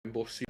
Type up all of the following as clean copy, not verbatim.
bossi.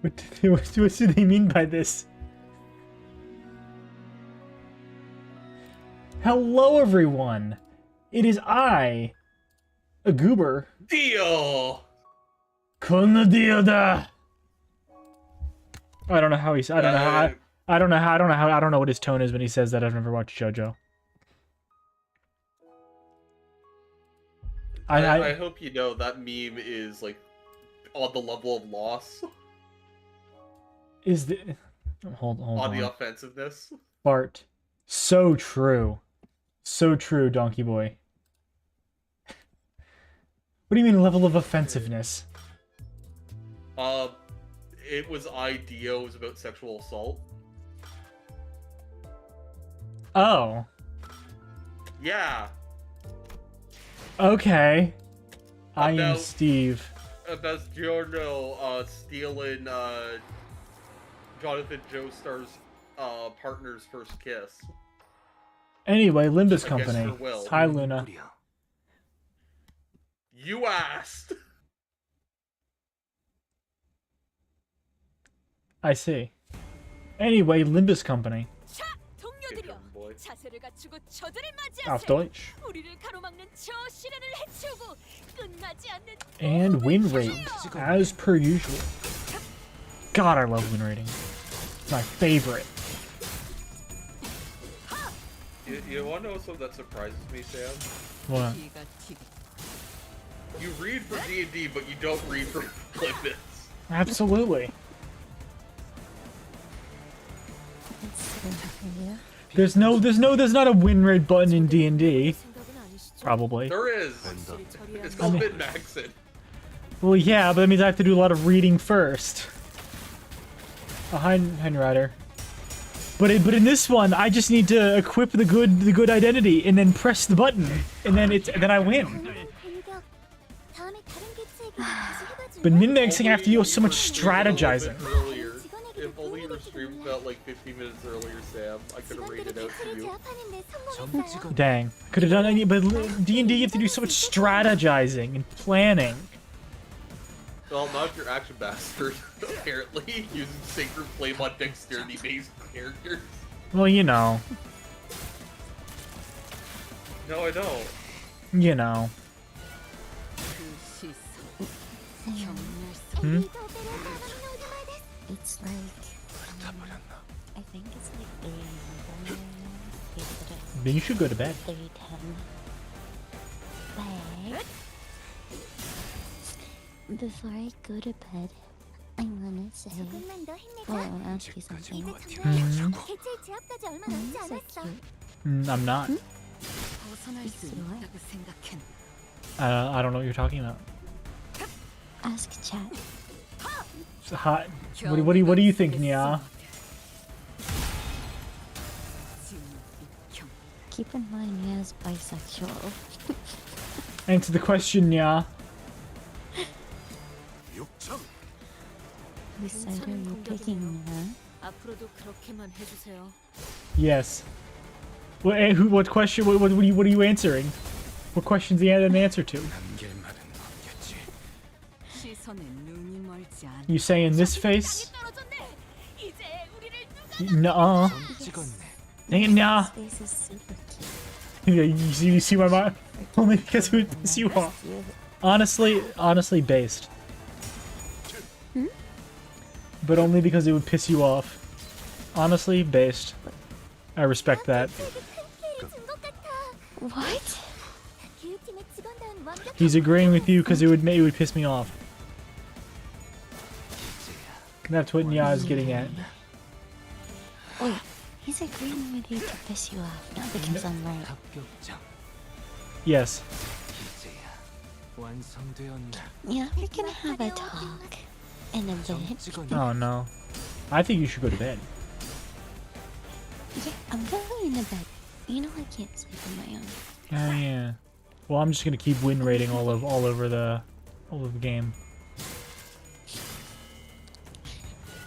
What do they mean by this? Hello, everyone. It is I, a goober. Deal. Konna dio da. I don't know how he's. I don't know what his tone is when he says that. I've never watched JoJo. I hope you know that meme is like on the level of loss. Is the hold on the on. offensiveness. Bart. So true. So true, Donkey Boy. What do you mean level of offensiveness? It was IDEO, it was about sexual assault. Oh. Yeah. Okay. I am Steve. About Giorno stealing Jonathan Joestar's partner's first kiss. Anyway, Limbus Company. Hi, Luna. You asked. I see. Anyway, Limbus Company. Auf Deutsch. And win rate, as per usual. God, I love win rating. It's my favorite. You want to know something that surprises me, Sam? What? You read for D&D, but you don't read for Limbus. Absolutely. There's not a win rate button in D&D. Probably. There is. It's called min-maxing. Well, yeah, but that means I have to do a lot of reading first. A Hind Rider. But in this one, I just need to equip the good identity and then press the button, and then I win. But min-maxing, I have to do so much strategizing. If only your stream felt like 15 minutes earlier, Sam, I could have rated out for you. Dang. Could have done any, but D&D you have to do so much strategizing and planning. Well, not if you're action bastard, apparently, using Sacred Flame on dexterity-based characters. Well, you know. No, I don't. You know. Hmm? It's like, I think it's like 300. Then you should go to bed. 310. But before I go to bed, I wanna say, I'll ask you something. So cute. I'm not. I don't know what you're talking about. Ask chat. Hot. What do you think, Nya? Keep in mind, Nia's bisexual. Answer the question, Nya. Whose side are you picking, Nia? Yes. What question? What are you answering? What questions do you have an answer to? You say in this face? Nuh-uh. Dang it, nah. Yeah, you see my mind? Only because it would piss you off. Honestly based. But only because it would piss you off. Honestly based. I respect that. What? He's agreeing with you because it would piss me off. That's what Nya is getting at. Wait, he's agreeing with you to piss you off, not because I'm right. Yes. Yeah, we're gonna have a talk in a bit. Oh no. I think you should go to bed. Yeah, I'm going to bed. You know I can't sleep on my own. Oh yeah. Well, I'm just gonna keep win rating all over the game.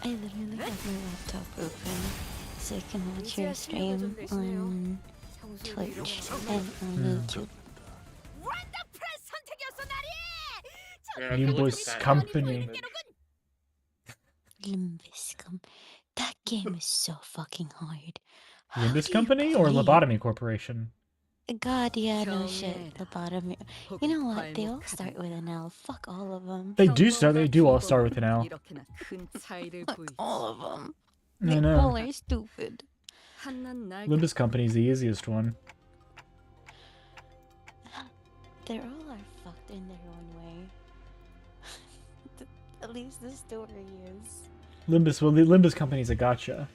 I literally have my laptop open so I can watch your stream on Twitch and on YouTube. Limbus Company. Limbus. That game is so fucking hard. How Limbus do you Company or play it? Lobotomy Corporation? God, yeah, no shit. The bottom. You know what? They all start with an L. Fuck all of them. They do all start with an L. Fuck all of them. I They know. all are stupid. Limbus Company's the easiest one. They all are fucked in their own way. At least the story is. Limbus, well, the Limbus Company's a gotcha.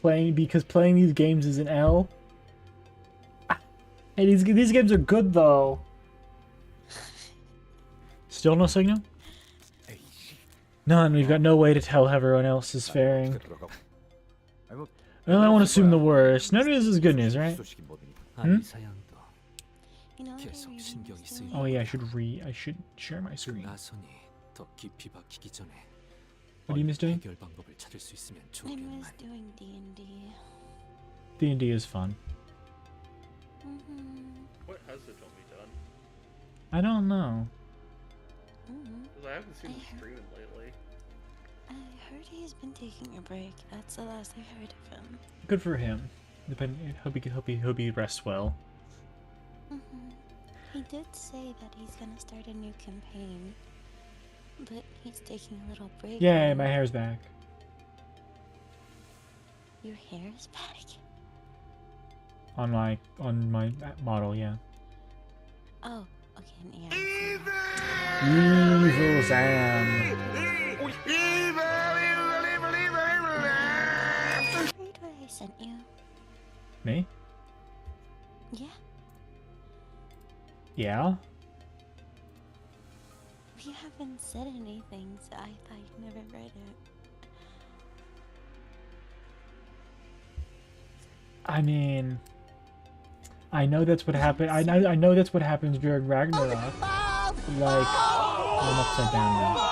Playing these games is an L. Hey, these games are good though. Still no signal? None. We've got no way to tell how everyone else is faring. Well, I won't assume the worst. No news is good news, right? Hmm? You know what Oh yeah, I should share my screen. What do you miss doing? I miss doing D&D. D&D is fun. What has the Tommy done? I don't know. Because I haven't seen him streaming lately. I heard he's been taking a break. That's the last I heard of him. Good for him. Hope he rests well. He did say that he's gonna start a new campaign, but he's taking a little break. Yay, now. my hair's back. Your hair is back. On my model, yeah. Oh, okay, yeah. Evil Sam. Read what I sent you. Me? Yeah. Yeah? You haven't said anything, so I thought you never read it. I mean, I know that's what happened. I know that's what happens during Ragnarok. Like, I'm upside down now.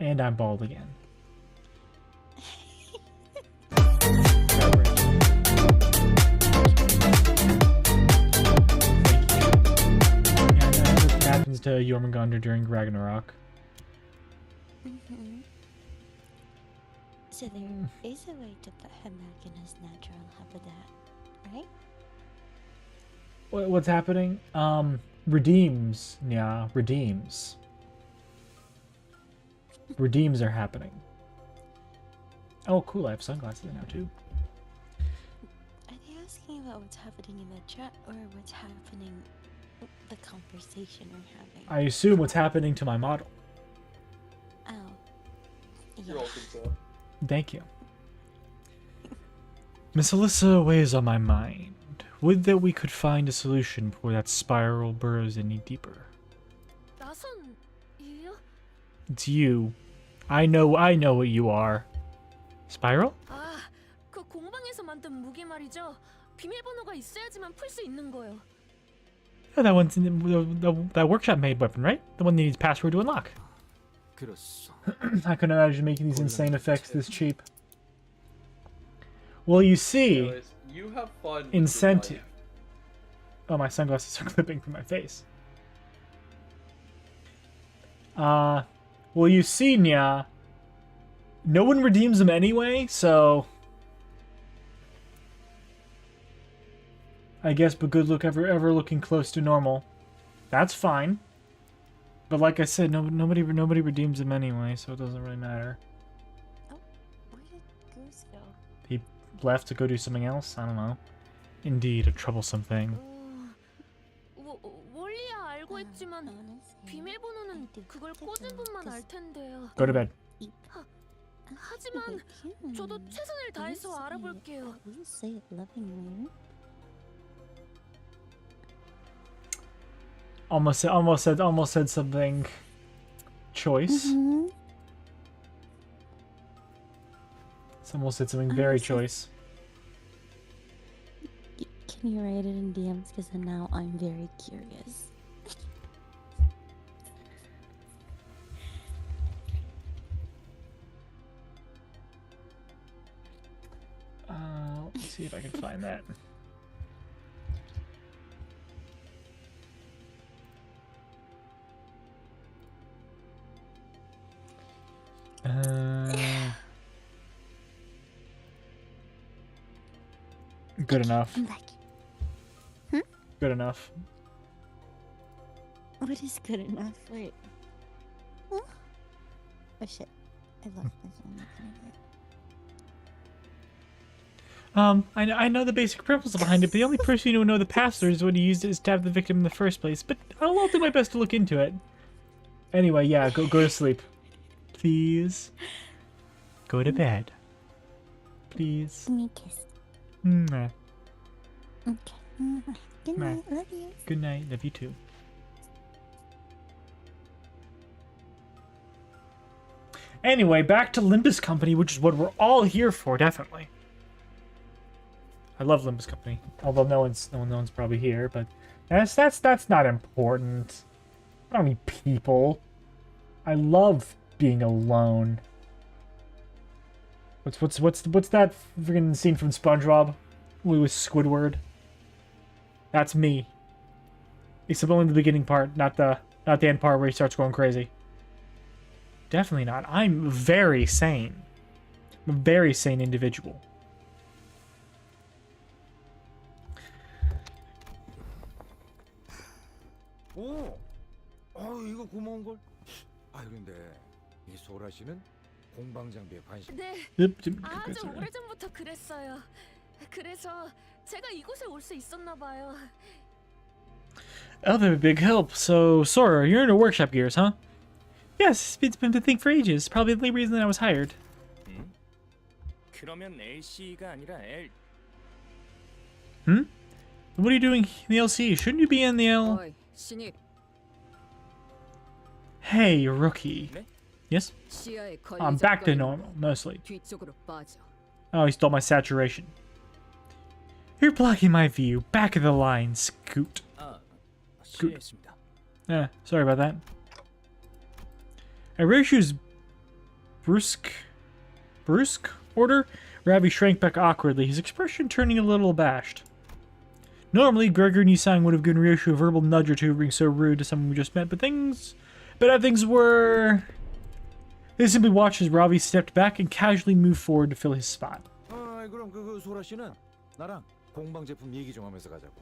And I'm bald again. Happens to Jormungandr during Ragnarok. So there is a way to put him back in his natural habitat, right? What's happening? Redeems. Yeah, redeems. Redeems are happening. Oh, cool, I have sunglasses now, too. Are they asking about what's happening in the chat, or what's happening, the conversation we're having? I assume what's happening to my model. Oh. You're Yeah. welcome, so. Thank you. Miss Alyssa weighs on my mind. Would that we could find a solution before that spiral burrows any deeper. It's you. I know what you are. Spiral? 그 공방에서 만든 무기 말이죠. 비밀번호가 있어야지만 풀 수 있는 거요. Oh, that one's that workshop made weapon, right? The one that needs password to unlock. I couldn't imagine making these insane effects this cheap. Well, you see, Anyways, you have fun. with your incentive. life. Oh, my sunglasses are clipping from my face. Well, you see, Nya, no one redeems them anyway, so I guess, but good look ever looking close to normal. That's fine. But like I said, nobody redeems him anyway, so it doesn't really matter. Oh, where did Goose go? He left to go do something else? I don't know. Indeed, a troublesome thing. 원리야 알고 했지만 Honestly, 비밀번호는 그걸 꽂은 분만 알 텐데요. Go to bed. 하지만 저도 최선을 다해서 알아볼게요. You say it lovingly. Almost said something choice. Almost said something very choice. Can you write it in DMs? Because now I'm very curious. Let's see if I can find that. Good enough. I'm back. Good enough. What is good enough? Wait. Huh? Oh shit. I lost this one. I know the basic principles behind it, but the only person who would know the password is when he used it to stab the victim in the first place. But I'll do my best to look into it. Anyway, yeah, go to sleep. Please. Go to bed. Please. Give me a kiss. Mwah. Okay. Good night. Love you. Good night. Love you too. Anyway, back to Limbus Company, which is what we're all here for, definitely. I love Limbus Company, although no one's probably here, but that's not important. I don't need people. I love being alone. What's that freaking scene from SpongeBob? With Squidward. That's me. Except only the beginning part, not the end part where he starts going crazy. Definitely not. I'm very sane. I'm a very sane individual. 오, 이거 고마운 걸. 아 근데 이 소라 씨는 공방 장비에 관심. 네, 아주 아주 오래전부터 그랬어요. 그래서 제가 이곳에 올 수 있었나 봐요. Oh, they're a big help. So, Sora, you're into workshop gears, huh? Yes, it's been the thing for ages. Probably the only reason I was hired. 그러면 LC가 아니라 L. What are you doing in the LC? Shouldn't you be in the L? 어이, 신입. Hey, rookie. 네? Yes? 시야에 I'm back to normal, mostly. 뒤쪽으로 빠져. Oh, he stole my saturation. You're blocking my view. Back of the line, Scoot. 아, 실례했습니다. Sorry about that. Arishu's brusque order? Ravi shrank back awkwardly, his expression turning a little abashed. Normally, Gregor and Yisang would have given Ryoshu a verbal nudge or two for being so rude to someone we just met, but as things were... They simply watched as Ravi stepped back and casually moved forward to fill his spot. 그럼 그 소라 씨는 나랑 공방 제품 얘기 좀 하면서 가자고.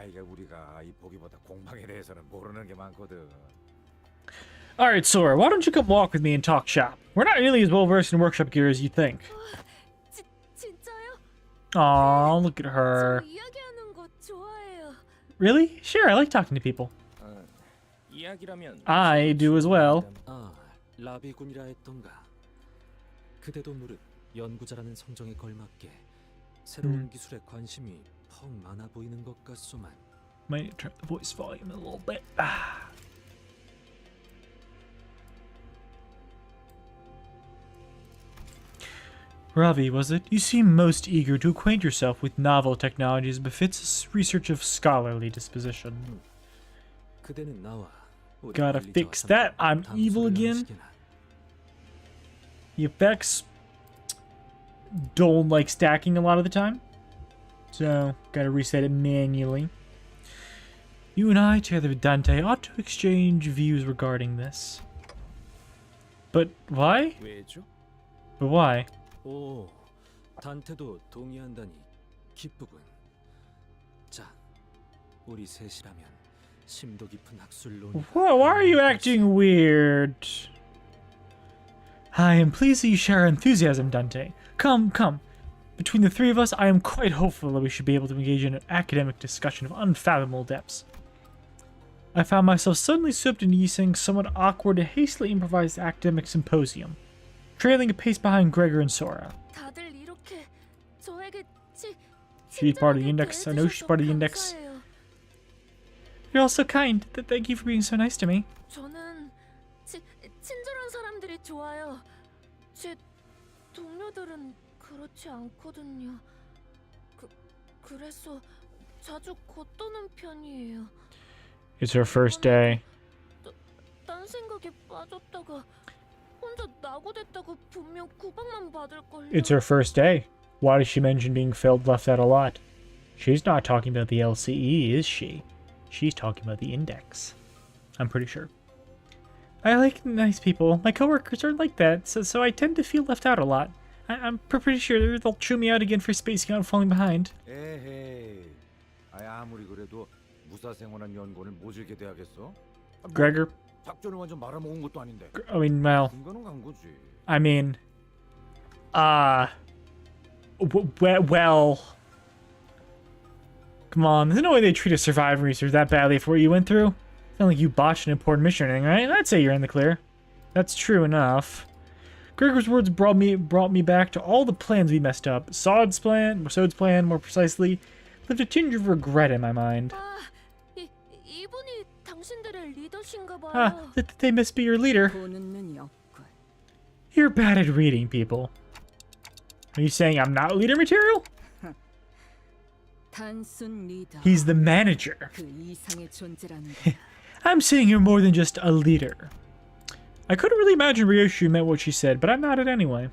이게 우리가 이 보기보다 공방에 대해서는 모르는 게 많거든. Alright, Sora, why don't you come walk with me and talk shop? We're not nearly as well versed in workshop gear as you think. 진짜요? Aw, look at her. 저 이야기하는 거 좋아해요. Really? Sure, I like talking to people. 이야기라면 I do as well. 아, 라비군이라 했던가. 그대도 무릇 연구자라는 성정에 걸맞게 새로운 기술에 관심이 퍽 많아 보이는 것 같소만. Might turn the voice volume a little bit. Ravi, was it? You seem most eager to acquaint yourself with novel technologies befits a research of scholarly disposition. 그대는 나와 우리 Gotta 관리자와 fix that. I'm 함께 evil 담소를 again. 하시게나. The effects don't like stacking a lot of the time. So, gotta reset it manually. You and I, together with Dante, ought to exchange views regarding this. But why? 왜죠? But why? 오, 단테도 동의한다니 기쁘군. 자, 우리 셋이라면 심도 깊은 학술론. Why are you acting weird? I am pleased that you share our enthusiasm, Dante. Come. Between the three of us, I am quite hopeful that we should be able to engage in an academic discussion of unfathomable depths. I found myself suddenly swept into Yiseng's somewhat awkward and hastily improvised academic symposium, trailing a pace behind Gregor and Sora. 다들 이렇게 저에게 She's part of the index. I know she's part of the index. 감사해요. You're all so kind. Thank you for being so nice to me. 저는 친절한 사람들이 좋아요. 제 동료들은 그렇지 않거든요. 그래서 자주 겉도는 편이에요. It's her first day. 딴 생각에 빠졌다가 혼자 낙오됐다고 분명 구박만 받을걸요. It's her first day. Why does she mention being left out a lot? She's not talking about the LCE, is she? She's talking about the index. I'm pretty sure. I like nice people. My coworkers are like that, so I tend to feel left out a lot. I'm pretty sure they'll chew me out again for spacing out and falling behind. 에헤이. 아무리 그래도 무사 생활한 연구원을 모질게 돼야겠어? Gregor, 작전을 완전 말아먹은 것도 아닌데. I mean, well, 근거는 간 거지. I mean, well, come on, there's no way they treat a survivor research that badly for what you went through. It's not like you botched an important mission or anything, right? I'd say you're in the clear. That's true enough. Gregor's words brought me back to all the plans we messed up. Sod's plan, more precisely, left a tinge of regret in my mind. 이분이 당신들의 리더신가 봐요. They must be your leader. You're bad at reading people. Are you saying I'm not leader material? He's the manager. I'm saying you're more than just a leader. I couldn't really imagine Ryoshu meant what she said, but I nodded anyway.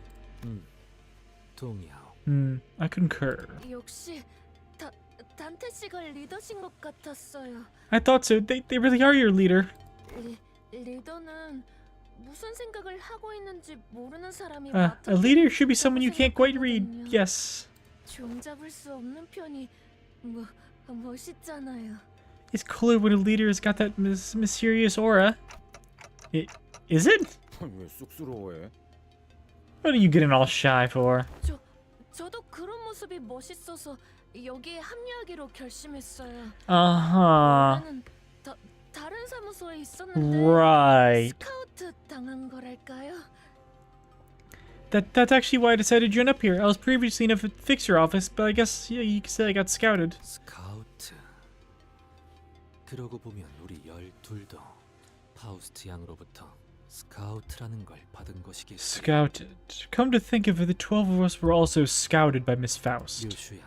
동의하오. I concur. 역시 단테 씨가 리더신 것 같았어요. I thought so. They really are your leader. 리더는 무슨 생각을 하고 있는지 모르는 사람이 A leader should be someone you can't quite read. Yes. 종잡을 수 없는 편이 멋있잖아요. It's cooler when a leader has got that mysterious aura. Is it? 왜 쑥스러워해? What are you getting all shy for? 저도 그런 모습이 멋있어서 여기에 합류하기로 결심했어요. Uh-huh. 다른 사무소에 있었는데 Right. 스카우트 당한 거랄까요? That's actually why I decided to join up here. I was previously in a fixer office, but I guess you could say I got scouted. 스카우트. 그러고 보면 우리 12도 파우스트 양으로부터 스카우트라는 걸 받은 것이겠지. Scouted. Come to think of it, the 12 of us were also scouted by Miss Faust. 요슈 양.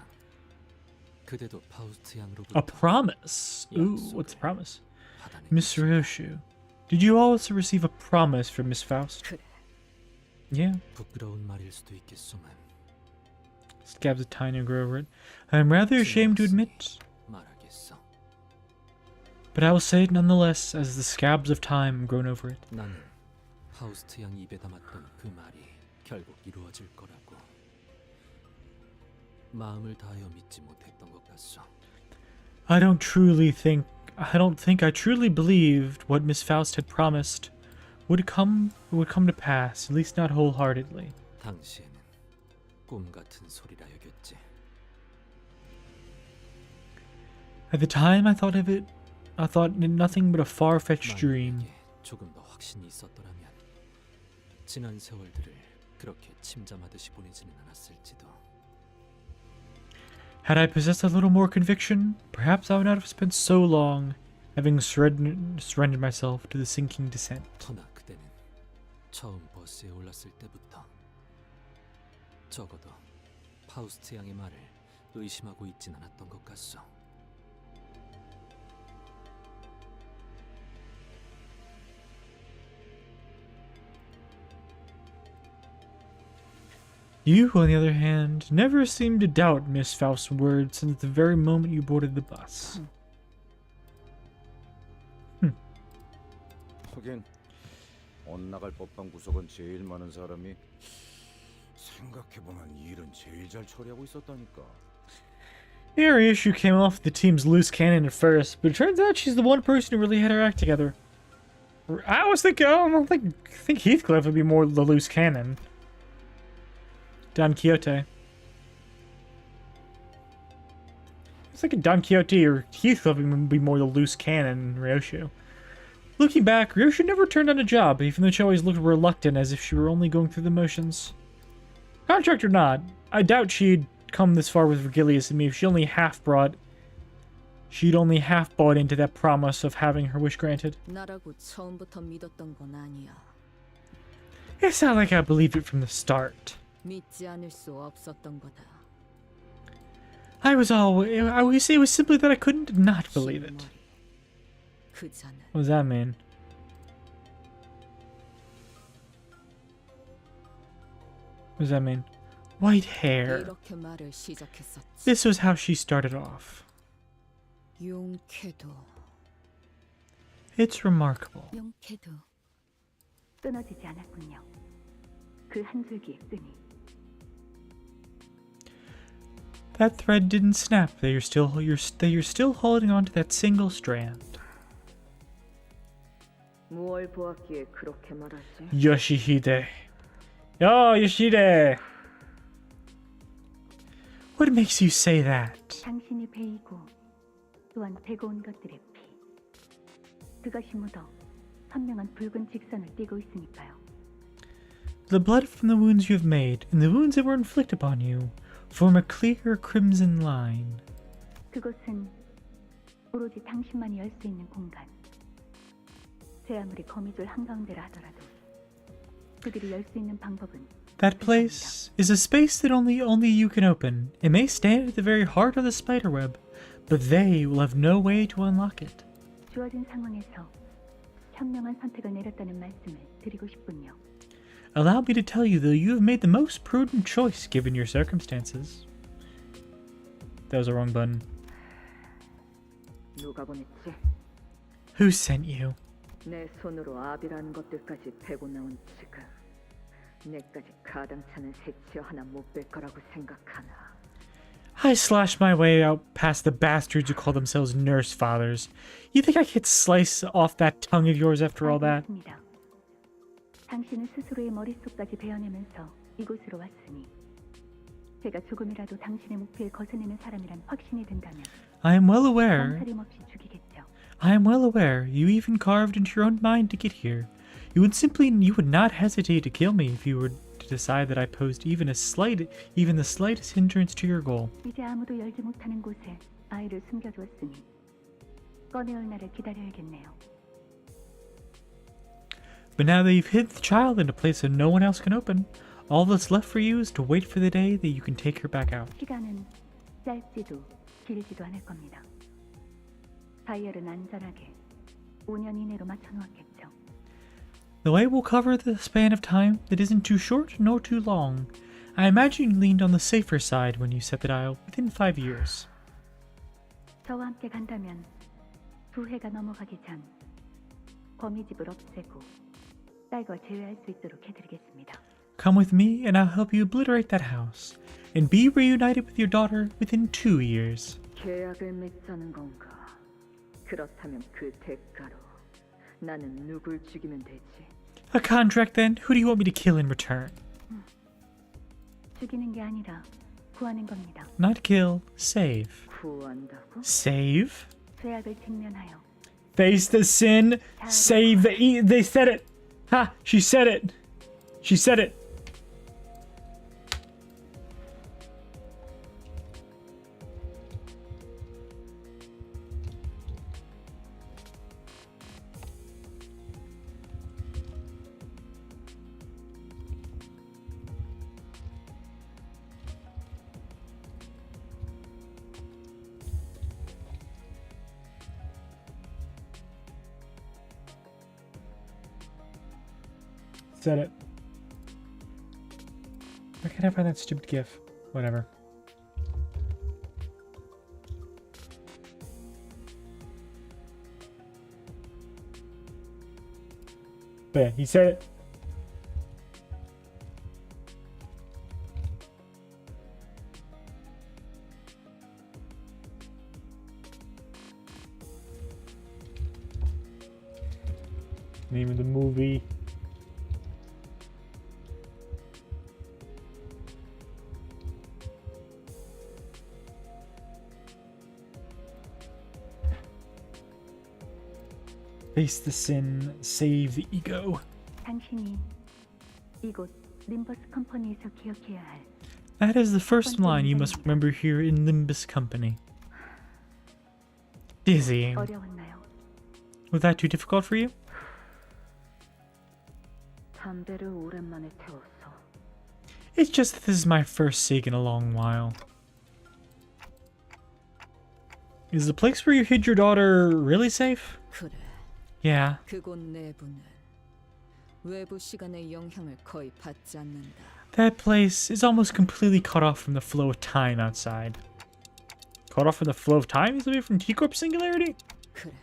그대도 파우스트 양으로부터 A promise? Ooh, what's the promise? 받아낸 Miss 것이지. Ryoshu, did you also receive a promise from Miss Faust? Yeah. 부끄러운 말일 수도 있겠소만. Scabs a tiny grow over it. I'm rather ashamed to admit, 말하겠어. but I will say it nonetheless, as the scabs of time grown over it. 나는 파우스트 양 입에 담았던 그 말이 결국 이루어질 거라고 마음을 다하여 믿지 못했던 것 같소. I don't think I truly believed what Miss Faust had promised would come to pass, at least not wholeheartedly. 당시에는 꿈 같은 소리라 여겼지. At the time, I thought it nothing but a far-fetched dream. 만약에 조금 더 확신이 있었더라면 지난 세월들을 그렇게 침잠하듯이 보내지는 않았을지도. Had I possessed a little more conviction, perhaps I would not have spent so long having surrendered myself to the sinking descent. 허나 그대는 처음 버스에 올랐을 때부터 적어도 파우스트 양의 말을 의심하고 있진 않았던 것 같소. You, on the other hand, never seemed to doubt Miss Faust's words since the very moment you boarded the bus. 하긴 엇나갈 법한 구석은 제일 많은 사람이 생각해보면 일은 제일 잘 처리하고 있었다니까. Yeah, Ryoshu came off the team's loose cannon at first, but it turns out she's the one person who really had her act together. I was thinking, I think Heathcliff would be more the loose cannon. Don Quixote. It's like a Don Quixote or Heathcliff would be more the loose cannon than Ryoshu. Looking back, Ryoshu never turned on a job, even though she always looked reluctant as if she were only going through the motions. Contract or not, I doubt she'd come this far with Vergilius and me if she'd only half bought into that promise of having her wish granted. 나라고 처음부터 믿었던 건 아니야. It's not like I believed it from the start. 믿지 않을 수 없었던 거다. It was simply that I couldn't not believe it. 그 자는 What does that mean? What does that mean? White hair. 이렇게 말을 시작했었지. This was how she started off. 용케도 It's remarkable. 용케도 끊어지지 않았군요. 그 한 줄기의 끈이 That thread didn't snap. That you're still holding on to that single strand. 뭘 보았기에 그렇게 말하지? Yoshihide. Oh, Yoshihide! What makes you say that? 당신이 베이고 또한 베고 온 것들의 피. 그것이 묻어 선명한 붉은 직선을 띠고 있으니까요. The blood from the wounds you have made, and the wounds that were inflicted upon you, form a clear crimson line. 그곳은 오로지 당신만이 열 수 있는 공간. 제 아무리 거미줄 한가운데라 하더라도 그들이 열 수 있는 방법은 That place is a space that only you can open. It may stand at the very heart of the spiderweb, but they will have no way to unlock it. 주어진 상황에서 현명한 선택을 내렸다는 말씀을 드리고 싶군요. Allow me to tell you that you have made the most prudent choice given your circumstances. That was the wrong button. 누가 보냈지? Who sent you? 내 손으로 아비라는 것들까지 베고 나온 지금 내까지 가당찮은 새치어 하나 못 뺄 거라고 생각하나? I slashed my way out past the bastards who call themselves nurse fathers. You think I could slice off that tongue of yours after all that? 알겠습니다. 당신은 스스로의 머릿속까지 베어내면서 이곳으로 왔으니 제가 조금이라도 당신의 목표에 거스내는 사람이란 확신이 든다면 I am well aware. 망설임 없이 죽이겠죠. I am well aware. You even carved into your own mind to get here. You would not hesitate to kill me if you were to decide that I posed even the slightest hindrance to your goal. 이제 아무도 열지 못하는 곳에 아이를 숨겨두었으니 꺼내올 날을 기다려야겠네요. But now that you've hid the child in a place that no one else can open, all that's left for you is to wait for the day that you can take her back out. 시간은 짧지도 길지도 않을 겁니다. 다이얼은 안전하게 5년 이내로 맞춰놓았겠죠. The way will cover the span of time that isn't too short nor too long. I imagine you leaned on the safer side when you set the dial within 5 years. 저와 함께 간다면 2해가 넘어가기 전 거미집을 없애고 딸과 제외할 수 있도록 해드리겠습니다. Come with me and I'll help you obliterate that house and be reunited with your daughter within 2 years. 계약을 맺자는 건가? 그렇다면 그 대가로 나는 누굴 죽이면 되지? A contract then? Who do you want me to kill in return? 죽이는 게 아니라 구하는 겁니다. Not kill, save. 구한다고? Save? 죄악을 직면하여 Face the sin, save the they said it. Ha! She said it. She said it. Said it. Why can't I find that stupid gif? Whatever. But yeah, he said it. Name of the movie. Face the sin, save the ego. 당신이 이곳 림버스 컴퍼니에서 기억해야 할 That is the first line you must remember here in Limbus Company. Dizzying. 어려웠나요? Was that too difficult for you? 담배를 오랜만에 태웠어. It's just that this is my first cig in a long while. Is the place where you hid your daughter really safe? 그래. Yeah. 그곳 내부는 외부 시간의 영향을 거의 받지 않는다. That place is almost completely cut off from the flow of time outside. Cut off from the flow of time? Is it from T-Corp Singularity? 그래.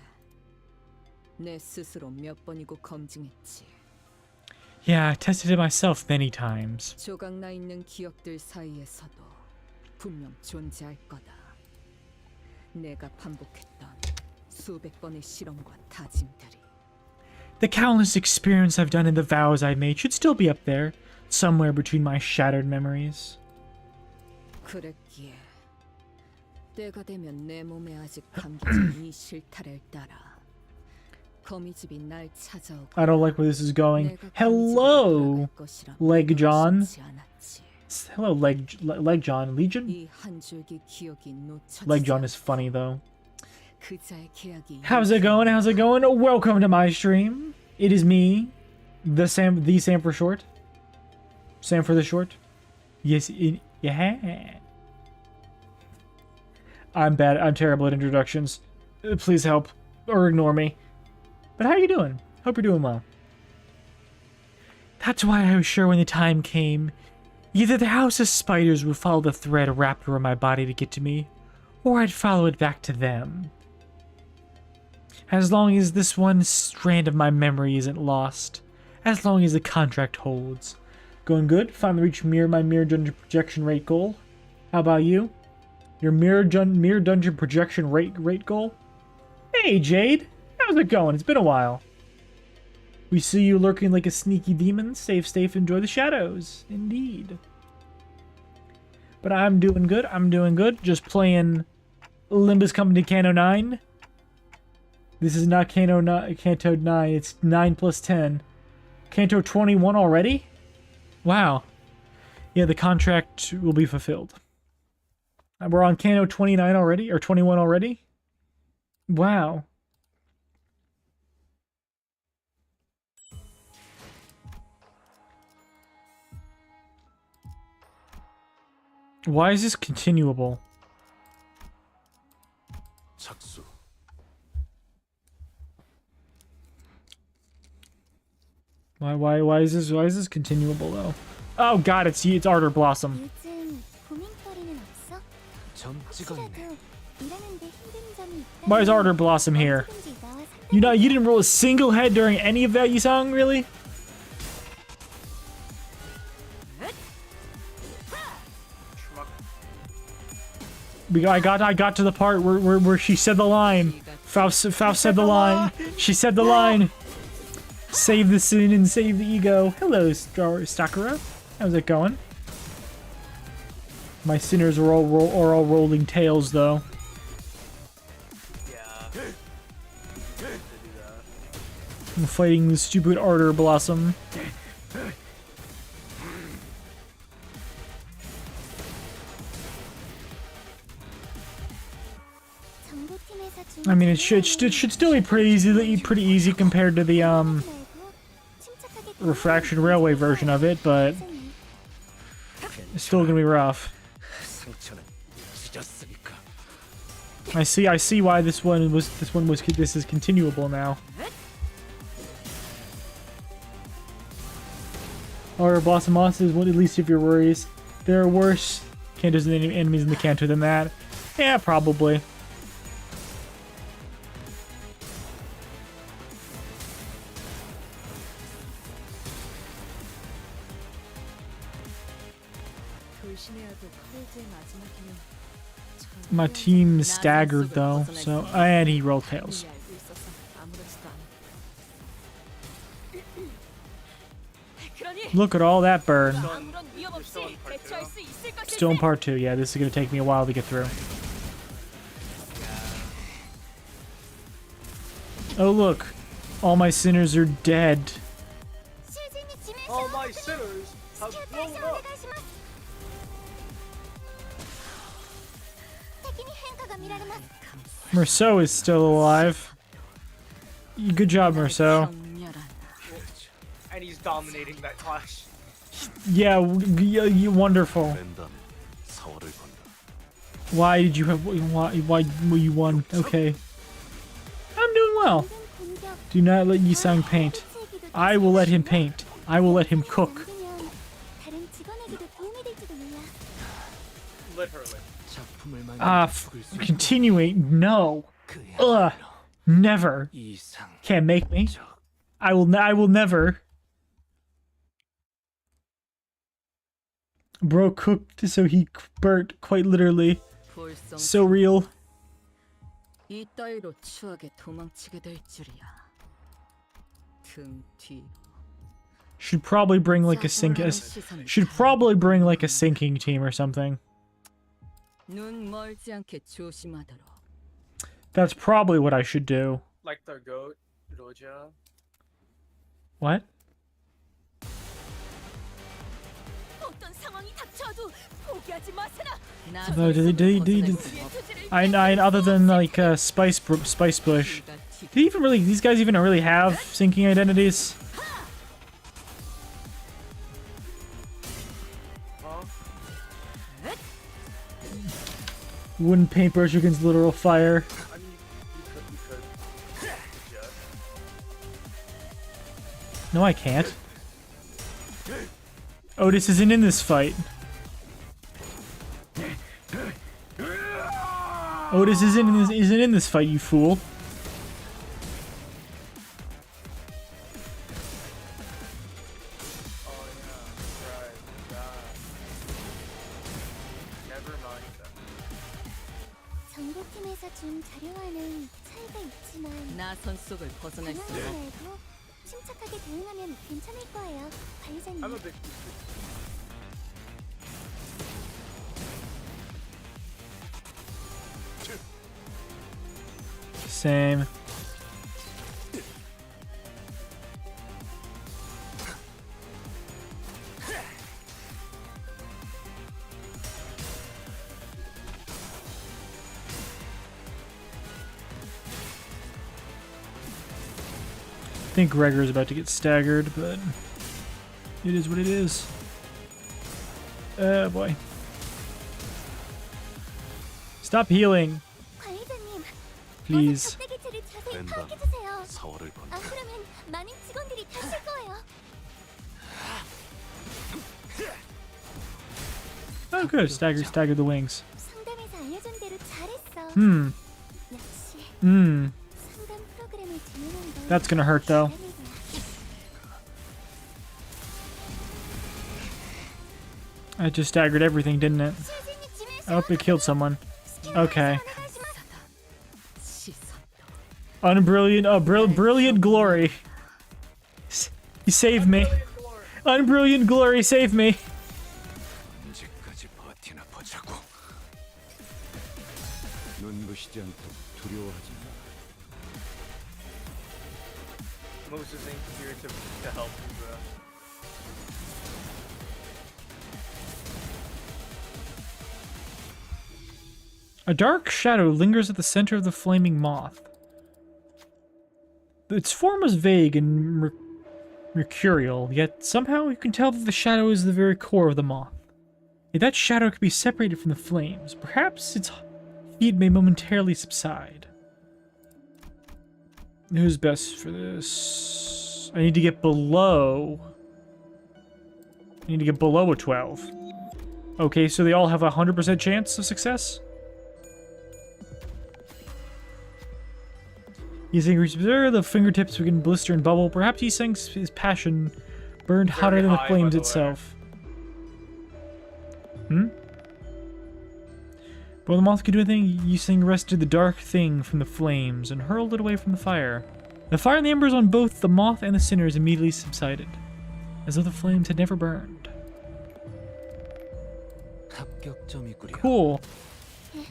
내 스스로 몇 번이고 검증했지. Yeah, I tested it myself many times. 조각나 있는 기억들 사이에서도 분명 존재할 거다. 내가 반복했던 수백 번의 실험과 다짐들이. The countless experiments I've done and the vows I've made should still be up there, somewhere between my shattered memories. 그랬기에 때가 되면 내 몸에 아직 감겨진 이 실타래를 따라 거미집이 날 찾아오고 I don't like where this is going. Hello, Leg John. Hello, Leg John. Legion? 이 한 줄기 기억이 놓쳐지지 Leg John is funny though. 그자의 계약이 How's it going? How's it going? Welcome to my stream. It is me, the Sam for short. Sam for the short. Yes, yeah. I'm bad. I'm terrible at introductions. Please help or ignore me. But how you doing? Hope you're doing well. That's why I was sure when the time came, either the House of Spiders would follow the thread wrapped around my body to get to me, or I'd follow it back to them. As long as this one strand of my memory isn't lost. As long as the contract holds. Going good? Finally reached my mirror dungeon projection rate goal. How about you? Your mirror dungeon projection rate goal? Hey, Jade! How's it going? It's been a while. We see you lurking like a sneaky demon. Safe, enjoy the shadows. Indeed. But I'm doing good. I'm doing good. Just playing Limbus coming to Canto 9. This is not Canto 9. It's 9 plus 10. Canto 21 already? Wow. Yeah, the contract will be fulfilled. We're on Canto 29 already? Or 21 already? Wow. Why is this continuable? 착수. Why is this continuable though? Oh god, it's Ardor Blossom. 요즘 고민거리는 없어? 점 찍었네. 혹시라도 일하는데 힘든 점이 있다면 Why is Ardor Blossom here? 언제든지 나와 상담해. You didn't roll a single head during any of that Yusong, really? I got to the part where she said the line. Faust said the line. She said the line. Save the sin and save the ego. Hello, Sakura. How's it going? My sinners are all rolling tails, though. Yeah. I'm fighting the stupid Ardor Blossom. I mean, it should still be pretty easy compared to the Refraction Railway version of it, but it's still gonna be rough. I see why this is continuable now. Or Blossom Moss is one, at least if you're worries. There are worse Kantos and enemies in the Kanto than that. Yeah, probably. My team staggered though, so and he rolled tails. Look at all that burn. Still in part 2, yeah, this is gonna take me a while to get through. Oh look, all my sinners are dead. All my sinners have blown up. Merceau is still alive. Good job, Merceau. And he's dominating that clash. Yeah, you wonderful. Why did you have? Why you won? Okay. I'm doing well. Do not let Yusong paint. I will let him paint. I will let him cook. Literally. Continuing? No. Ugh. Never. Can't make me. I will never. Bro cooked, so he burnt, quite literally. So real. 이따위로 추억에 도망치게 될 줄이야. 등 뒤. Should probably bring like a should probably bring like a sinking team or something. 눈 멀지 않게 조심하도록. That's probably what I should do. Like the goat, Roja. What? 어떤 상황이 닥쳐도 포기하지 마세라. No, I other than like Spice Bush. Do you even really? These guys even really have sinking identities? Wooden paintbrush against literal fire. I mean, you could. Just. No, I can't. Otis isn't in this fight. Otis isn't in this fight, you fool. Oh yeah, right. Never mind. 정보팀에서 준 자료와는 차이가 있지만 나선 속을 벗어날 수 가능한 없. 말고 침착하게 대응하면 괜찮을 거예요, 관리자님. I'm a bit. Same. I think Gregor's about to get staggered, but it is what it is. Oh boy. Stop healing. 관리자님, Please. 적대기체를 자세히 파악해주세요. 안 그러면 많은 직원들이 다칠 거예요. Oh good, stagger the wings. 상담에서 알려준 대로 잘했어. Hmm. 역시 Hmm. 상담 프로그램을 진행한 건 That's gonna hurt though. 다행이다. I just staggered everything, didn't it? Oh, it killed someone. Okay. Unbrilliant, brilliant glory. You saved me. Unbrilliant glory, save me. 언제까지 버티나 보자고. 눈부시지 않도록 두려워하지 마. Moses ain't here to help you, bro. A dark shadow lingers at the center of the flaming moth. Its form is vague and mercurial, yet somehow you can tell that the shadow is the very core of the moth. If that shadow could be separated from the flames, perhaps its heat may momentarily subside. Who's best for this? I need to get below... I need to get below a 12. Okay, so they all have a 100% chance of success? Using Reserve, the fingertips begin blister and bubble. Perhaps he sings his passion burned hotter than the high, flames by the itself. Hmm? Before the moth could do anything, Yusing wrested the dark thing from the flames and hurled it away from the fire. The fire and the embers on both the moth and the sinners immediately subsided, as though the flames had never burned. 합격점이구려. Cool.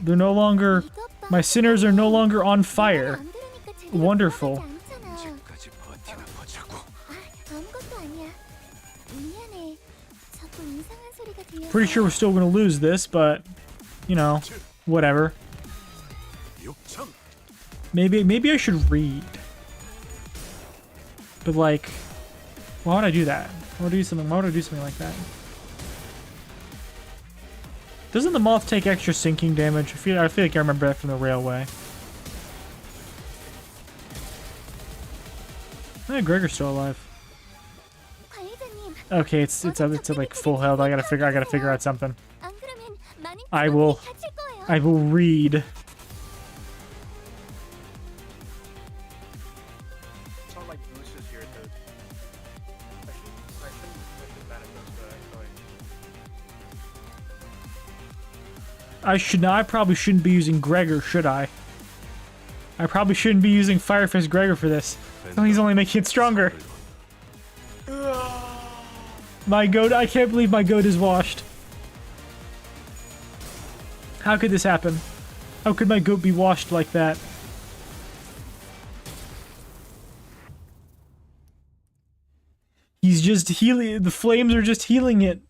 They're no longer... My sinners are no longer on fire. Wonderful. 언제까지 버티나 보자고. 아무것도 아니야. 미안해. 자꾸 이상한 소리가 들려. Pretty sure we're still gonna lose this, but... You know, whatever. 욕청. Maybe I should read. But like, why would I do that? Why would I do something like that? Doesn't the moth take extra sinking damage? I feel like I remember that from the railway. Gregor's still alive. Okay, it's at like full health. I gotta figure out something. I will read. It's not like Bruce is here to. I shouldn't let the manifest, but I feel like. I probably shouldn't be using Gregor, should I? I probably shouldn't be using Firefist Gregor for this. Oh, he's only making it stronger. My goat, I can't believe my goat is washed. How could this happen? How could my goat be washed like that? He's just healing, the flames are just healing it.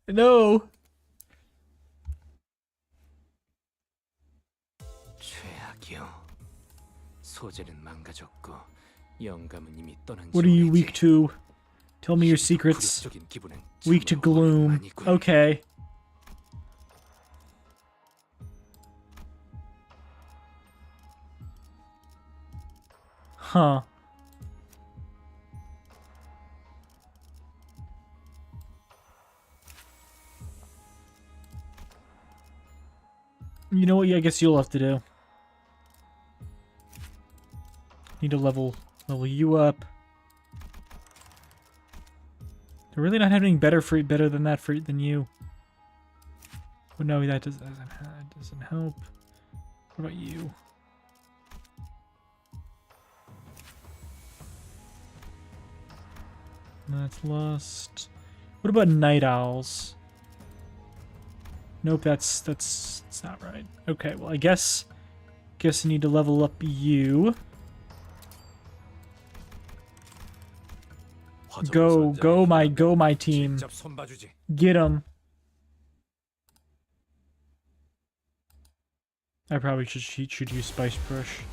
No. What are you weak to? Tell me your secrets. Weak to gloom. Okay. Huh. You know what? Yeah, I guess you'll have to do. Need to level you up. They're really not having better than that than you. Oh no, that doesn't help. What about you? That's lust. What about night owls? Nope, that's not right. Okay, well I guess I need to level up you. Go my team. Get him. I probably should use Spice Brush.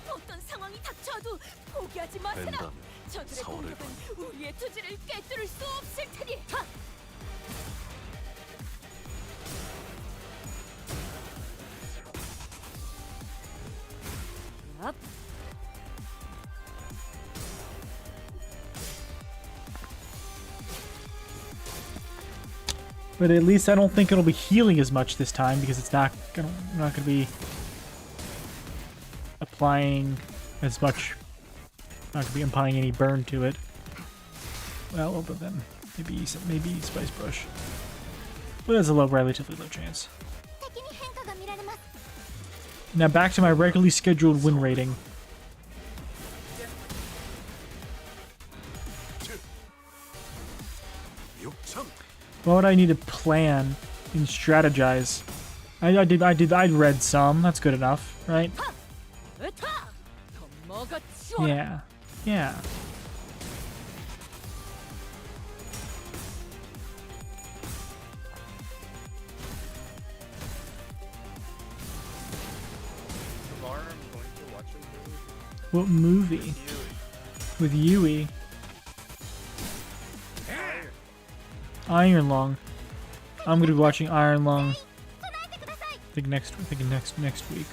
어떤 상황이 닥쳐도 포기하지 마세라. 저들의 공격은 우리의 투지를 꿰뚫을 수 없을 테니. But at least I don't think it'll be healing as much this time because it's not gonna be applying as much. Not gonna be applying any burn to it. Well, other than maybe Spice Brush. But that's a relatively low chance. Now back to my regularly scheduled win rating. What would I need to plan and strategize? I read some. That's good enough, right? Yeah. Yeah. Tomorrow I'm going to watch a movie. What movie? With Yui. Iron Lung. I'm gonna be watching Iron Lung. I think next week.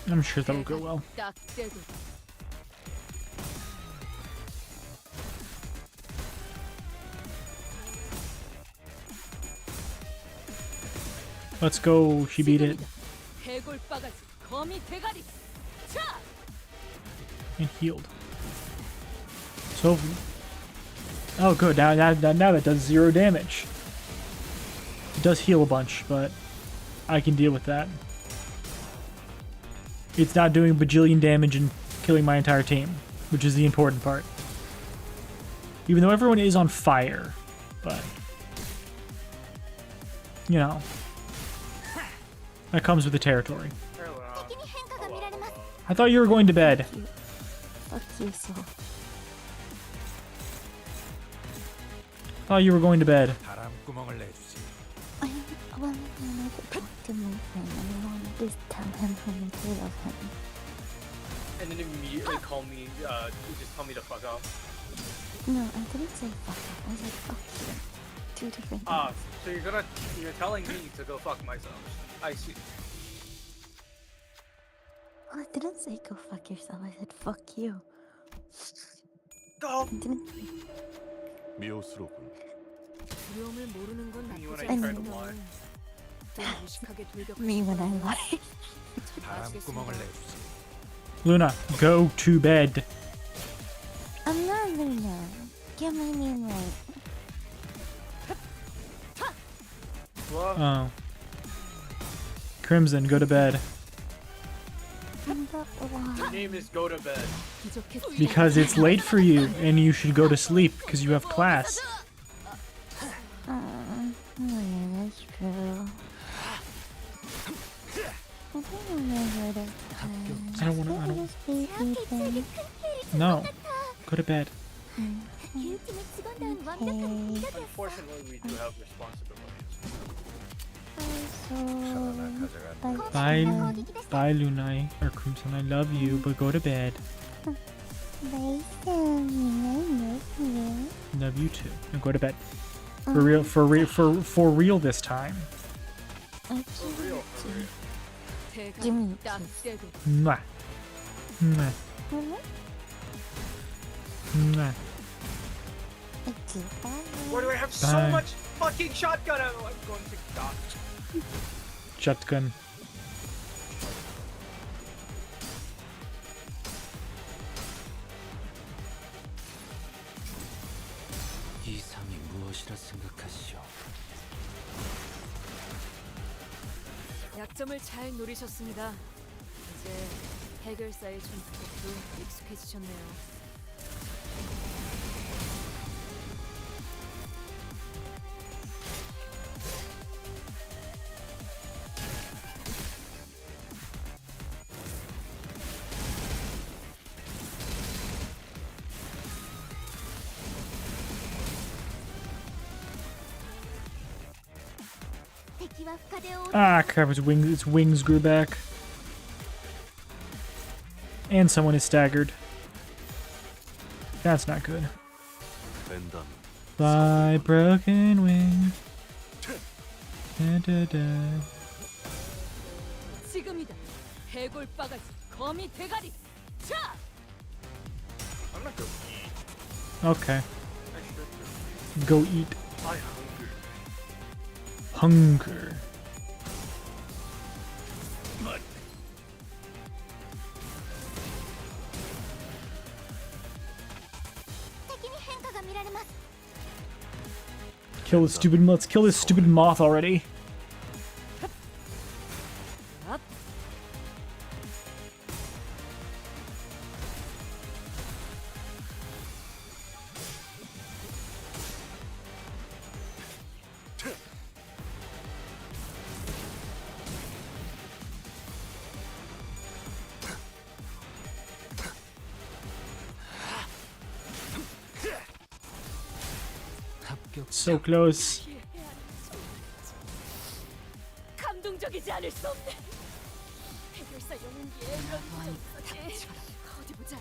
I'm sure that'll go well. Let's go, she beat it. And healed. So, oh good, now that does 0 damage. It does heal a bunch, but I can deal with that. It's not doing a bajillion damage and killing my entire team, which is the important part. Even though everyone is on fire, but you know, that comes with the territory. I thought you were going to bed. Fuck you, so. Thought you were going to bed. I wanted to talk to my friend. I don't want this time him from the two of him. and then immediately call me, just tell me to fuck off. No, I didn't say fuck off. I said fuck you. Two different things. Ah, so you're telling me to go fuck myself. I see. Oh, I didn't say go fuck yourself. I said fuck you. Go! I didn't. 미호스로군. 위험을 모르는 건 Me when 나쁘지 I try to 않습니다. lie. 또 무식하게 돌격하지 Me when I 말고. lie. 바람구멍을 내주지. Luna, go to bed. I'm not Luna. Get my name right. What? Oh. Crimson, go to bed. But why? Your name is Go to Bed. 기적했지. Because it's late for you and you should go to sleep because you have class. Yeah, that's true. I don't wanna go to bed. I don't wanna, I don't. Sleepy. No. Go to bed. 교육팀의 직원다운 Okay. 완벽한 공격이었어. Unfortunately, we do have responsibilities. 하나 가져간다. Bye, bye, Lunai or Crimson. I love you, but go to bed. Bye, Sammy. I love you. Love you too. Now go to bed. For real, for real this time. For real, for real. Give me 딱 kiss. 떼고 Mwah. Mwah. Mwah. Okay, bye. Why do I have so Bye. much fucking shotgun ammo? I'm going to die. Shotgun. 이상이 무엇이라 생각하시오? 약점을 잘 노리셨습니다. 이제 해결사의 총격도 익숙해지셨네요. Ah, crap! Its wings grew back, and someone is staggered. That's not good. 벤담. Fly, broken wing. Da, da, da. 지금이다. 해골 바가지, 거미 대가리. 자! I'm not going to eat. Okay, I should. go eat. I hunger. Hunger. Kill this stupid. Let's kill this stupid moth already. up. 합격. So close. 감동적이지 않을 수 없네. 해결사 영웅기에 이런 거 있었지. 어디 보자.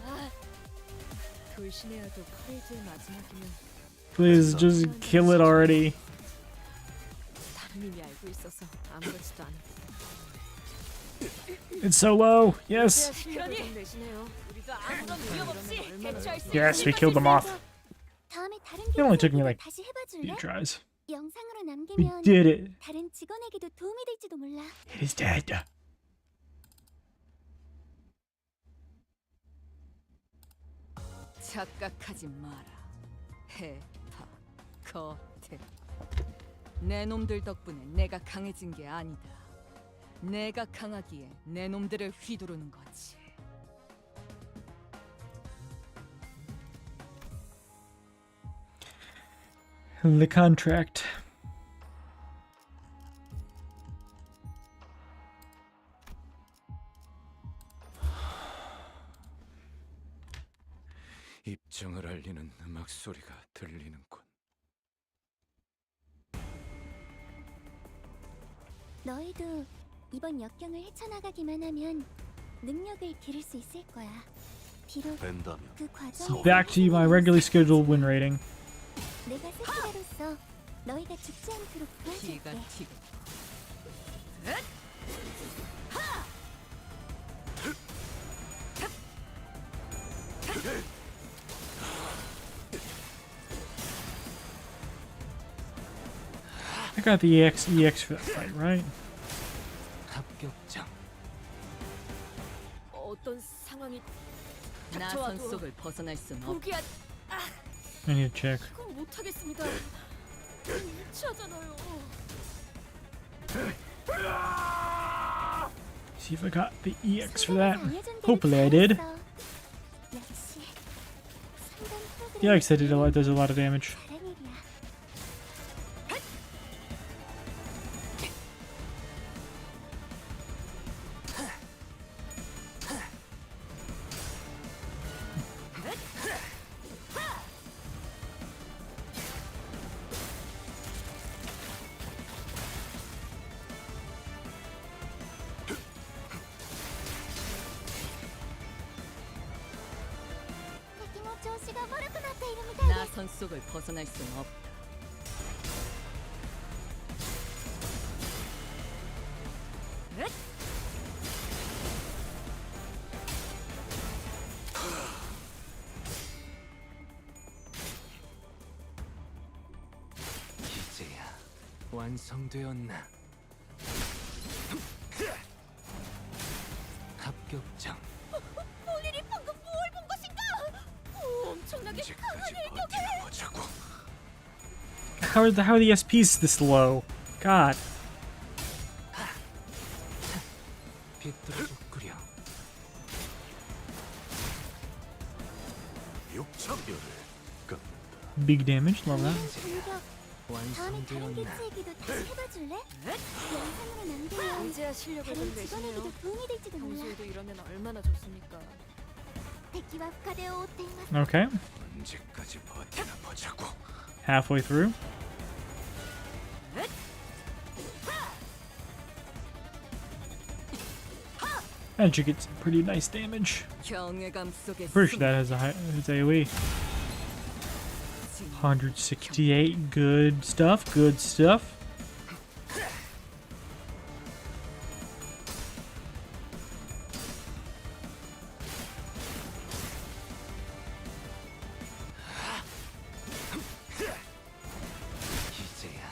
돌신해야도 커리즈의 마지막이면 Please just kill it already. 다른 이미 알고 있어서 아무렇지도 않아. It's so low. Yes. 그러니 우리도 아무런 위험 없이 대처할 수 Yes, we killed the moth. 다음에 다른 It only took me like 다시 few 해봐줄래? tries. 영상으로 We 남기면 did it. 다른 직원에게도 도움이 될지도 몰라. It is dead. 착각하지 마라. 해파 거태. 내 놈들 덕분에 내가 강해진 게 아니다. 내가 강하기에 내 놈들을 휘두르는 거지. The contract. 입정을 알리는 음악 소리가 들리는군. 너희도 이번 역경을 헤쳐나가기만 하면 능력을 기를 수 있을 거야. 비록 그 과정에서 Back to my regularly scheduled win rating. 내가 세계로서 너희가 죽지 않도록 도와줄게. I got the EX for that fight, right? 합격장. 어떤 상황이 나선 속을 벗어날 순 없. 포기한 I need to check. 그건 못하겠습니다. 미치잖아요. See if I got the EX for that. Hopefully I did. 역시 상담 프로그램 The EX does a lot of damage. 잘한 일이야. 나선 속을 벗어날 순 없. 이제야 완성되었나? 합격장. 폴린이 방금 뭘 본 것인가? 엄청나게 강한 일격을. How are the SPs this low? God. 비뚤어져 끓여. 육천별을 꺾는다. Big damage, love that. 다음에 다른 개체에게도 다시 해봐줄래? 영상으로 남기면 이제야 실력을 다른 좀 내시네요. 직원에게도 도움이 될지도 몰라. 평소에도 이러면 얼마나 좋습니까?敵は深手を負っています。 Okay. 언제까지 버티나 보자고. Halfway through. And she gets pretty nice damage. 경외감 속에 Pretty sure that has a high has AoE. 168. Good stuff. Good stuff. 이제야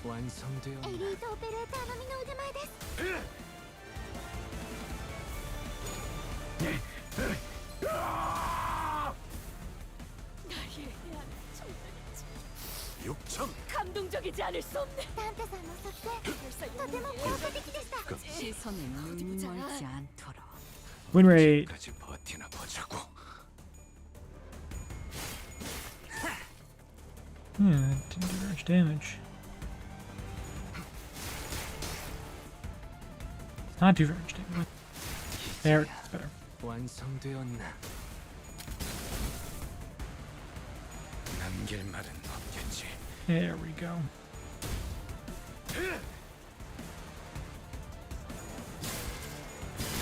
완성되었나? エリートオペレーターのみの腕前です。 육천. 감동적이지 않을 수 없네. タンテさんの作戦、とても効果的でした。 시선에 눈멀지 않도록. Win rate. 언제까지 버티나 보자고. Yeah, didn't do much damage. Not do very much damage. There, it's better. 완성되었나? 남길 말은 없겠지. There we go.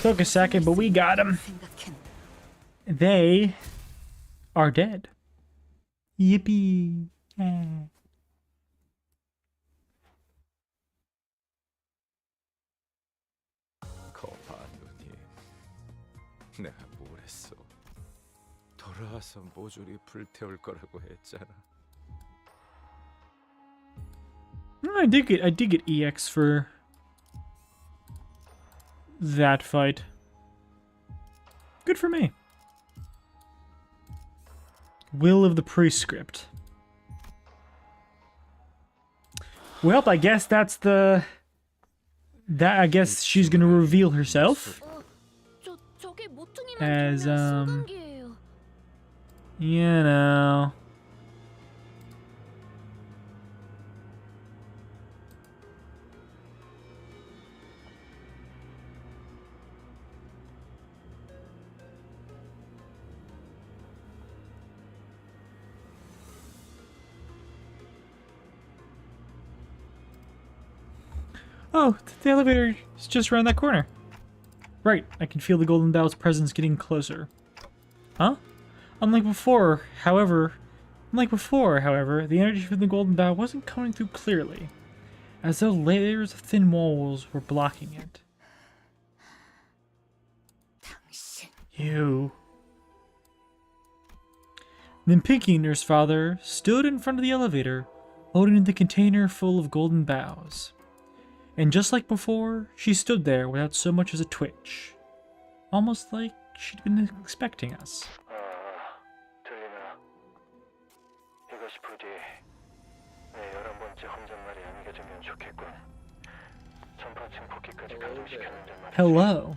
Took a second, but we got him. They are dead. Yippee. Yeah. 거파누님, 내가 뭘 했어? 돌아와서 모조리 불태울 거라고 했잖아. I did get EX for that fight. Good for me. Will of the Prescript. Well, I guess that's the... I guess she's gonna reveal herself 저게 모퉁이만 as, 소금기예요. you know... Oh, the elevator is just around that corner. Right, I can feel the Golden Bow's presence getting closer. Huh? Unlike before, however, the energy from the Golden Bow wasn't coming through clearly, as though layers of thin walls were blocking it. You. Then Pinky and her father stood in front of the elevator, holding the container full of golden bows. And just like before, she stood there without so much as a twitch. Almost like she'd been expecting us. Hello.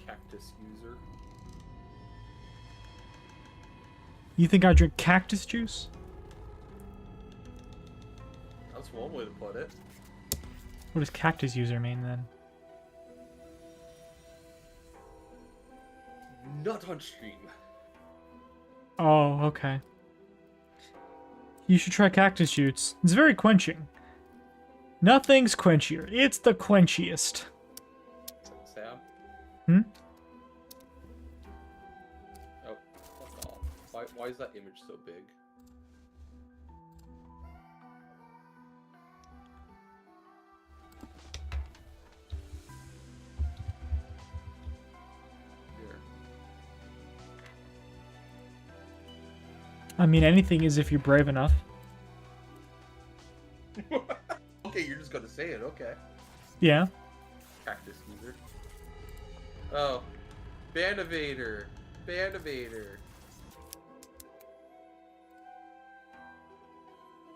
Cactus user. You think I drink cactus juice? That's one way to put it. What does cactus user mean then? Not on stream. Oh, okay. You should try cactus juice. It's very quenching. Nothing's quenchier. It's the quenchiest. Sam? Hmm? Oh, fuck off. Why is that image so big? I mean, anything is if you're brave enough. Okay, you're just gonna say it, okay. Yeah. Cactus user. Oh. Banivator. Banivator.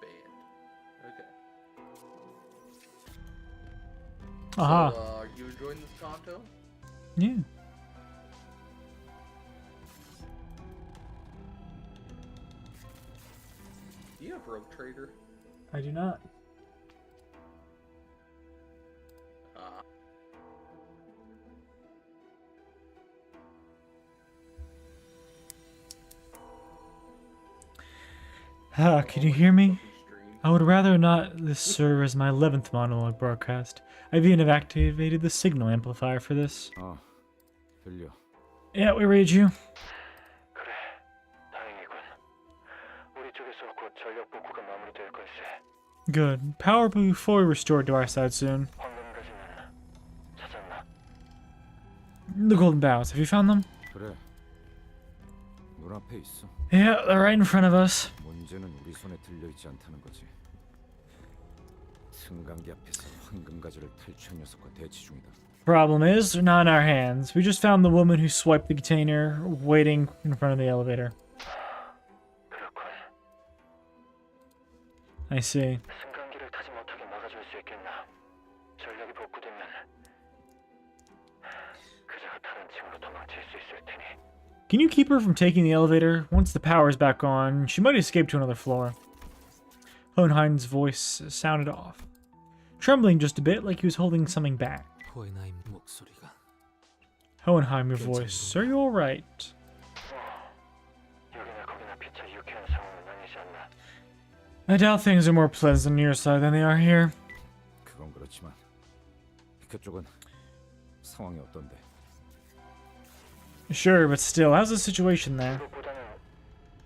Band. Okay. Aha. So, are you enjoying this conto? Yeah. Do you have Rogue Trader? I do not. Can you hear me? I would rather not this serve as my 11th monologue broadcast. I've even activated the signal amplifier for this. 어, 들려. Yeah, we read you. Good. Power will be fully restored to our side soon. The golden bows. Have you found them? 그래. 눈앞에 있어. Yeah, they're right in front of us. 문제는 우리 손에 들려 있지 않다는 거지. 승강기 앞에서 황금가지를 탈취한 녀석과 대치 중이다. Problem is, they're not in our hands. We just found the woman who swiped the container waiting in front of the elevator. I see. 승강기를 타지 못하게 막아줄 수 있겠나? 전력이 복구되면 그자가 다른 층으로 도망칠 수 있을 테니. Can you keep her from taking the elevator? Once the power is back on, she might escape to another floor. Hohenheim's voice sounded off, trembling just a bit like he was holding something back. Hohenheim, your voice. Are you alright? I doubt things are more pleasant on your side than they are here. 그건 그렇지만 그쪽은 상황이 어떤데? Sure, but still, how's the situation there?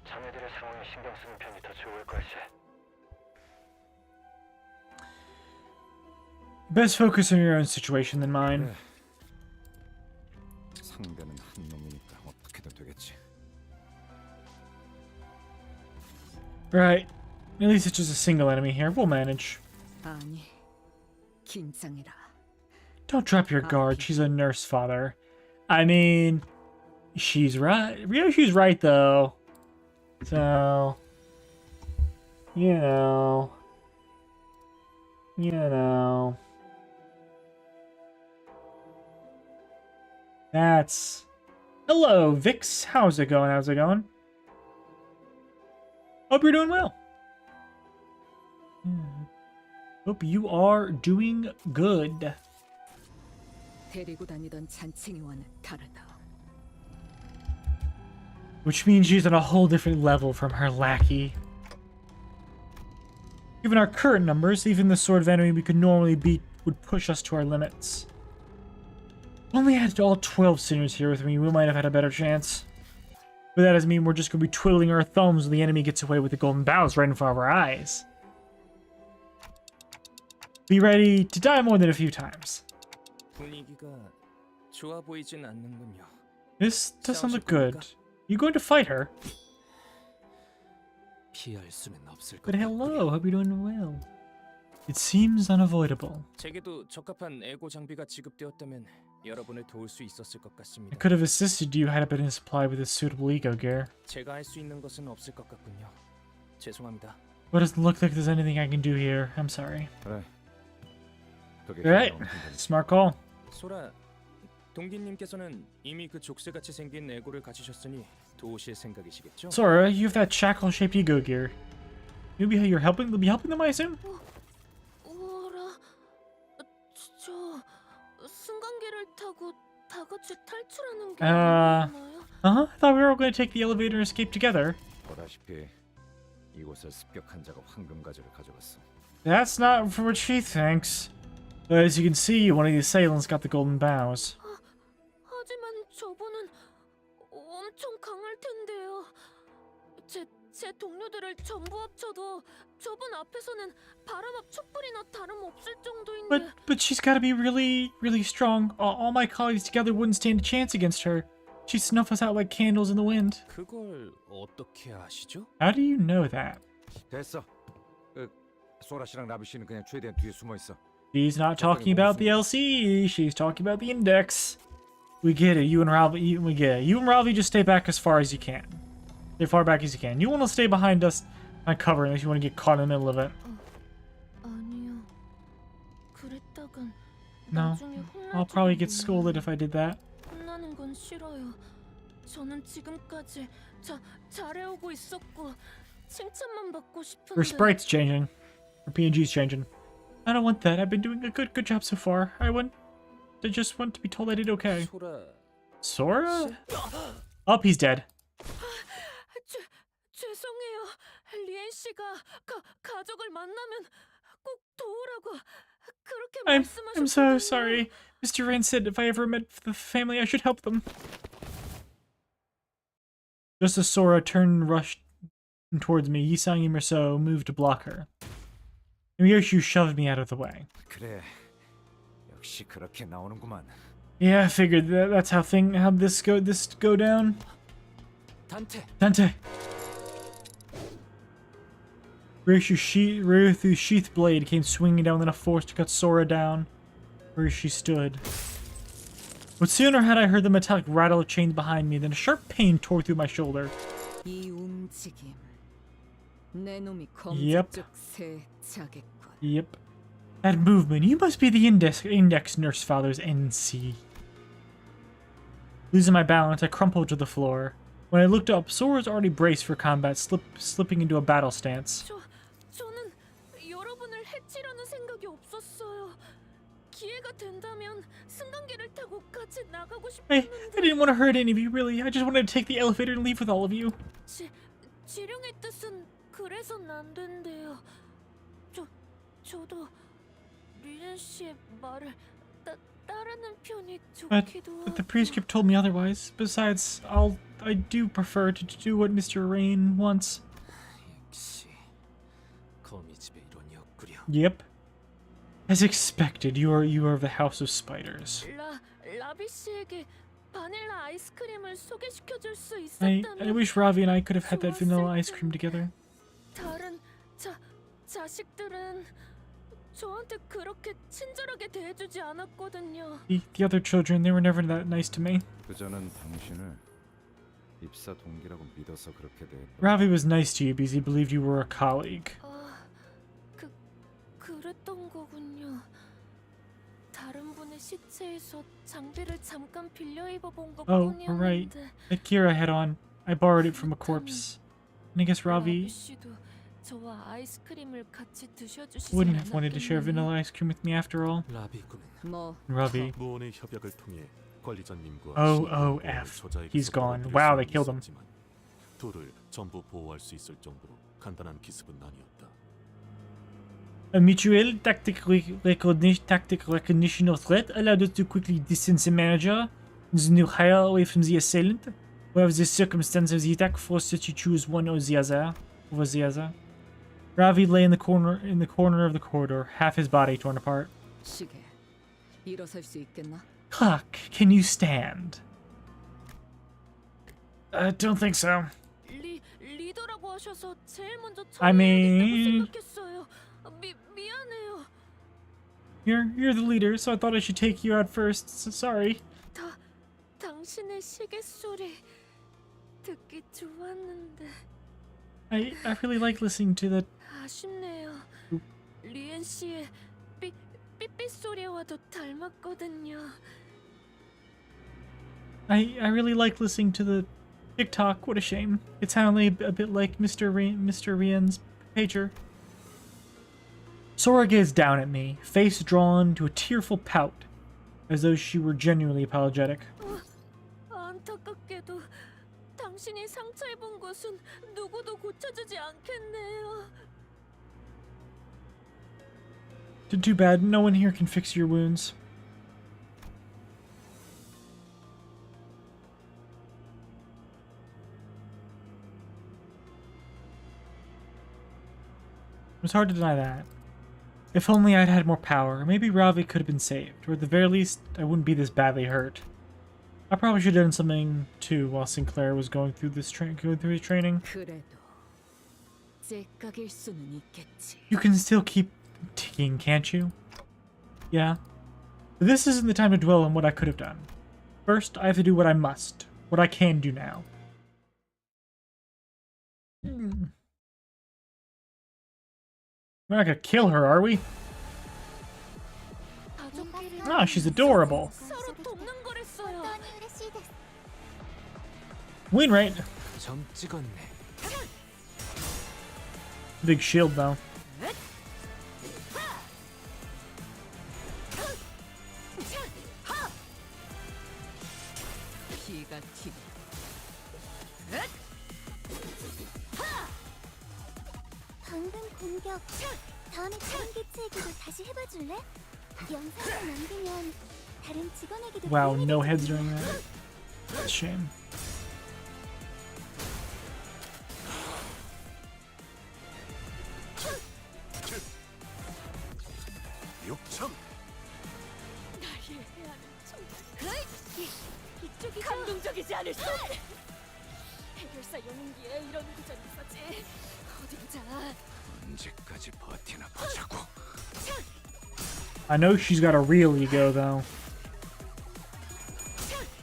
자네들의 상황에 신경 쓰는 편이 더 좋을 걸세. Best focus on your own situation than mine. 상대는 한 놈이니까 어떻게든 되겠지. Right. At least it's just a single enemy here. We'll manage. 아니, 긴장해라. Don't drop your guard. She's a nurse, father. I mean, she's right. Ryoshi's right, though. So, you know. That's... Hello, Vix. How's it going? Hope you're doing well. Hope you are doing good. 데리고 다니던 잔챙이와는 다르다. Which means she's on a whole different level from her lackey. Given our current numbers, even the sort of enemy we could normally beat would push us to our limits. Only had all 12 sinners here with me, we might have had a better chance. But that doesn't mean we're just gonna be twiddling our thumbs when the enemy gets away with the golden bows right in front of our eyes. Be ready to die more than a few times. 분위기가 좋아 보이진 않는군요. This doesn't look good. You going to fight her? 피할 수는 없을 것 But hello, hope you're doing well. It seems unavoidable. 제게도 적합한 에고 장비가 지급되었다면 여러분을 도울 수 있었을 것 I 같습니다. could have assisted you had I been supplied with a suitable ego gear. 제가 할 수 있는 것은 없을 것 같군요. 죄송합니다. But it doesn't look like there's anything I can do here. I'm sorry. 그래. 그게 Alright, 필요한 건 smart call. 소라, 동기님께서는 이미 그 족쇄같이 생긴 에고를 가지셨으니 도우실 생각이시겠죠? Sora, you have that shackle-shaped ego gear. Maybe you're helping. You'll be helping them, I assume. 우와라, 저 승강기를 타고 다 같이 탈출하는 게 아니었나요? I thought we were all going to take the elevator and escape together. 보다시피 이곳을 습격한 자가 황금 가지를 가져갔어. That's not for what she thinks. But as you can see, one of the assailants got the golden bows. 하지만 저분은 엄청 강할 텐데요. 제 동료들을 전부 합쳐도 저분 앞에서는 바람 앞 촛불이나 다름없을 정도인데. But she's got to be really, really strong. All my colleagues together wouldn't stand a chance against her. She'd snuff us out like candles in the wind. 그걸 어떻게 아시죠? How do you know that? 됐어. 소라 씨랑 라비 씨는 그냥 최대한 뒤에 숨어 있어. She's not talking about the LC. She's talking about the index. We get it. You and Ralphie. We get it. You and Ralphie just stay back as far as you can. Stay far back as you can. You want to stay behind us on cover unless you want to get caught in the middle of it. 아니요. 그랬다간 No. 나중에 I'll probably get scolded if I did that. 혼나는 건 싫어요. 저는 지금까지 잘해오고 있었고 칭찬만 받고 싶은데. Her sprite's changing. Her PNG's changing. I don't want that. I've been doing a good job so far. I just want to be told I did okay. 소라. Sora? Oh, he's dead. 죄송해요. 리엔 씨가 가족을 만나면 꼭 도우라고 그렇게 말씀하셨거든요. I'm so sorry. Mr. Rain said if I ever met the family, I should help them. Just as Sora turned and rushed towards me, Yisang and Merceau moved to block her. And Yoshu shoved me out of the way. 그래. 역시 그렇게 나오는구만. Yeah, I figured that's how this go down. Dante. Ryuthu's sheath blade came swinging down in a force to cut Sora down where she stood. But sooner had I heard the metallic rattle of chains behind me than a sharp pain tore through my shoulder. 이 움직임, 내 놈이 Yep. 검지 쪽 새 자객과. Yep. That movement. You must be the index nurse father's NC. Losing my balance, I crumpled to the floor. When I looked up, Sora was already braced for combat, slipping into a battle stance. 저는 여러분을 해치려는 생각이 없었어요. 기회가 된다면 승강기를 타고 같이 나가고 I 싶었는데. didn't want to hurt any of you, really. I just wanted to take the elevator and leave with all of you. 지령의 뜻은 그래선 안 된대요. 저도 리엔 씨의 말을 따르는 편이 좋기도 But the prescript told me otherwise. Besides, I do prefer to do what Mr. Rain wants. 역시 거미 집에 이론이었구려. Yep. As expected, you are of the House of Spiders. 라비 씨에게 바닐라 아이스크림을 소개시켜 줄 수 I 있었다면 wish Ravi and I could have had that vanilla ice cream together. 다른 자식들은 저한테 그렇게 친절하게 대해주지 않았거든요. The other children, they were never that nice to me. 그저는 당신을 입사 동기라고 믿어서 그렇게 대했다. Ravi was nice to you because he believed you were a colleague. 그랬던 거군요. 다른 분의 시체에서 장비를 잠깐 빌려 입어본 Oh, 것뿐이었는데. right. That gear I had on, I borrowed it from a corpse. And I guess 라비 Ravi 씨도 저와 아이스크림을 같이 드셔주시지 wouldn't have wanted to share 않았겠네요. vanilla ice cream with me after all. 뭐 Ravi. 무언의 협약을 통해 관리자님과 OOF. He's gone. Wow, they killed him. 둘을 전부 보호할 수 있을 정도로 간단한 기습은 아니었다. A mutual tactic recognition of threat allowed us to quickly distance the manager, the new hire away from the assailant. However, the circumstance of the attack forced us to choose one or the other over the other. Ravi lay in the corner of the corridor, half his body torn apart. 시계, 일어설 수 있겠나? Clock, can you stand? Don't think so. 리더라고 하셔서 제일 먼저 I mean, 생각했어요. 미안해요. you're the leader, so I thought I should take you out first. So sorry. 당신의 시계 소리 듣기 좋았는데. I really like listening to the. 아쉽네요. 리엔 씨의 삐삐 소리와도 닮았거든요. I really like listening to the TikTok. What a shame. It sounded a bit like Mr. Rian's pager. Sora gazed down at me, face drawn to a tearful pout, as though she were genuinely apologetic. 안타깝게도 당신이 상처 입은 곳은 누구도 고쳐주지 않겠네요. Too bad. No one here can fix your wounds. It was hard to deny that. If only I'd had more power, maybe Ravi could have been saved, or at the very least, I wouldn't be this badly hurt. I probably should have done something too while Sinclair was going through his training. You can still keep ticking, can't you? Yeah. But this isn't the time to dwell on what I could have done. First, I have to do what I must, what I can do now. We're not gonna kill her, are we? Ah, she's adorable. Win rate. Big shield though. 방금 공격. 다음에 다른 개체에게도 다시 해봐줄래? 영상을 남기면 다른 직원에게도. Wow, no heads during that. That's a shame. 이쪽이 감동적이지 않을 수 없네. 해결사 영웅기에 이런 구절이 있었지. 어디 보자. 언제까지 버티나 보자고. I know she's got a real ego though.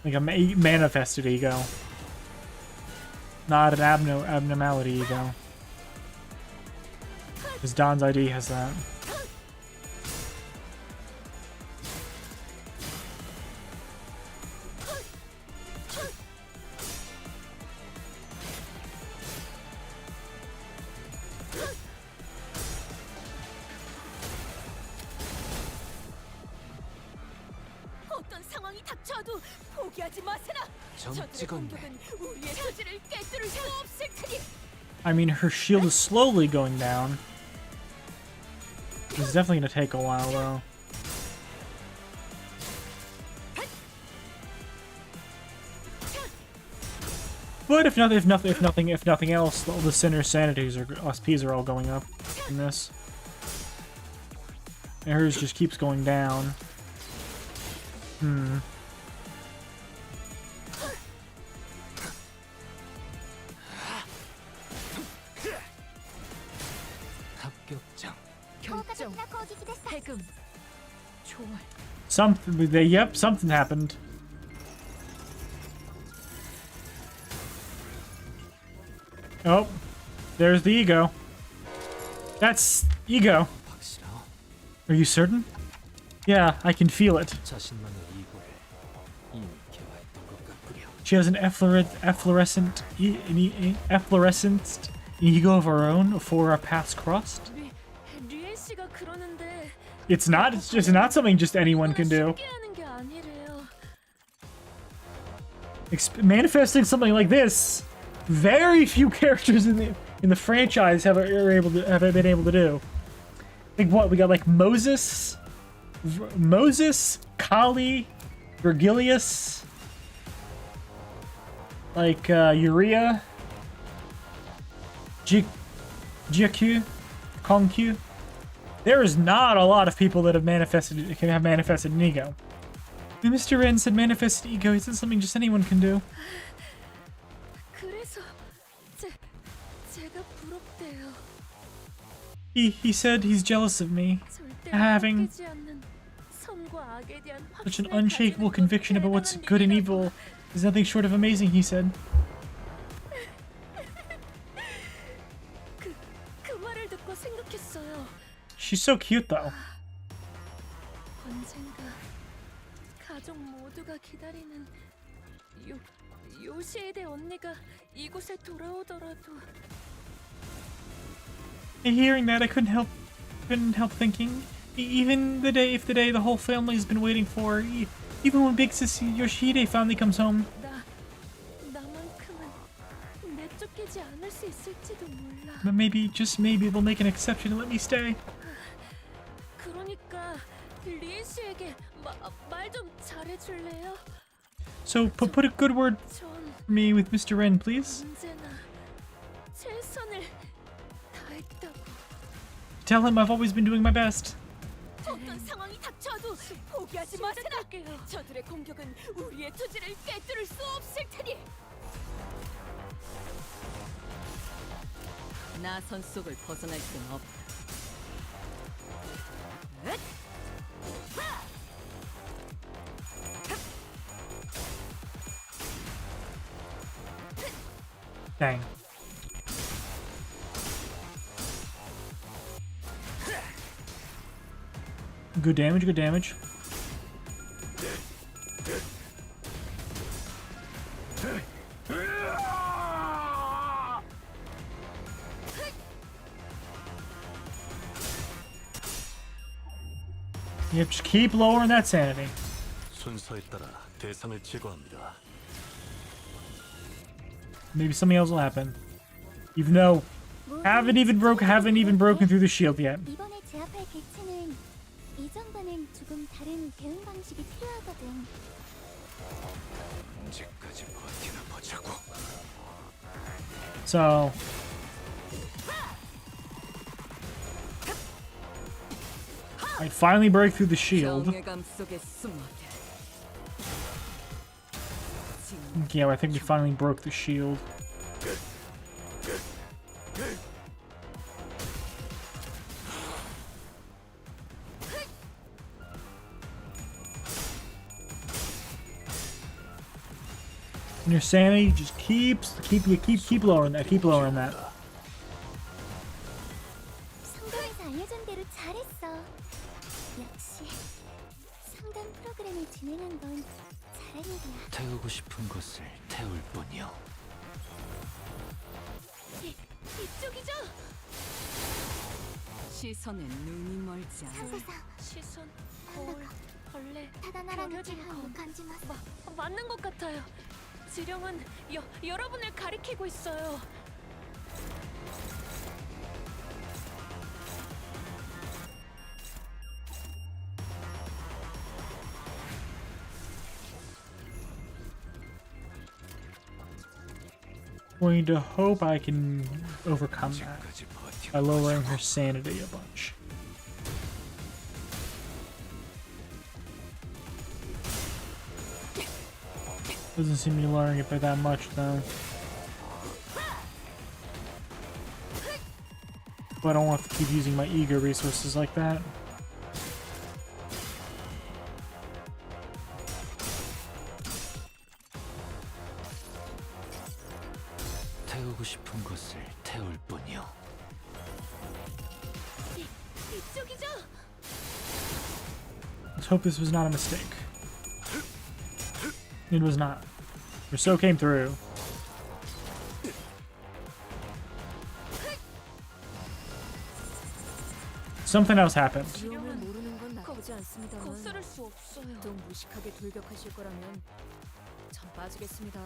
Like a manifested ego. Not an abnormality ego. Because Don's ID has that. 어떤 상황이 닥쳐도 포기하지 마세라. 저들의 공격은 우리의 처지를 깨뜨릴 수 없을 테니. I mean, her shield is slowly going down. It's definitely gonna take a while though. But if nothing else, all the sinner's sanities or SPs are all going up in this. And hers just keeps going down. Something happened. Oh, there's the ego. That's ego. Are you certain? Yeah, I can feel it. She has an efflorescent ego of her own for our paths crossed. It's not something just anyone can do. Manifesting something like this, very few characters in the franchise have been able to do. Like what? We got like Moses, Kali, Virgilius, like Urea, Jiakyu, Kongkyu. There is not a lot of people that have manifested an ego. And Mr. Ren said manifested ego isn't something just anyone can do. 그래서 제가 부럽대요. He said he's jealous of me, having such an unshakable conviction about what's good and evil is nothing short of amazing, he said. 그 말을 듣고 생각했어요. She's so cute though. 언젠가 가족 모두가 기다리는 요시에데 언니가 이곳에 돌아오더라도. Hearing that, I couldn't help thinking, even if the day the whole family's been waiting for, even when big sis Yoshihide finally comes home. 나만큼은 내쫓기지 않을 수 있을지도 몰라. But maybe, just maybe, they'll make an exception and let me stay. 그러니까 리엔 씨에게 말 좀 잘해줄래요? So put a good word for me with Mr. Ren, please. 언제나 최선을 다했다고. Tell him I've always been doing my best. 어떤 상황이 닥쳐도 포기하지 마세요. 저들의 공격은 우리의 투지를 꿰뚫을 수 없을 테니. 나선 속을 벗어날 수는 없다. Dang. Good damage, good damage. Yep, just keep lowering that sanity. 순서에 따라 대상을 제거합니다. Maybe something else will happen. Even though haven't even broken through the shield yet. 이번에 제압할 개체는 이전과는 조금 다른 대응 방식이 필요하거든. 언제까지 버티나 보자고. So I finally break through the shield. Yeah, I think we finally broke the shield. And your sanity just keep lowering that. Keep lowering that. 상담에서 알려준 대로 잘했어. 역시 상담 프로그램을 진행한 건 잘한 일이야. 태우고 싶은 것을 태울 뿐이요. 이쪽이죠? 시선에 눈이 멀지 않아. 시선, 벌레, 타다나라는 겨려진 거 간지마스. 맞는 것 같아요. 지령은 여러분을 가리키고 있어요. Going to hope I can overcome that by lowering her sanity a bunch. Doesn't seem to be lowering it by that much though. But I don't have to keep using my ego resources like that. 태우고 싶은 것을 태울 뿐이요. 이쪽이죠? Let's hope this was not a mistake. It was not. Rousseau came through. Something else happened. 지령은 모르는 건 나쁘지 않습니다만 거스를 수 없어요. 좀 무식하게 돌격하실 거라면 전 빠지겠습니다.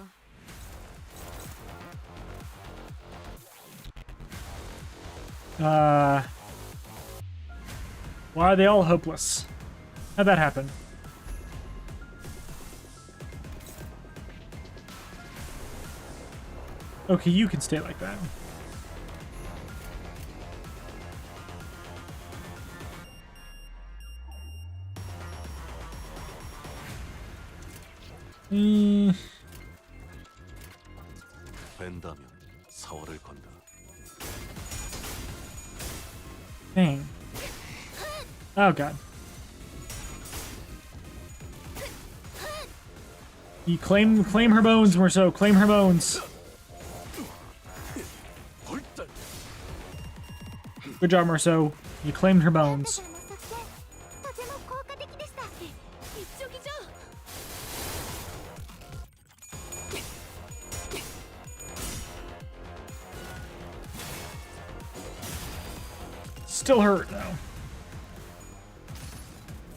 Why are they all hopeless? How'd that happen? Okay, you can stay like that. 뺀다면 사활을 건다. Dang. Oh god. You claim her bones, Morso. Claim her bones. Good job, Morso. You claimed her bones. 이쪽이죠? Still hurt though.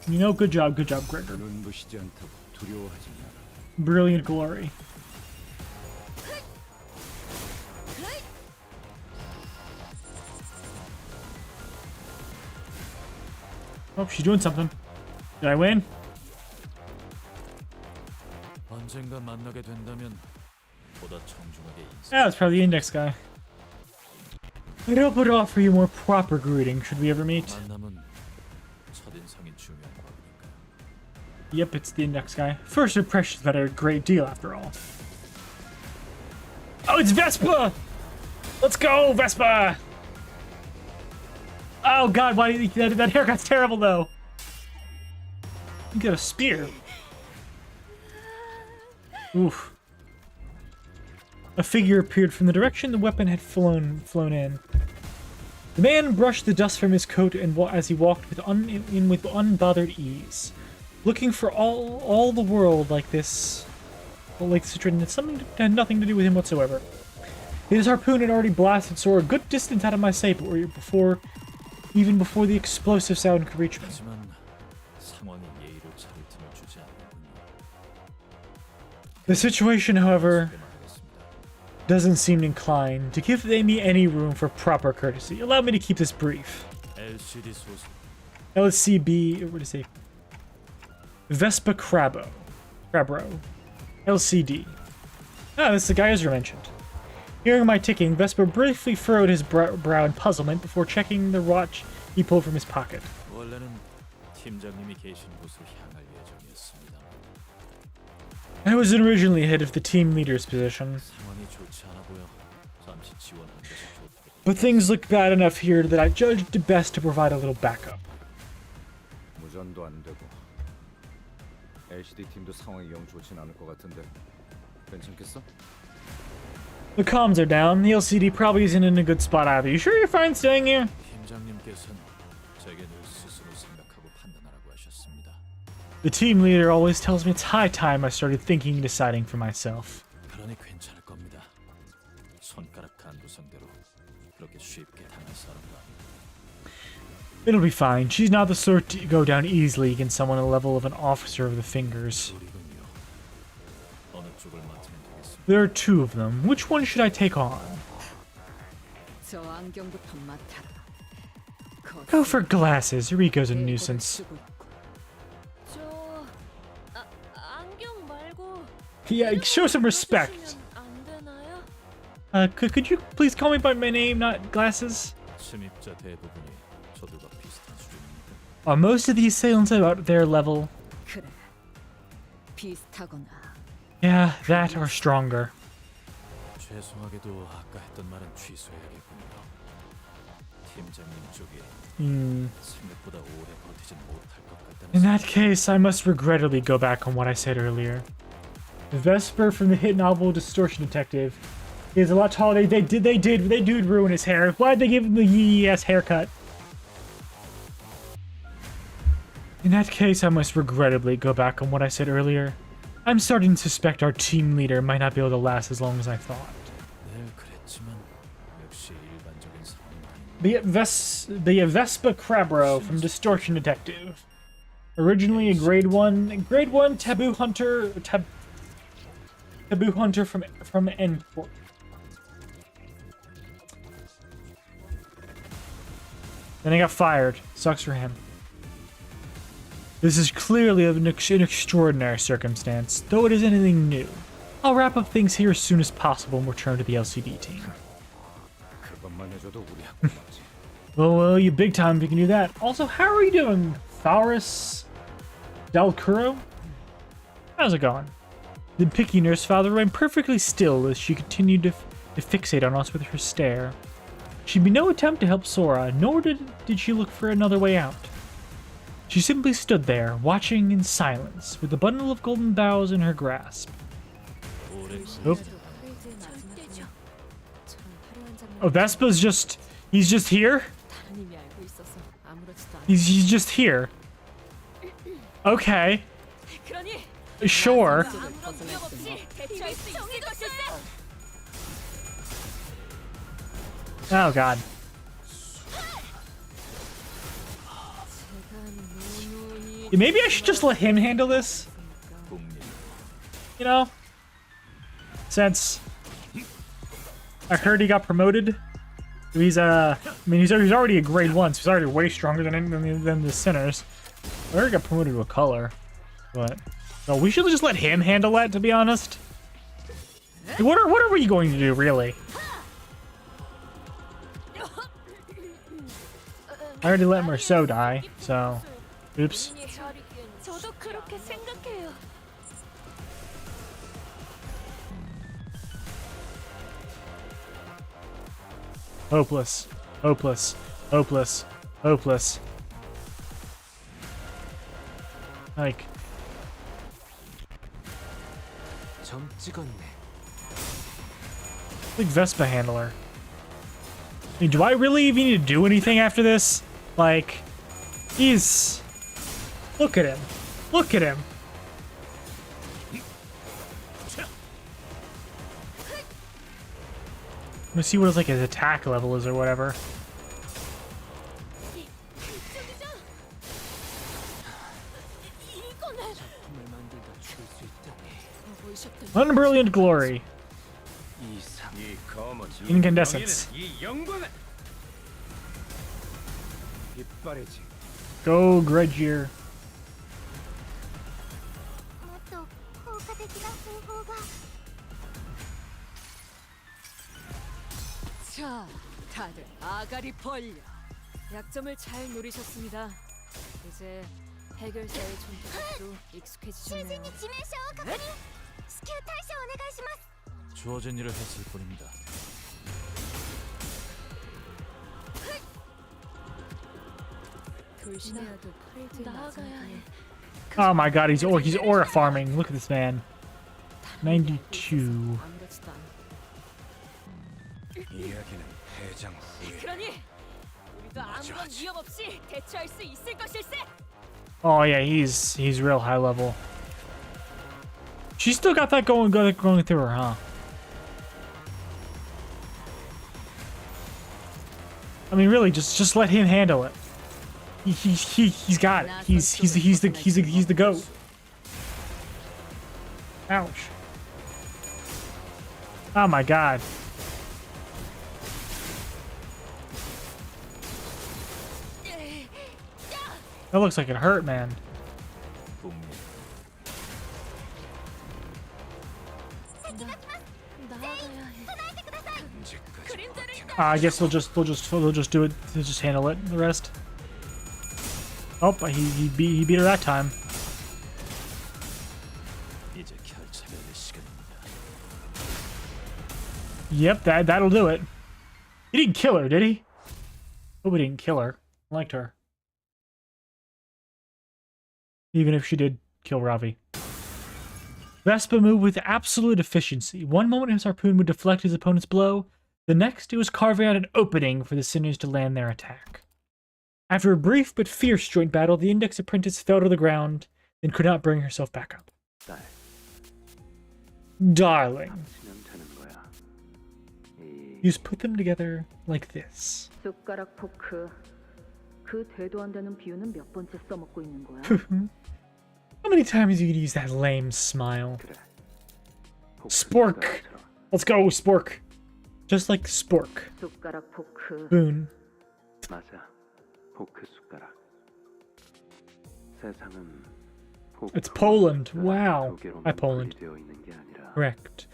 You know, good job, Gregor. 눈부시지 않다고 두려워하지 마라. Brilliant glory. Oh, she's doing something. Did I win? 언젠가 만나게 된다면 보다 청중하게 인사. Yeah, it's probably the index guy. I'd hope it offer you more proper greeting should we ever meet. 만남은 첫인상이 중요한 거니까. Yep, it's the index guy. First impressions matter a great deal after all. Oh, it's Vespa! Let's go, Vespa! Oh god, why that haircut's terrible though. You got a spear. Oof. A figure appeared from the direction the weapon had flown in. The man brushed the dust from his coat and as he walked with unbothered ease, looking for all the world like this. Like this written, something that had nothing to do with him whatsoever. His harpoon had already blasted Sora a good distance out of my sight, but even before the explosive sound could reach me. The situation, however, doesn't seem inclined to give me any room for proper courtesy. Allow me to keep this brief. LCB, what is it? Vespa Crabro. LCD. Ah, that's the guy Ezra mentioned. Hearing my ticking, Vespa briefly furrowed his brow in puzzlement before checking the watch he pulled from his pocket. I was originally head of the team leader's position, but things look bad enough here that I judged it best to provide a little backup. 무전도 안 되고 LCD 팀도 상황이 영 좋진 않을 것 같은데 괜찮겠어? The comms are down. The LCD probably isn't in a good spot either. You sure you're fine staying here? The team leader always tells me it's high time I started thinking and deciding for myself. It'll be fine. She's not the sort to go down easily against someone on the level of an officer of the fingers. There are two of them. Which one should I take on? Go for glasses. Riko's a nuisance. Yeah, show some respect. Could you please call me by my name, not glasses? Are most of the assailants about their level? Yeah, that or stronger. In that case, I must regrettably go back on what I said earlier. Vesper from the hit novel Distortion Detective is a lot taller. They did ruin his hair. Why'd they give him the yee-ass haircut? In that case, I must regrettably go back on what I said earlier. I'm starting to suspect our team leader might not be able to last as long as I thought. Be it Vespa Crabro from Distortion Detective. Originally a grade 1 taboo hunter from Endport. Then he got fired. Sucks for him. This is clearly an extraordinary circumstance, though it isn't anything new. I'll wrap up things here as soon as possible and return to the LCD team. Well, you big time if you can do that. Also, how are you doing, Thaurus Dalcuro? How's it going? The picky nurse father remained perfectly still as she continued to fixate on us with her stare. She made no attempt to help Sora, nor did she look for another way out. She simply stood there, watching in silence, with a bundle of golden boughs in her grasp. Oh, Vespa's just... He's just here? He's just here. Okay. Sure. Oh god. Maybe I should just let him handle this. You know? Since I heard he got promoted. He's I mean he's already a grade 1, so he's already way stronger than the sinners. I already got promoted to a color. But no, we should just let him handle that, to be honest. Like, what are we going to do, really? I already let Merceau die, so oops. Hopeless. Hopeless. Hopeless. Hopeless. Like... Like Vespa handler. I mean, do I really even need to do anything after this? Like, he's... Look at him. Look at him. I'm gonna see what his attack level is or whatever. Unbrilliant glory. Incandescence. Go, Gredgear. 자, 다들 아가리 벌려. 약점을 잘 노리셨습니다. 이제 해결사의 존재도 익숙해지셨네요. 주어진 일을 했을 뿐입니다. Oh my god, he's aura farming. Look at this man. 92. Oh yeah, he's real high level. She's still got that going through her, huh? I mean, really, just let him handle it. He's got it. He's the GOAT. Ouch. Oh my god. That looks like it hurt, man. I guess they'll just do it. They'll just handle it. The rest. Oh, he beat her that time. Yep, that'll do it. He didn't kill her, did he? Hope he didn't kill her. I liked her. Even if she did kill Ravi. Vespa moved with absolute efficiency. One moment his harpoon would deflect his opponent's blow, the next it was carving out an opening for the sinners to land their attack. After a brief but fierce joint battle, the Index Apprentice fell to the ground and could not bring herself back up. Darling. You just put them together like this. 숟가락 포크. 그 되도 안 되는 비유는 몇 번째 써먹고 있는 거야? How many times you could use that lame smile? Spork! Let's go, Spork! Just like Spork. 숟가락 포크. Boon. 맞아. 포크 숟가락. It's Poland. Wow. Hi, Poland. Correct.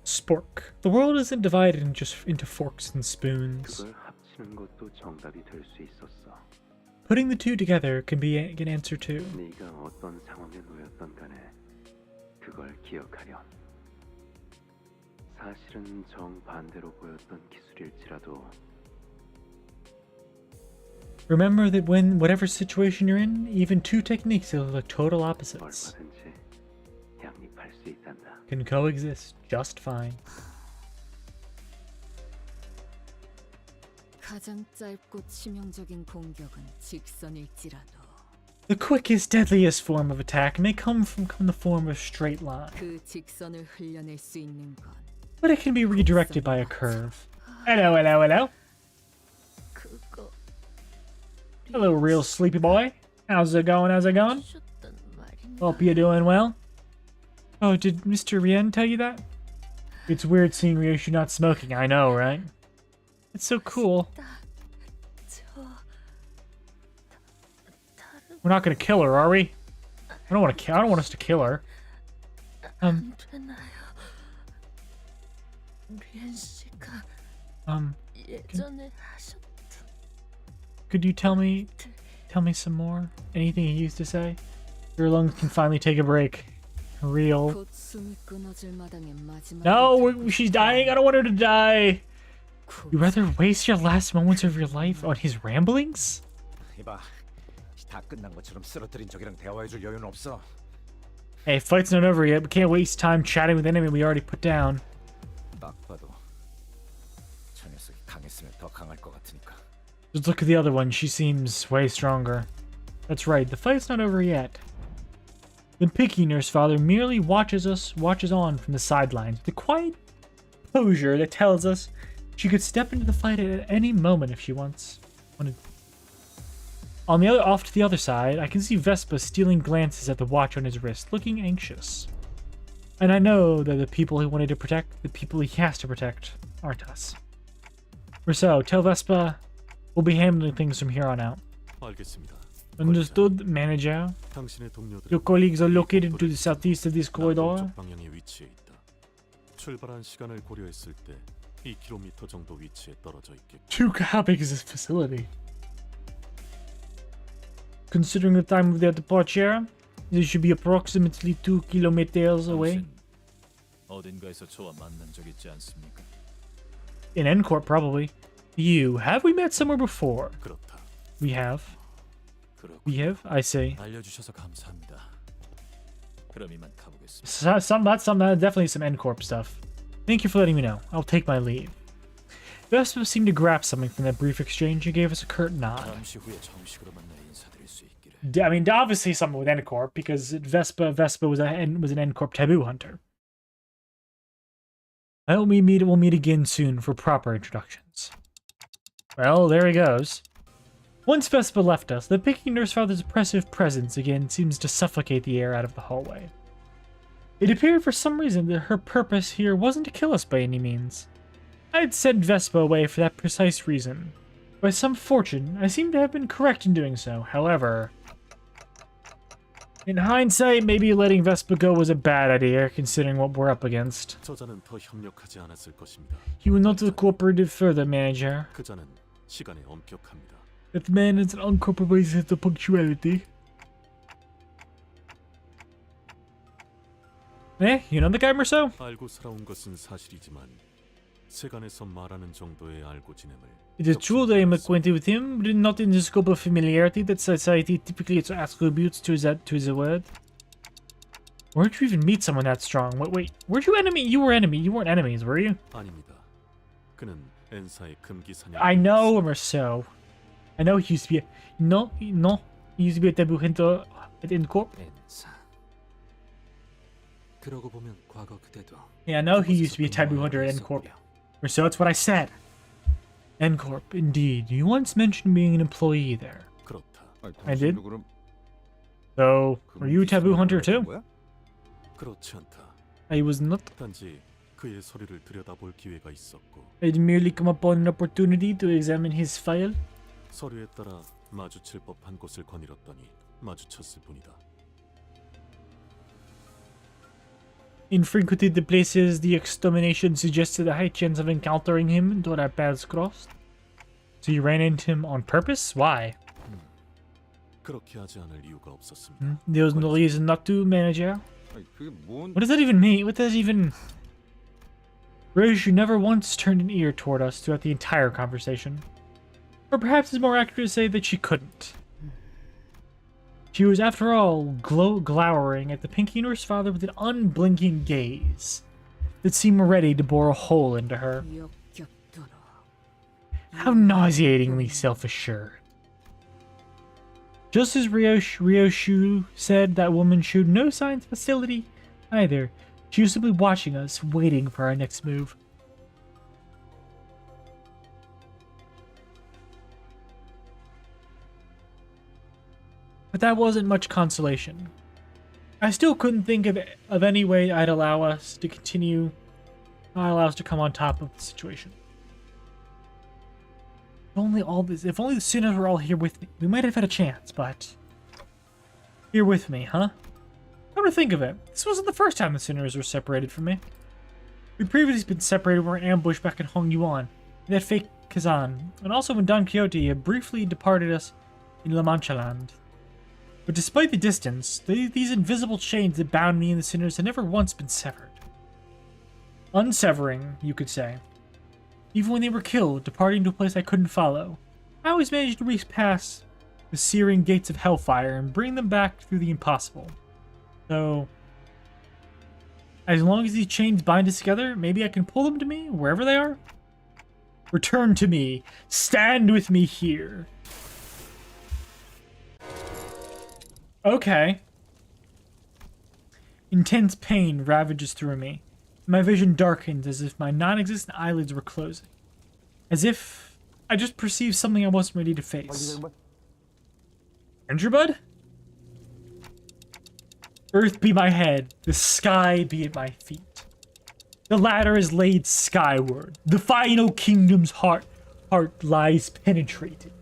Spork. The world isn't divided into forks and spoons. Putting the two together can be an answer too. Remember that when whatever situation you're in, even two techniques that look like total opposites can coexist just fine. 가장 짧고 치명적인 공격은 직선일지라도 The quickest, deadliest form of attack may come from the form of straight line, 그 직선을 흘려낼 수 있는 건 but it can be redirected by a curve. Hello, hello, hello. 그거 Hello, real sleepy boy. How's it going? How's it going? 줬단 말인가? Hope you're doing well. Oh, did Mr. Rien tell you that? It's weird seeing Ryoshu not smoking, I know, right? It's so cool. We're not gonna kill her, are we? I don't want us to kill her. Could you tell me some more? Anything he used to say? Your lungs can finally take a break. Real. No, she's dying. I don't want her to die. You'd rather waste your last moments of your life on his ramblings? 이봐, 다 끝난 것처럼 쓰러뜨린 적이랑 대화해줄 여유는 없어. Hey, fight's not over yet. We can't waste time chatting with enemy we already put down. 딱 봐도 저 녀석이 강했으면 더 강할 것 같으니까. Just look at the other one. She seems way stronger. That's right. The fight's not over yet. The picky nurse father merely watches on from the sidelines with a quiet posture that tells us she could step into the fight at any moment if she wanted. Off to the other side, I can see Vespa stealing glances at the watch on his wrist, looking anxious. And I know that the people he wanted to protect, the people he has to protect, aren't us. Rousseau, tell Vespa we'll be handling things from here on out. 알겠습니다. Understood, manager. 당신의 동료들은 Your colleagues are located to the southeast of this corridor. 남동쪽 방향에 위치해 있다. 출발한 시간을 고려했을 때 2km 정도 위치에 떨어져 있겠고. How big is this facility? Considering the time of their departure, they should be approximately 2 kilometers away. 어딘가에서 저와 만난 적 있지 않습니까? In N-Corp, probably. You, have we met somewhere before? 그렇다. We have. We have, I say. 알려주셔서 감사합니다. 그럼 이만 가보겠습니다. Definitely some N-Corp stuff. Thank you for letting me know. I'll take my leave. Vespa seemed to grasp something from that brief exchange and gave us a curt nod. 잠시 후에 정식으로 만나 인사드릴 수 있기를. I mean, obviously someone with N-Corp, because Vespa was an N-Corp taboo hunter. I hope we'll meet again soon for proper introductions. Well, there he goes. Once Vespa left us, the picky nurse father's oppressive presence again seems to suffocate the air out of the hallway. It appeared for some reason that her purpose here wasn't to kill us by any means. I had sent Vespa away for that precise reason. By some fortune, I seem to have been correct in doing so. However, in hindsight, maybe letting Vespa go was a bad idea, considering what we're up against. 저자는 더 협력하지 않았을 것입니다. He will not have cooperated further, manager. 그자는 시간에 엄격합니다. That man is an uncompromising to punctuality. Eh? You know the guy, Merceau? 알고 살아온 것은 사실이지만 세간에서 말하는 정도의 알고 지냄을. It is true that I am acquainted with him, but not in the scope of familiarity that society typically attributes to his word. Where'd you even meet someone that strong? Wait, weren't you enemy? You weren't enemies, were you? 아닙니다. 그는 엔사의 금기 사냥. I know Merceau. I know he used to be he used to be a taboo hunter at N-Corp. 그러고 보면 과거 그대도. Yeah, I know he used to be a taboo hunter at N-Corp. Merceau, that's what I said. N-Corp, indeed. You once mentioned being an employee there. 그렇다. I did. So, were you a taboo hunter too? 그렇지 않다. I was not. 단지 그의 서류를 들여다볼 기회가 있었고. I'd merely come upon an opportunity to examine his file. 서류에 따라 마주칠 법한 곳을 거닐었더니 마주쳤을 뿐이다. Infrequented the places the extermination suggested a high chance of encountering him until our paths crossed. So you ran into him on purpose? Why? 그렇게 하지 않을 이유가 없었습니다. There was no reason not to, manager. 그게 뭔? What does that even mean? What does that even... Rose, you never once turned an ear toward us throughout the entire conversation. Or perhaps it's more accurate to say that she couldn't. She was, after all, glowering at the Pink Universe Father with an unblinking gaze that seemed ready to bore a hole into her. How nauseatingly self-assured. Just as Ryoshu said, that woman showed no signs of hostility either. She was simply watching us, waiting for our next move. But that wasn't much consolation. I still couldn't think of any way I'd allow us to continue, allow us to come on top of the situation. If only the sinners were all here with me, we might have had a chance, but... Here with me, huh? Come to think of it, this wasn't the first time the sinners were separated from me. We'd previously been separated when we were ambushed back in Hong Yuan, in that fake Kazan, and also when Don Quixote had briefly departed us in La Mancha Land. But despite the distance, these invisible chains that bound me and the sinners had never once been severed. Unsevering, you could say. Even when they were killed, departing to a place I couldn't follow, I always managed to reach past the searing gates of hellfire and bring them back through the impossible. So, as long as these chains bind us together, maybe I can pull them to me, wherever they are? Return to me. Stand with me here. Okay. Intense pain ravages through me. My vision darkens as if my non-existent eyelids were closing. As if I just perceived something I wasn't ready to face. Andrew Bud? Earth be my head, the sky be at my feet. The ladder is laid skyward. The final kingdom's heart lies penetrated.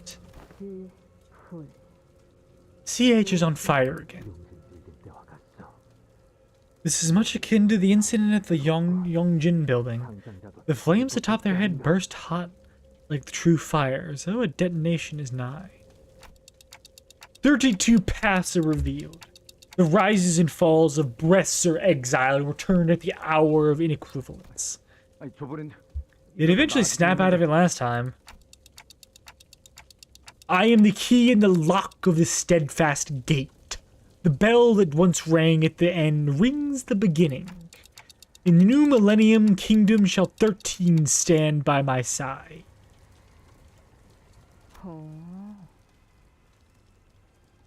CH is on fire again. This is much akin to the incident at the Yongjin building. The flames atop their head burst hot like the true fire, as though a detonation is nigh. 32 paths are revealed. The rises and falls of breaths are exiled, returned at the hour of inequivalence. They'd eventually snap out of it last time. I am the key in the lock of the steadfast gate. The bell that once rang at the end rings the beginning. In the new millennium kingdom shall 13 stand by my side.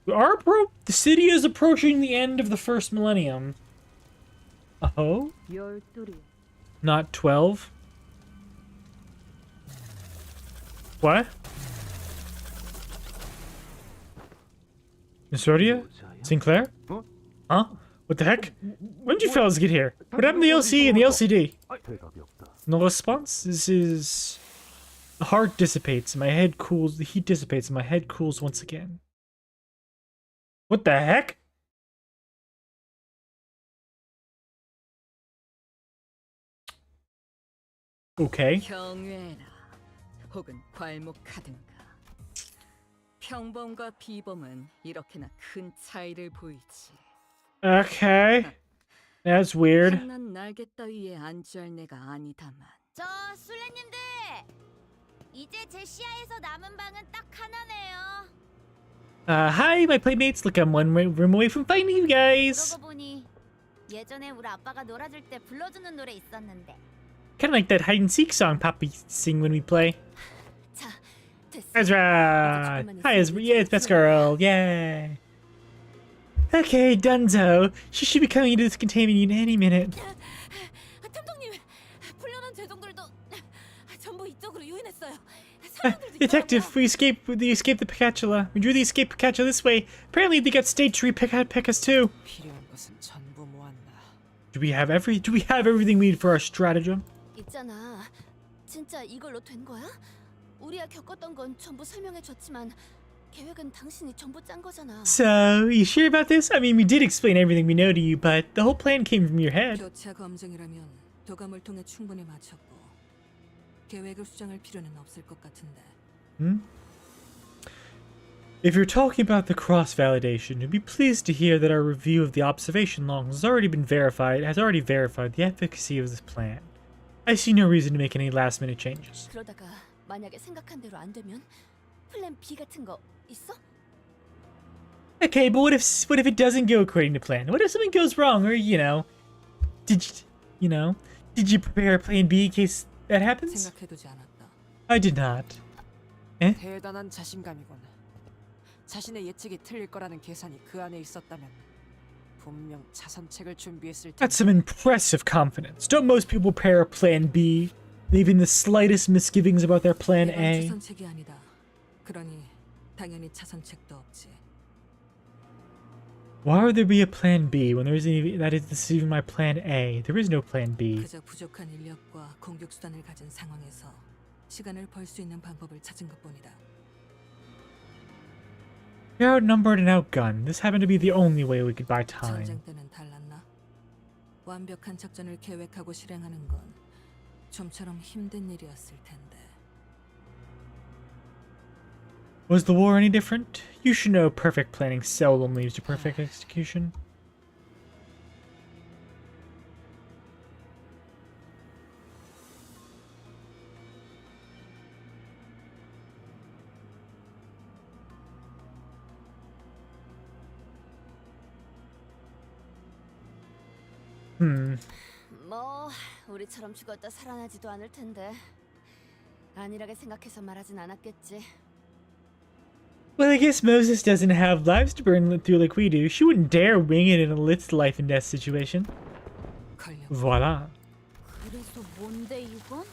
The city is approaching the end of the first millennium. Oh? Not 12? What? Miss Rhodia? Sinclair? Huh? What the heck? When did you fellas get here? What happened to the LC and the LCD? No response? This is... The heart dissipates and my head cools. The heat dissipates and my head cools once again. What the heck? Okay. 혹은 괄목하든가. 평범과 비범은 이렇게나 큰 차이를 보이지. Okay. That's weird. 난 날개 따위에 안주할 내가 아니다만. 저 술래님들, 이제 제 시야에서 남은 방은 딱 하나네요. Hi, my playmates. Look, I'm one room away from finding you guys. 그러고 보니 예전에 우리 아빠가 놀아줄 때 불러주는 노래 있었는데. Kind of like that hide and seek song Poppy sing when we play. 자, 됐어. Ezra! Hi, Ezra. Yeah, it's best girl. Yay. Okay, Dunzo. She should be coming into this containment unit any minute. 탐정님, 풀려난 제동들도 전부 이쪽으로 유인했어요. Detective, we escaped the Picatula. We drew the escape Picatula this way. Apparently they got state to pick us too. Do we have everything we need for our stratagem? 있잖아, 진짜 이걸로 된 거야? 우리가 겪었던 건 전부 설명해줬지만 계획은 당신이 전부 짠 거잖아. So, you sure about this? I mean, we did explain everything we know to you, but the whole plan came from your head. 교차 검증이라면 도감을 통해 충분히 맞췄고 계획을 수정할 필요는 없을 것 같은데. If you're talking about the cross-validation, you'd be pleased to hear that our review of the observation logs has already verified the efficacy of this plan. I see no reason to make any last-minute changes. 그러다가 만약에 생각한 대로 안 되면 플랜 B 같은 거 있어? Okay, but what if it doesn't go according to plan? What if something goes wrong, or did you prepare a plan B in case that happens? 생각해두지 않았다. I did not. Eh? 대단한 자신감이군. 자신의 예측이 틀릴 거라는 계산이 그 안에 있었다면 분명 차선책을 준비했을 텐데. That's some impressive confidence. Don't most people prepare a plan B, leaving the slightest misgivings about their plan A? 차선책이 아니다. 그러니 당연히 차선책도 없지. Why would there be a plan B when there isn't even this is even my plan A? There is no plan B. 그저 부족한 인력과 공격 수단을 가진 상황에서 시간을 벌 수 있는 방법을 찾은 것뿐이다. We're outnumbered and outgunned. This happened to be the only way we could buy time. 전쟁 때는 달랐나? 완벽한 작전을 계획하고 실행하는 건 좀처럼 힘든 일이었을 텐데. Was the war any different? You should know perfect planning seldom leads to perfect execution. 뭐 우리처럼 죽었다 살아나지도 않을 텐데 안일하게 생각해서 말하진 않았겠지. Well, I guess Moses doesn't have lives to burn through like we do. She wouldn't dare wing it in a lit life and death situation. Voila. 그래서 뭔데 이건?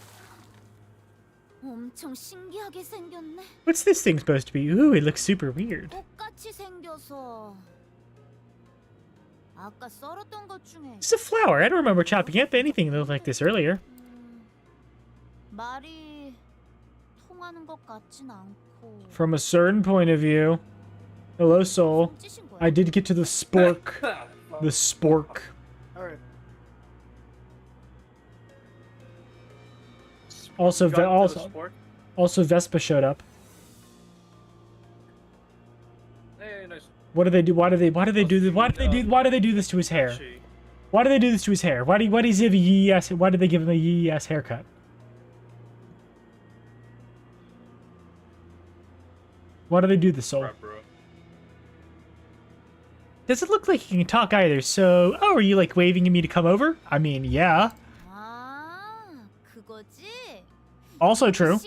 엄청 신기하게 생겼네. What's this thing supposed to be? Ooh, it looks super weird. 똑같이 생겨서. 아까 썰었던 것 중에. It's a flower. I don't remember chopping up anything that looked like this earlier. 말이 통하는 것 같진 않고. From a certain point of view. Hello, soul. I did get to the spork. The spork. Alright. Also, Vespa showed up. Hey, nice. What do they do? Why do they do this? Why do they do this to his hair? Why do they do this to his hair? Why does he have a yee ass? Why did they give him a yee ass haircut? Why do they do this, Soul? Doesn't look like he can talk either. So, oh, are you like waving at me to come over? I mean, yeah. 그거지? Also true.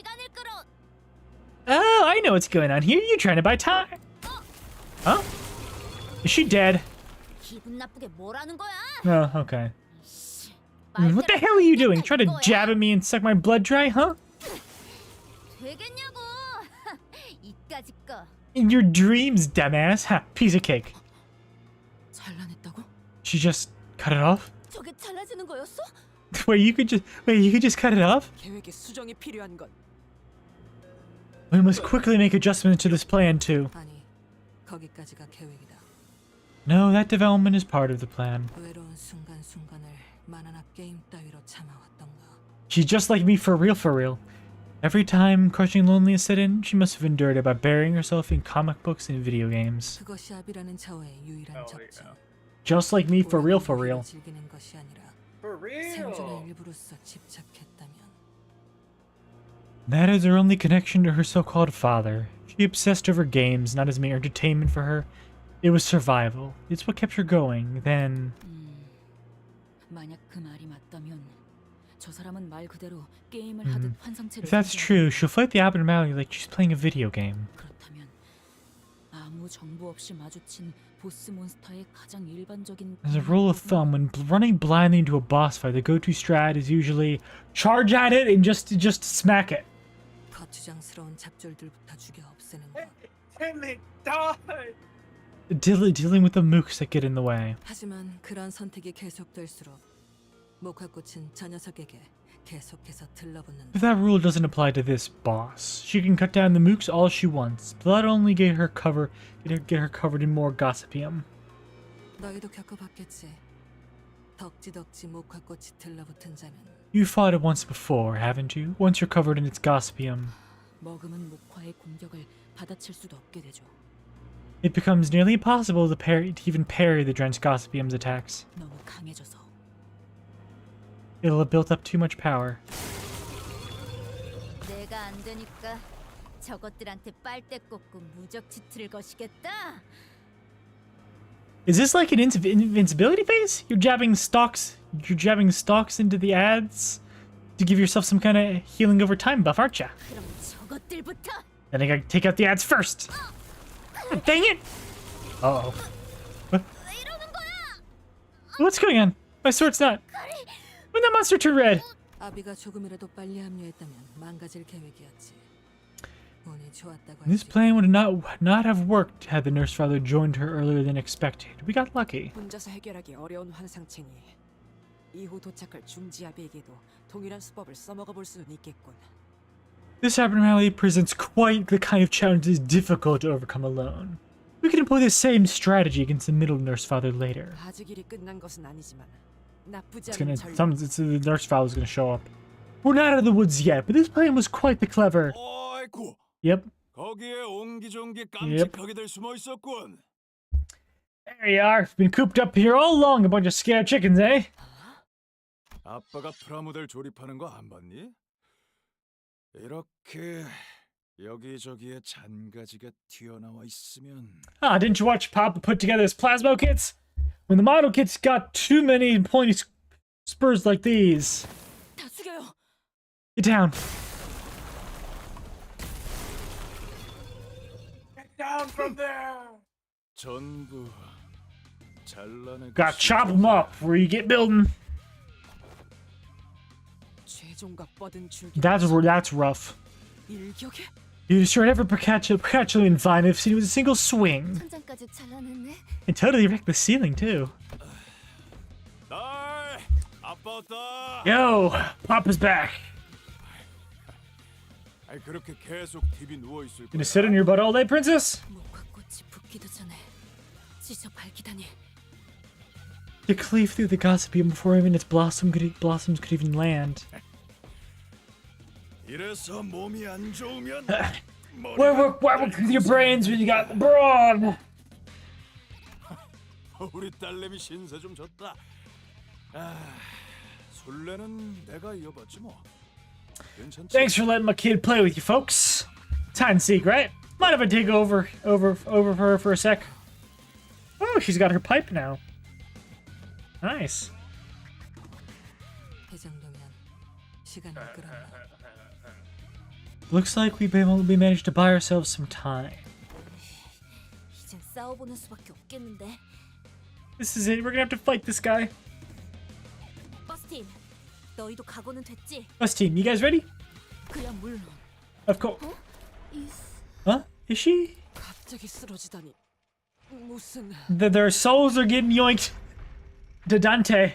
Oh, I know what's going on here. You're trying to buy time. Huh? Is she dead? 기분 나쁘게 뭐라는 거야? Oh, okay. What the hell are you doing? Trying to jab at me and suck my blood dry, huh? 되겠냐고? 이까짓 거. In your dreams, dumbass. Ha, piece of cake. 잘라냈다고? She just cut it off? 저게 잘라지는 거였어? Wait, you could just cut it off? 계획에 수정이 필요한 건. We must quickly make adjustments to this plan too. 아니, 거기까지가 계획이다. No, that development is part of the plan. 외로운 순간순간을 만화나 게임 따위로 참아왔던가. She's just like me for real, for real. Every time crushing loneliness set in, she must have endured it by burying herself in comic books and video games. 그것이 아비라는 자와의 유일한 접점. Just like me for real, for real. 즐기는 것이 아니라 For real. 생존의 일부로서 집착했다면. That is her only connection to her so-called father. She obsessed over games, not as mere entertainment for her. It was survival. It's what kept her going. Then... 만약 그 말이 맞다면 저 사람은 말 그대로 게임을 하듯 환상체를. If that's true, she'll fight the abnormality like she's playing a video game. 그렇다면 아무 정보 없이 마주친 보스 몬스터의 가장 일반적인. As a rule of thumb, when running blindly into a boss fight, the go-to strat is usually charge at it and just smack it. 거추장스러운 잡졸들부터 죽여 없애는 것. Timmy, die! Dealing with the mooks that get in the way. 하지만 그런 선택이 계속될수록 목화꽃은 저 녀석에게 계속해서 들러붙는. But that rule doesn't apply to this boss. She can cut down the mooks all she wants, but that'll only get her covered in more gossipium. 너희도 겪어봤겠지. 덕지덕지 목화꽃이 들러붙은 자는 You fought it once before, haven't you? Once you're covered in its gossipium, 머금은 목화의 공격을 받아칠 수도 없게 되죠. it becomes nearly impossible to even parry the drenched gossipium's attacks. 너무 강해져서. It'll have built up too much power. 내가 안 되니까 저것들한테 빨대 꽂고 무적 치트를 거시겠다. Is this like an invincibility phase? You're jabbing stalks into the ads to give yourself some kind of healing over time buff, aren't ya? 그럼 저것들부터. Then I gotta take out the ads first. Oh, dang it! Uh-oh. What? What's going on? My sword's not. When that monster turned red? 아비가 조금이라도 빨리 합류했다면 망가질 계획이었지. 운이 좋았다고 This 할지. plan would not have worked had the nurse father joined her earlier than expected. We got lucky. 혼자서 해결하기 어려운 환상체니 이후 도착할 중지 아비에게도 동일한 수법을 써먹어 볼 수는 있겠군. This abnormality presents quite the kind of challenge that is difficult to overcome alone. We can employ the same strategy against the middle nurse father later. 아직 일이 끝난 것은 아니지만 나쁘지 It's 않은 전략. the nurse father's gonna show up. We're not out of the woods yet, but this plan was quite the clever. 어이구. Yep. 거기에 옹기종기 Yep. 깜찍하게들 숨어 있었군. There you are. Been cooped up here all along, a bunch of scared chickens, eh? 아빠가 프라모델 조립하는 거 안 봤니? 이렇게 여기저기에 잔가지가 튀어나와 있으면 Ah, didn't you watch Papa put together his plasmo kits? When the model kits got too many pointy spurs like these. 다 숙여요. Get down. Down from there. 전부 잘라내고 Gotta chop them up where you get building. 최종과 뻗은 줄기. That's rough. 일격에 You destroyed every Perpetual vine I've seen with a single swing. 천장까지 잘라냈네. And totally wrecked the ceiling, too. 딸, 아빠 왔다. Yo, Papa's back. 아이 그렇게 계속 TV 누워 있을 거야. Gonna sit on your butt all day, princess? 목화꽃이 붙기도 전에 찢어 밝히다니. To cleave through the gossipium before even its blossoms could even land. 이래서 몸이 안 좋으면 Why work with your brains when you got the brawn? 우리 딸내미 신세 좀 졌다. 아, 술래는 내가 이어봤지 뭐. 괜찮지? Thanks for letting my kid play with you, folks. It's hide and seek, right? Mind if I take over her for a sec? Oh, she's got her pipe now. Nice. 이 정도면 시간을 끌어내. Looks like we managed to buy ourselves some time. 이젠 싸워보는 수밖에 없겠는데. This is it. We're gonna have to fight this guy. 버스틴, 너희도 각오는 됐지? Us team, you guys ready? 그야 물론. Of course. Huh? Is she? 갑자기 쓰러지다니. 무슨 Their souls are getting yoinked to Dante.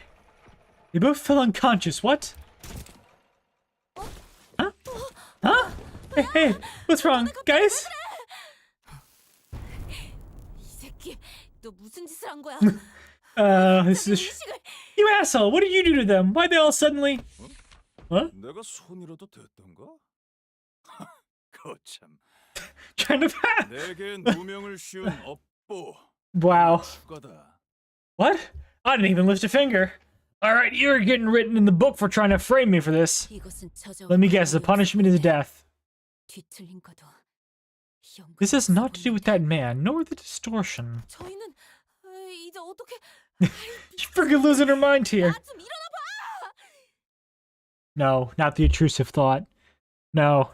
They both fell unconscious. What? Huh? Huh? Hey, what's wrong, guys? 이 새끼, 너 무슨 짓을 한 거야? This is you asshole. What did you do to them? Why'd they all suddenly? What? 내가 손이라도 됐던가? 거참. Trying to. 내게 누명을 씌운 업보. Wow. 추가다. What? I didn't even lift a finger. All right, you're getting written in the book for trying to frame me for this. 이것은 저저. Let me guess. The punishment is death. 뒤틀린 거도. This has not to do with that man, nor the distortion. 저희는 이제 어떻게? She's freaking losing her mind here. 좀 일어나 봐. No, not the intrusive thought. No.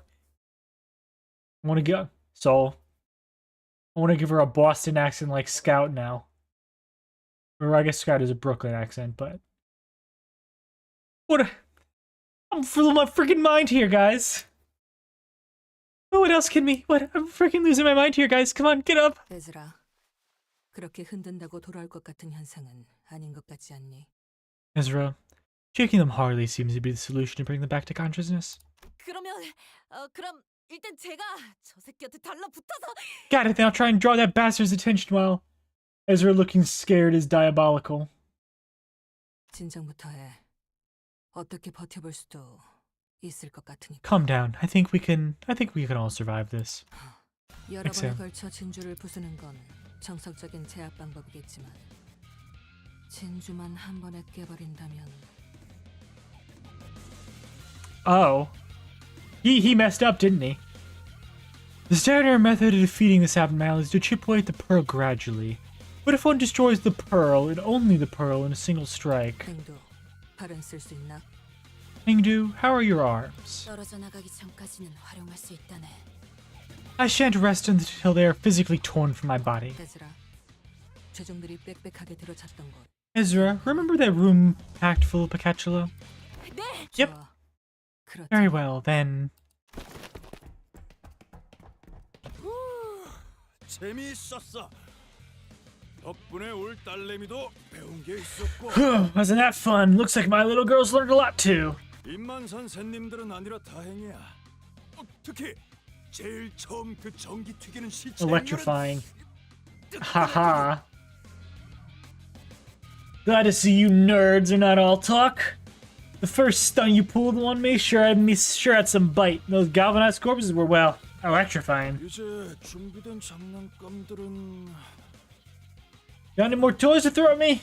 I want to go. So, I want to give her a Boston accent like Scout now. Or I guess Scout is a Brooklyn accent, but. I'm full of my freaking mind here, guys. Oh, what else can me? What? I'm freaking losing my mind here, guys. Come on, get up. 에즈라, 그렇게 흔든다고 돌아올 것 같은 현상은 아닌 것 같지 않니? Ezra, Shaking them hardly seems to be the solution to bring them back to consciousness. 그럼 일단 제가 저 새끼한테 달라붙어서. Got it, then I'll try and draw that bastard's attention while Ezra looking scared is diabolical. 진정부터 해. 어떻게 버텨볼 수도 있을 것 같으니까. Calm down. I think we can all survive this. 여러 Exhale. 번에 걸쳐 진주를 부수는 건 정석적인 제압 방법이겠지만 진주만 한 번에 깨버린다면. Oh. He messed up, didn't he? The standard method of defeating this abnormality is to chip away at the pearl gradually. What if one destroys the pearl, and only the pearl, in a single strike? 행도, 발은 쓸 수 있나? Mingdu, how are your arms? 떨어져 나가기 전까지는 활용할 수 있다네. I shan't rest until they are physically torn from my body. 에즈라, 죄종들이 빽빽하게 들어찼던 곳. Ezra, remember that room packed full of Picatula? 네. Yep. 그렇지. Very well, then. 재미있었어. 덕분에 올 딸내미도 배운 게 있었고. Wasn't that fun? Looks like my little girls learned a lot too. 임만선 샌님들은 아니라 다행이야. 특히 제일 처음 그 전기 튀기는 시체. Electrifying. Haha. Glad to see you nerds are not all talk. The first stunt you pulled on me sure had some bite. Those galvanized corpses were, well, electrifying. 이제 준비된 장난감들은 Got any more toys to throw at me?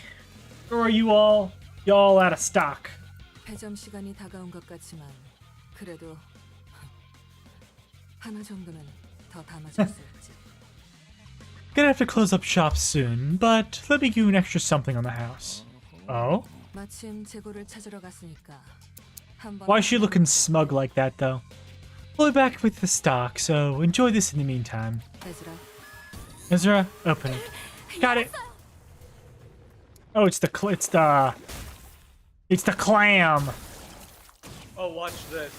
Or are y'all out of stock? 패점 시간이 다가온 것 같지만 그래도 하나 정도는 더 담아줄 수 있지. Gonna have to close up shop soon, but let me give you an extra something on the house. Oh? 마침 재고를 찾으러 갔으니까 한번. Why is she looking smug like that, though? We'll be back with the stock, so enjoy this in the meantime. 에즈라. Ezra, open it. Got it. Oh, it's the clam. Oh, watch this.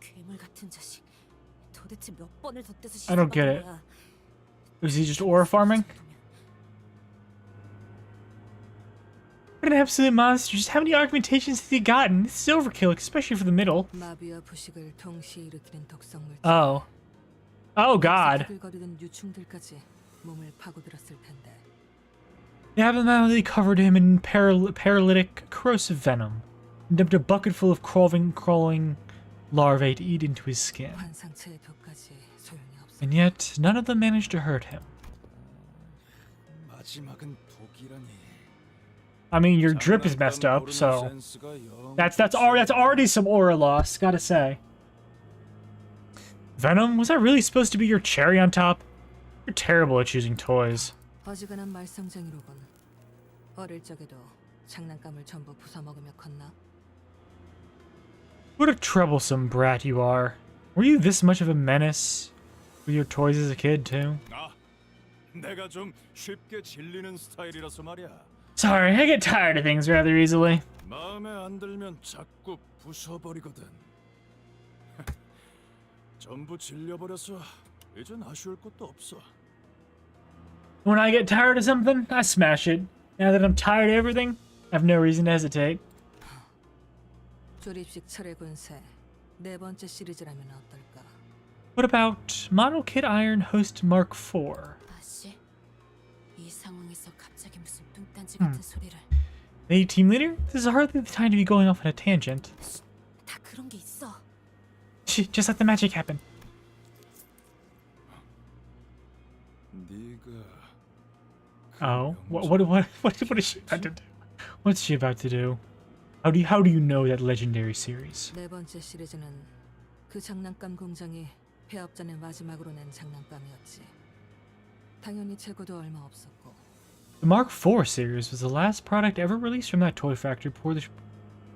괴물 같은 자식. 도대체 몇 번을 덧대서 I don't get it. Was he just ore farming? What an absolute monster. Just how many augmentations has he gotten? This is overkill, especially for the middle. 마비와 부식을 동시에 일으키는 독성물. Oh. Oh, God. 거리던 유충들까지 몸을 파고들었을 텐데. The abnormality covered him in paralytic, corrosive venom, and dumped a bucket full of crawling larvae to eat into his skin. 환상체의 독까지 소용이 없어. And yet, none of them managed to hurt him. 마지막은 독이라니. I mean, your drip is messed up, so that's already some aura loss, gotta say. Venom, was that really supposed to be your cherry on top? You're terrible at choosing toys. 어지간한 말썽쟁이로군. 어릴 적에도 장난감을 전부 부숴먹으며 컸나? What a troublesome brat you are. Were you this much of a menace with your toys as a kid, too? 내가 좀 쉽게 질리는 스타일이라서 말이야. Sorry, I get tired of things rather easily. 마음에 안 들면 자꾸 부숴버리거든. 전부 질려버려서 이젠 아쉬울 것도 없어. When I get tired of something, I smash it. Now that I'm tired of everything, I have no reason to hesitate. 조립식 철의 군세 네 번째 시리즈라면 어떨까? What about Model Kit Iron Host Mark IV? 아씨, 이 상황에서 갑자기 무슨 뚱딴지 같은 소리를. Hey, team leader, this is hardly the time to be going off on a tangent. 다 그런 게 있어. Just let the magic happen. Oh, what is she about to do? What's she about to do? How do you know that legendary series? 네 번째 시리즈는 그 장난감 공장이 폐업전의 마지막으로 낸 장난감이었지. 당연히 재고도 얼마 없었고. The Mark IV series was the last product ever released from that toy factory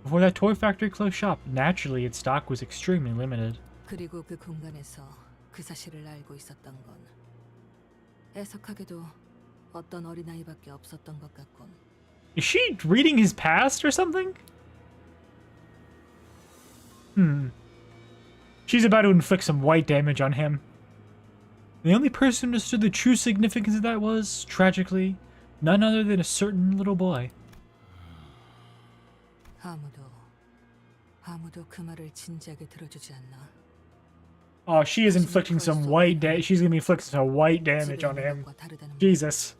Before that toy factory closed shop, naturally its stock was extremely limited. 그리고 그 공간에서 그 사실을 알고 있었던 건 애석하게도 어떤 어린아이밖에 없었던 것 같군. Is she reading his past or something? She's about to inflict some white damage on him. The only person who understood the true significance of that was, tragically, none other than a certain little boy. 아무도 그 말을 진지하게 들어주지 않나. Oh, she is inflicting some white she's gonna be inflicting some white damage on him. Jesus.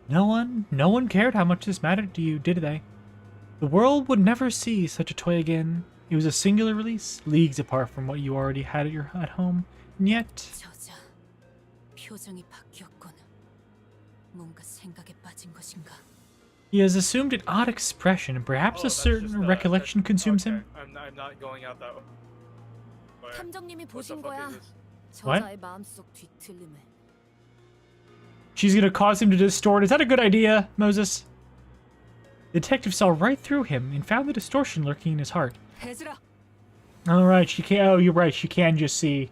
No one cared how much this mattered to you, did they? The world would never see such a toy again. It was a singular release, leagues apart from what you already had at home, and yet... 저자, 표정이 바뀌었군. 뭔가 생각에 빠진 것인가? He has assumed an odd expression, and perhaps a certain recollection consumes him. I'm not going out that way. 탐정님이 보신 거야. What? 저자의 마음속 뒤틀림을. She's gonna cause him to distort. Is that a good idea, Moses? The detective saw right through him and found the distortion lurking in his heart. Alright, she can't. Oh, you're right. She can just see.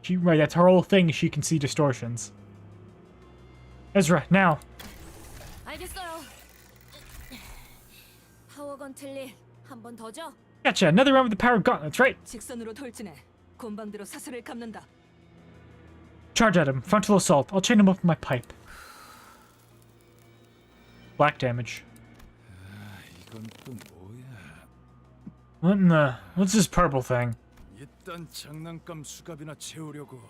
Right, that's her whole thing. She can see distortions. Ezra, now. 알겠어요. 파워 건틀리 한 번 더 줘. Gotcha. Another round with the power gauntlets, right? 직선으로 돌진해. 곤방대로 사슬을 감는다. Charge at him. Frontal assault. I'll chain him up with my pipe. Black damage. 이건 또 뭐야? What in the... What's this purple thing? 이딴 장난감 수갑이나 채우려고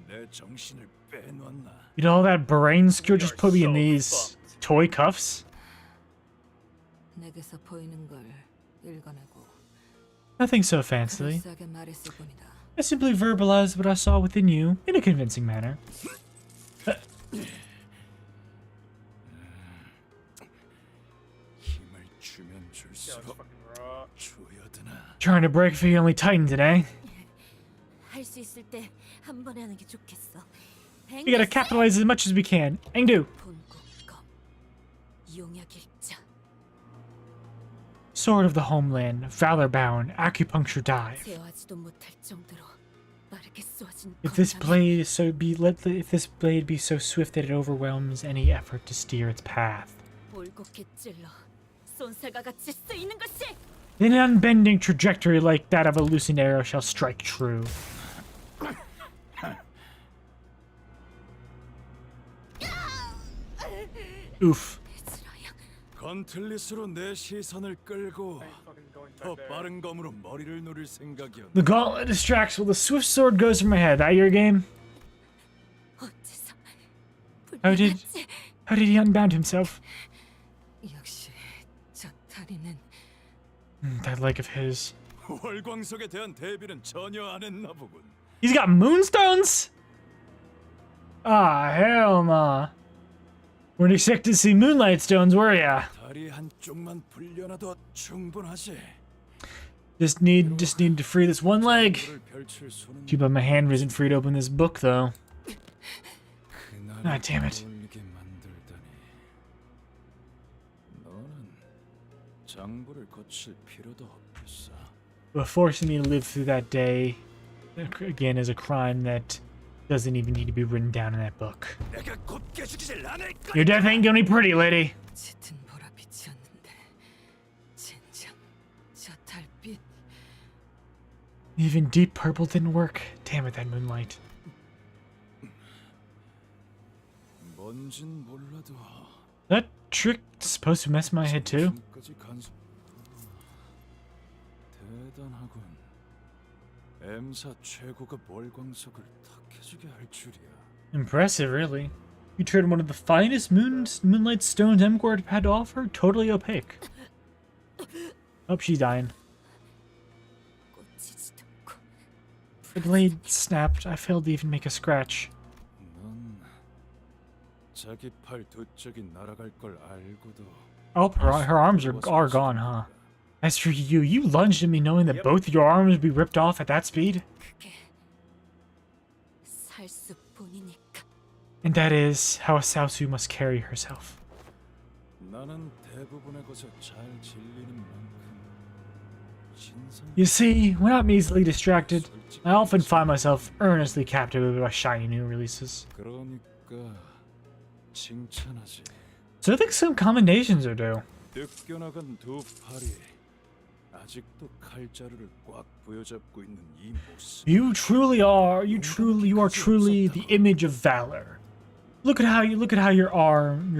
내 정신을 빼놨나? You know all that brain skill just put me in these toy cuffs? 내게서 보이는 걸 읽어내고. Nothing so fancy. 그럴싸하게 말했을 뿐이다. I simply verbalized what I saw within you in a convincing manner. 힘을 주면 줄수록 조여드나. Trying to break free only tightened today. 할 수 있을 때 한 번에 하는 게 좋겠어. We gotta capitalize as much as we can. Engdu. 본국검 용약일자. Sword of the homeland, valor-bound, acupuncture dive. 제어하지도 못할 정도로 빠르게 쏘아진 If this blade if this blade be so swift that it overwhelms any effort to steer its path. 볼곡히 찔러 쏜살과 같이 쓰이는 것이. An unbending trajectory like that of a loosened arrow shall strike true. Oof. 건틀릿으로 내 시선을 끌고 더 빠른 검으로 머리를 누를 생각이었다. The gauntlet distracts while the swift sword goes for my head. That your game? How did he unbound himself? 역시 저 다리는 That leg of his. 월광석에 대한 대비는 전혀 안 했나 보군. He's got moonstones? Ah, hell nah. Weren't expecting to see moonlight stones, were ya? 다리 한쪽만 불려놔도 충분하지. Just need to free this one leg. Too bad my hand isn't free to open this book, though. Ah, damn it. 장부를 거칠 필요도 없겠어. But forcing me to live through that day, again, is a crime that doesn't even need to be written down in that book. Your death ain't gonna be pretty, lady. 짙은 보랏빛이었는데 젠장 저 달빛. Even deep purple didn't work. Damn it, that moonlight. 뭔진 몰라도 That trick supposed to mess my head too? 대단하군. M사 최고가 월광석을 탁 해주게 할 줄이야. Impressive, really. You turned one of the finest moonlight stones Emgord had to offer totally opaque. Oh, she's dying. The blade snapped. I failed to even make a scratch. 넌 자기 팔 두 쪽이 날아갈 걸 알고도. Oh, her arms are gone, huh? As for you, you lunged at me knowing that both your arms would be ripped off at that speed? And that is how a Saosu must carry herself. 나는 대부분의 것에 잘 질리는 만큼 You see, when I'm easily distracted, I often find myself earnestly captivated by shiny new releases. 그러니까 칭찬하지. So I think some commendations are due. 뜯겨나간 두 팔이 아직도 칼자루를 꽉 부여잡고 있는 이 모습. You are truly the image of valor. Look at how your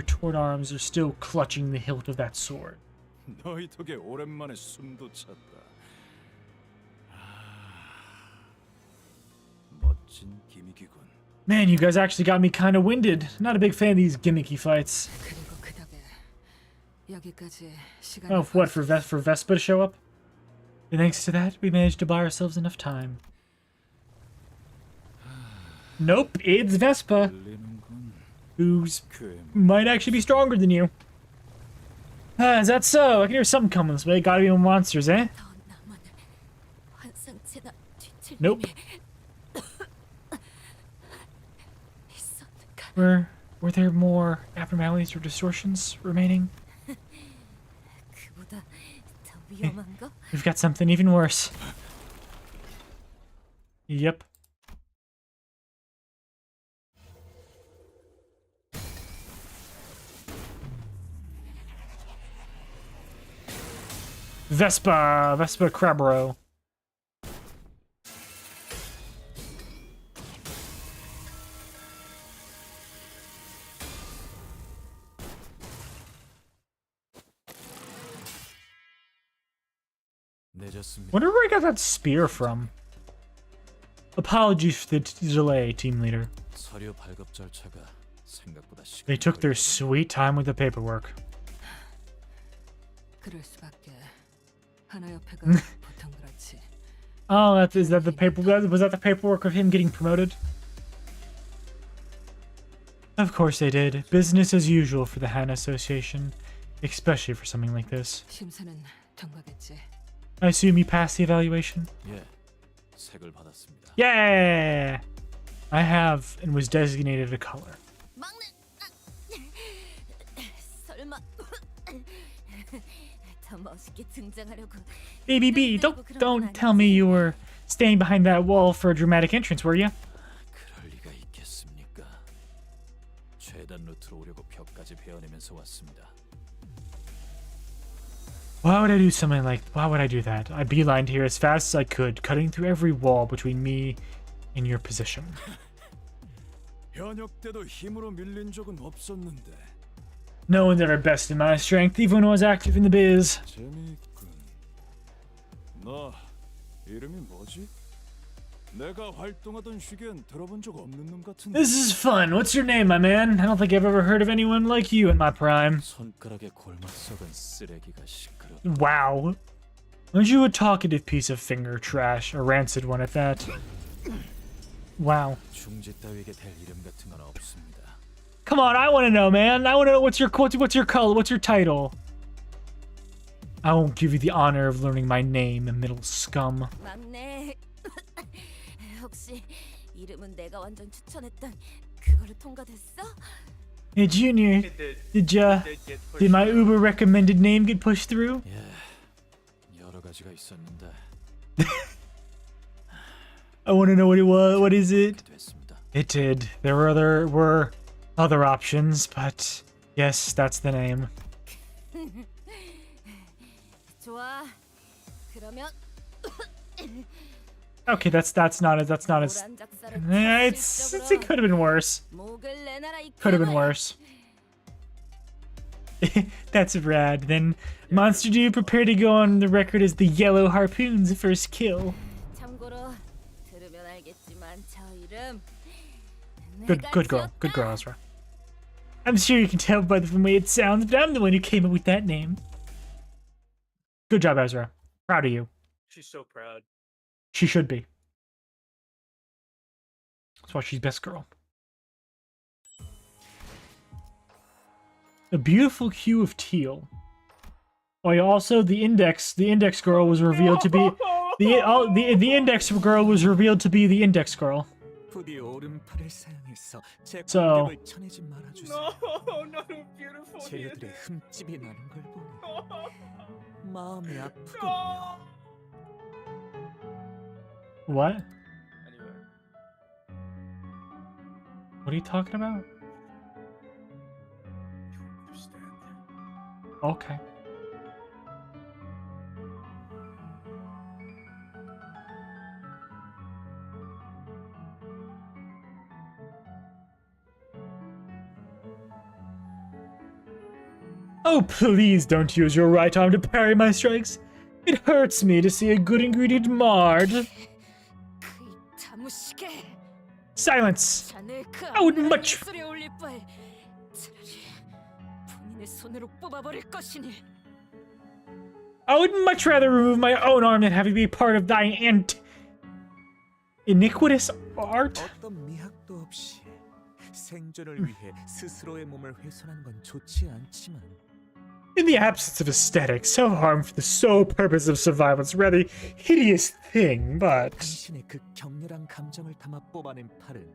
torn arms are still clutching the hilt of that sword. 너희 덕에 오랜만에 숨도 찼다. 멋진 기믹이군. Man, you guys actually got me kind of winded. Not a big fan of these gimmicky fights. Oh, what, for Vespa to show up? And thanks to that, we managed to buy ourselves enough time. Nope, it's Vespa, who's might actually be stronger than you. Is that so? I can hear something coming this way. Gotta be monsters, eh? Nope. Were there more abnormalities or distortions remaining? We've got something even worse. Yep. Vespa Crabro. Wonder where I got that spear from. Apologies for the delay, team leader. They took their sweet time with the paperwork. Oh, was that the paperwork of him getting promoted? Of course they did. Business as usual for the Hana Association, especially for something like this. I assume you passed the evaluation? Yeah! I have, and was designated a color. BBB, don't tell me you were staying behind that wall for a dramatic entrance, were you? Why would I do something like... Why would I do that? I beelined here as fast as I could, cutting through every wall between me and your position. No one's ever bested my strength, even when I was active in the biz. This is fun. What's your name, my man? I don't think I've ever heard of anyone like you in my prime. Wow. Aren't you a talkative piece of finger trash? A rancid one at that. Wow. Come on, I want to know, man. I want to know what's your color, what's your title? I won't give you the honor of learning my name, middle scum. Hey, Junior, did my Uber recommended name get pushed through? I want to know what it was. What is it? It did. There were other options, but yes, that's the name. Okay, that's not as it could have been worse. Could have been worse. That's rad. Then, Monster Dude, prepare to go on the record as the Yellow Harpoon's first kill. Good girl, Ezra. I'm sure you can tell by the way it sounds, but I'm the one who came up with that name. Good job, Ezra. Proud of you. She's so proud. She should be. That's why she's best girl. A beautiful hue of teal. Oh yeah, also the index girl was revealed to be the index girl was revealed to be the index girl. 부디 오른팔을 사용해서 제 So- 공격을 쳐내지 말아주세요. No, not a beautiful 쟤들의 흠집이 나는 걸 보니 마음이 No. 아프군요. What? Anyway. What are you talking about? Okay. Oh, please don't use your right arm to parry my strikes. It hurts me to see a good ingredient marred. 다무시게. Silence! 자네 그 I would 악랄한 much- 예술에 올릴 바에 차라리 본인의 손으로 뽑아버릴 것이니. I would much rather remove my own arm than have it be part of thine iniquitous art. 어떤 미학도 없이 생존을 위해 스스로의 몸을 훼손하는 건 좋지 않지만 In the absence of aesthetics, self-harm for the sole purpose of survival is a rather hideous thing, but... 당신의 그 격렬한 감정을 담아 뽑아낸 팔은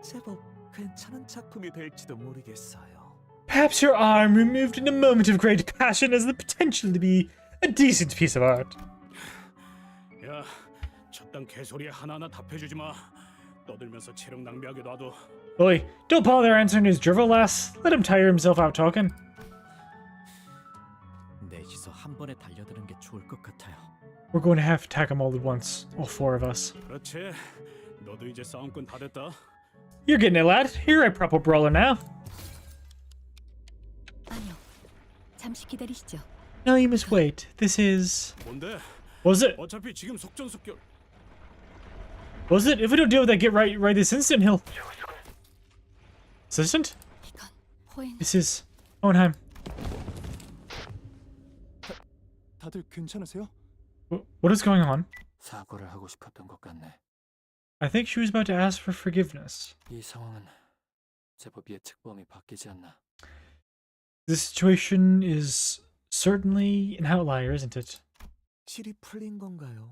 제법 괜찮은 작품이 될지도 모르겠어요. Perhaps your arm removed in a moment of great passion has the potential to be a decent piece of art. 야, 저딴 개소리에 하나하나 답해주지 마. 떠들면서 체력 낭비하게 놔둬. Oi, don't bother answering his drivel, lass. Let him tire himself out talking. 넷이서 한 번에 달려드는 게 좋을 것 같아요. We're going to have to attack him all at once, all four of us. 그렇지. 너도 이제 싸움꾼 다 됐다. You're getting it, lad. You're a proper brawler now. 아니요. 잠시 기다리시죠. No, you must wait. This is... 뭔데? Was it? 어차피 지금 속전속결. Was it? If we don't deal with that, get right this instant, he'll... Assistant? This is... Owenheim. 다들 괜찮으세요? What is going on? 사과를 하고 싶었던 것 같네. I think she was about to ask for forgiveness. 이 상황은 제법 예측 범위 바뀌지 않나. This situation is certainly an outlier, isn't it? 실이 풀린 건가요?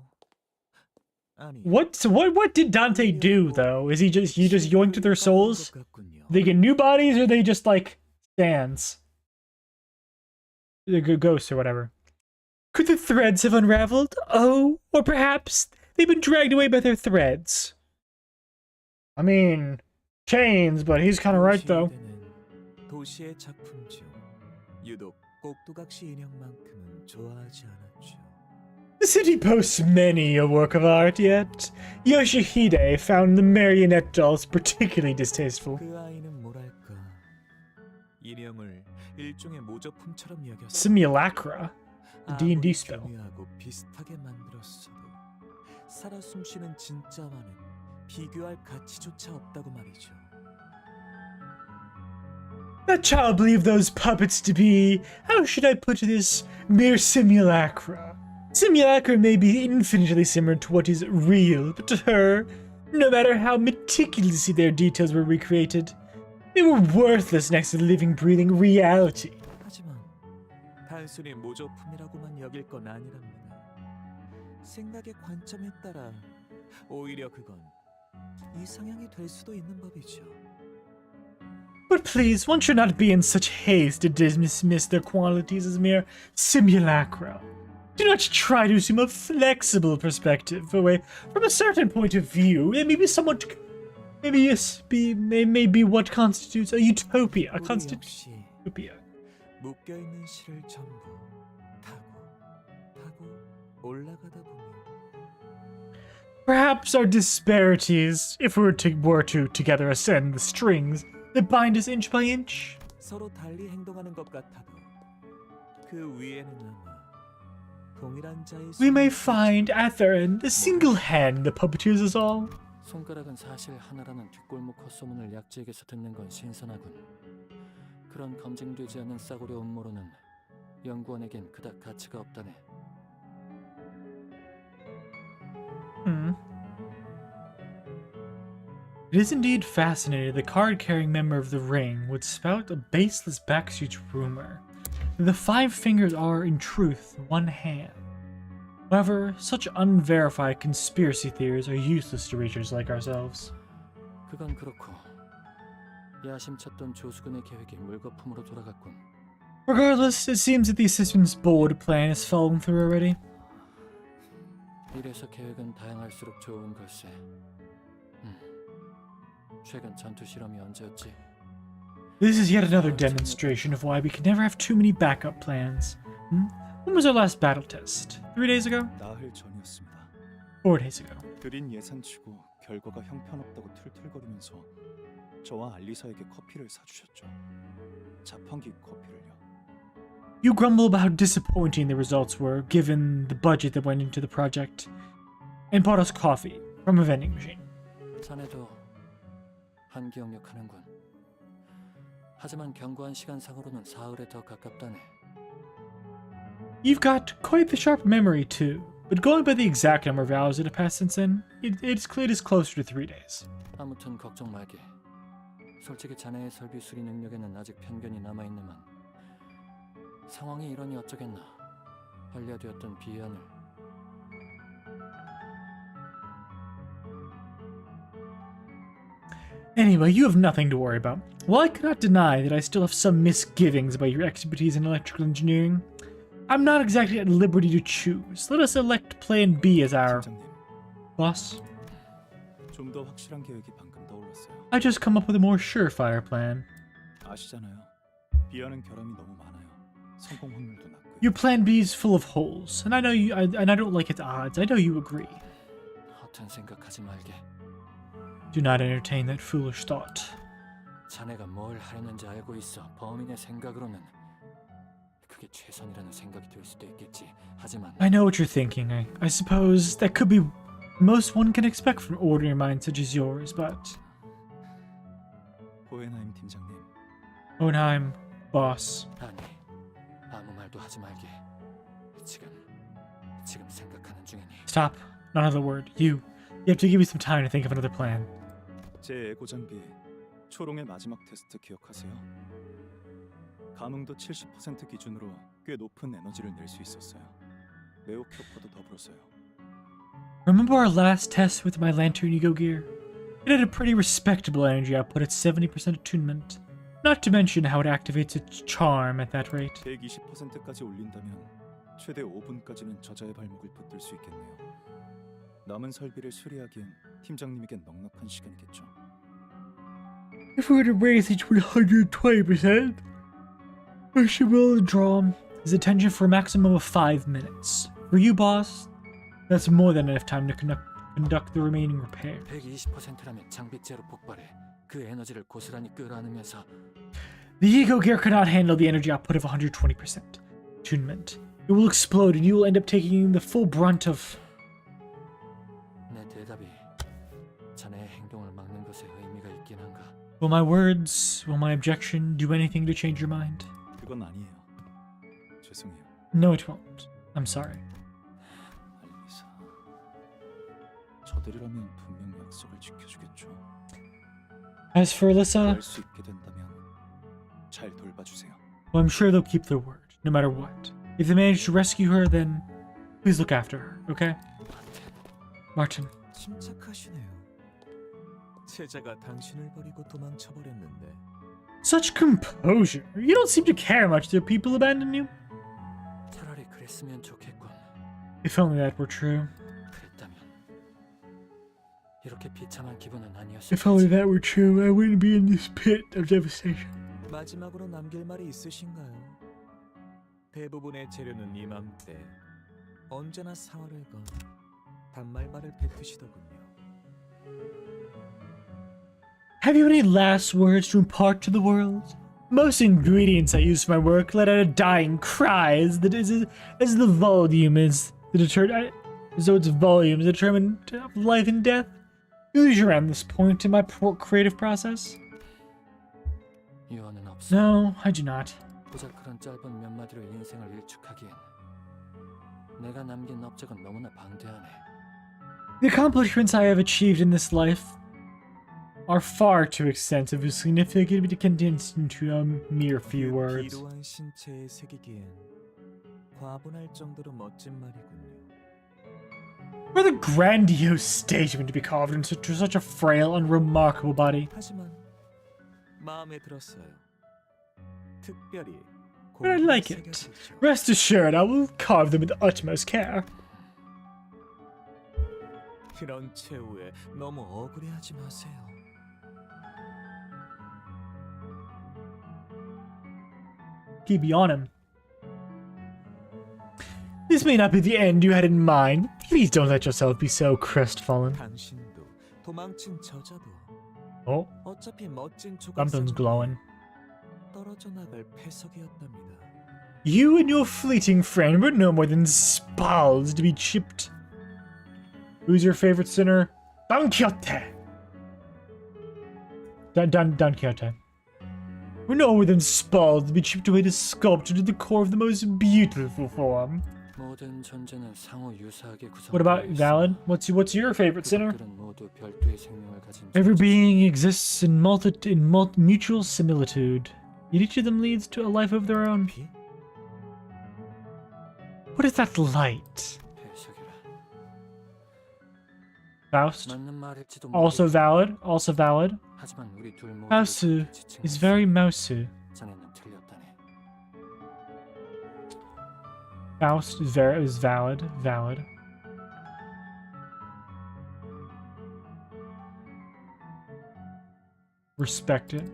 아니. What did Dante do though? Is he just yoinked their souls? They get new bodies, or they just like stands? The ghosts or whatever. Could the threads have unraveled? Oh, or perhaps they've been dragged away by their threads. I mean, chains, but he's kind of right though. 도시의 작품 중 유독 꼭두각시 인형만큼은 좋아하지 않았죠. The city boasts many a work of art, yet Yoshihide found the marionette dolls particularly distasteful. 그 아이는 뭐랄까 인형을 일종의 모조품처럼 여겼어. Simulacra, the D&D spell. 교묘하고 비슷하게 만들었어도 살아 숨쉬는 진짜와는 비교할 가치조차 없다고 말이죠. That child believed those puppets to be, how should I put this, mere simulacra. Simulacra may be infinitely similar to what is real, but to her, no matter how meticulously their details were recreated, they were worthless next to the living, breathing reality. 하지만 단순히 모조품이라고만 여길 건 아니랍니다. 생각의 관점에 따라 오히려 그건 이상향이 될 수도 있는 법이죠. But please, one should not be in such haste to dismiss their qualities as mere simulacra. Do not try to assume a flexible perspective away from a certain point of view. It may be somewhat... may be what constitutes a utopia. A utopia. 묶여있는 실을 전부 타고 올라가다 보면 Perhaps our disparities, if we were to together ascend the strings that bind us inch by inch. 서로 달리 행동하는 것 같아도 그 위에는 아마 동일한 자의 We may find at their end a single hand that puppeteers us all. 손가락은 사실 하나라는 뒷골목 헛소문을 약지에게서 듣는 건 신선하군. 그런 검증되지 않는 싸구려 음모론은 연구원에겐 그닥 가치가 없다네. It is indeed fascinating the card-carrying member of the ring would spout a baseless backstreet rumor that the five fingers are, in truth, one hand. However, such unverified conspiracy theories are useless to researchers like ourselves. 그건 그렇고 야심쳤던 조수근의 계획이 물거품으로 돌아갔군. Regardless, it seems that the assistant's bold plan has fallen through already. 이래서 계획은 다양할수록 좋은 걸세. 최근 전투 실험이 언제였지? This is yet another demonstration of why we can never have too many backup plans. When was our last battle test? 3 days ago? 나흘 전이었습니다. 4 days ago. 드린 예산치고 결과가 형편없다고 툴툴거리면서 저와 알리사에게 커피를 사주셨죠. 자판기 커피를요. You grumble about how disappointing the results were given the budget that went into the project, and bought us coffee from a vending machine. 자네도 한기억력하는군. 하지만 경고한 시간상으로는 사흘에 더 가깝다네. You've got quite the sharp memory too, but going by the exact number of hours that have passed since then, it is closer to 3 days. 아무튼 걱정 말게. 솔직히 자네의 설비 수리 능력에는 아직 편견이 남아있네만 상황이 이러니 어쩌겠나. 관리되었던 비안을 Anyway, you have nothing to worry about. While I cannot deny that I still have some misgivings about your expertise in electrical engineering, I'm not exactly at liberty to choose. Let us elect Plan B as our boss. 좀 더 확실한 계획이 방금 떠올랐어요. I just come up with a more surefire plan. 아시잖아요. 비하는 결함이 너무 많아요. 성공 확률도 낮고요. Your Plan B is full of holes, and I know you. And I don't like its odds. I know you agree. 허튼 생각하지 말게. Do not entertain that foolish thought. 자네가 뭘 하려는지 알고 있어. 범인의 생각으로는 그게 최선이라는 생각이 들 수도 있겠지. 하지만 I know what you're thinking. I suppose that could be most one can expect from ordinary minds such as yours, but 호헨하임 팀장님. Hohenheim, boss. 아니, 아무 말도 하지 말게. 지금 생각하는 중이니. Stop. Not another word. You have to give me some time to think of another plan. 제 에고 장비 초롱의 마지막 테스트 기억하세요? 감응도 70% 기준으로 꽤 높은 에너지를 낼 수 있었어요. 매혹 효과도 더불었어요. Remember our last test with my lantern ego gear? It had a pretty respectable energy output at 70% attunement. Not to mention how it activates its charm at that rate. 120%까지 올린다면 최대 5분까지는 저자의 발목을 붙들 수 있겠네요. 남은 설비를 수리하기엔 팀장님에겐 넉넉한 시간이겠죠. If we were to raise it to 120%, I should be able to draw his attention for a maximum of 5 minutes. For you, boss, that's more than enough time to conduct the remaining repair. 120%라면 장비째로 폭발해. 그 에너지를 고스란히 끌어안으면서 The ego gear cannot handle the energy output of 120% attunement. It will explode and you will end up taking the full brunt of... 내 대답이 자네의 행동을 막는 것에 의미가 있긴 한가? Will my words, will my objection do anything to change your mind? 그건 아니에요. 죄송해요. No, it won't. I'm sorry. 알리사. 저들이라면 분명 약속을 지켜주겠죠. As for Alyssa, 할 수 있게 된다면 잘 돌봐주세요. well, I'm sure they'll keep their word, no matter what. If they manage to rescue her, then please look after her, okay? Martin. 침착하시네요. 제자가 당신을 버리고 도망쳐 버렸는데. Such composure. You don't seem to care much that people abandon you. 차라리 그랬으면 좋겠군. If only that were true. 그랬다면 이렇게 비참한 기분은 아니었을 If only that were true, I wouldn't be in this pit of devastation. 마지막으로 남길 말이 있으신가요? 대부분의 재료는 이맘때 언제나 사활을 건 단말말을 뱉으시더군요. Have you any last words to impart to the world? Most ingredients I use for my work let out a dying cry as the volume is the determinant, as though its volume is determined of life and death. You lose around this point in my creative process? 유언은 없어. No, I do not. 고작 그런 짧은 몇 마디로 인생을 일축하기엔 내가 남긴 업적은 너무나 방대하네. The accomplishments I have achieved in this life are far too extensive and significant to be condensed into a mere few words. 기로한 신체에 새기기엔 과분할 정도로 멋진 말이군요. What a grandiose statement to be carved into such a frail and remarkable body. 하지만 마음에 들었어요. 특별히 But I like it. Rest assured, I will carve them with the utmost care. 그런 최후에 너무 억울해하지 마세요. Keep you on him. This may not be the end you had in mind. Please don't let yourself be so crestfallen. 당신도 도망친 저자도 Oh, 어차피 멋진 something's 조각상은 glowing. 떨어져 나갈 폐석이었답니다. You and your fleeting friend were no more than spalls to be chipped. Who's your favorite sinner? Don Quixote. Don Quixote. We're no more than spalls to be chipped away to sculpture to the core of the most beautiful form. 모든 존재는 상호 유사하게 구성되어 What about 있으며 Valid? What's your favorite sinner? 그것들은 모두 별도의 생명을 가진 Every being exists in mutual similitude. Yet each of them leads to a life of their own. What is that light? Faust. 맞는 말일지도 Also 모르겠지만 valid. Also valid. 하지만 우리 둘 모두 Faust is 지칭했어. very Mausu. 자네는 틀렸다네. Faust is valid. Valid. Respect it.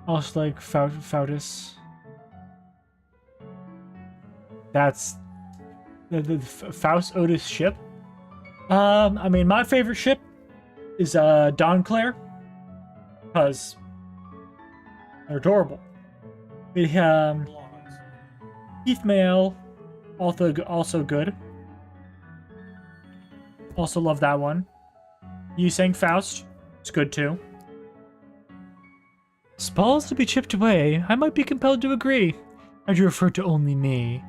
Also like Faustus. That's the Faust Otis ship. I mean, my favorite ship is Don Claire, because they're adorable. Keith Mail, also good. Also love that one. You saying Faust? It's good too. Spalls to be chipped away. I might be compelled to agree. Had you referred to only me.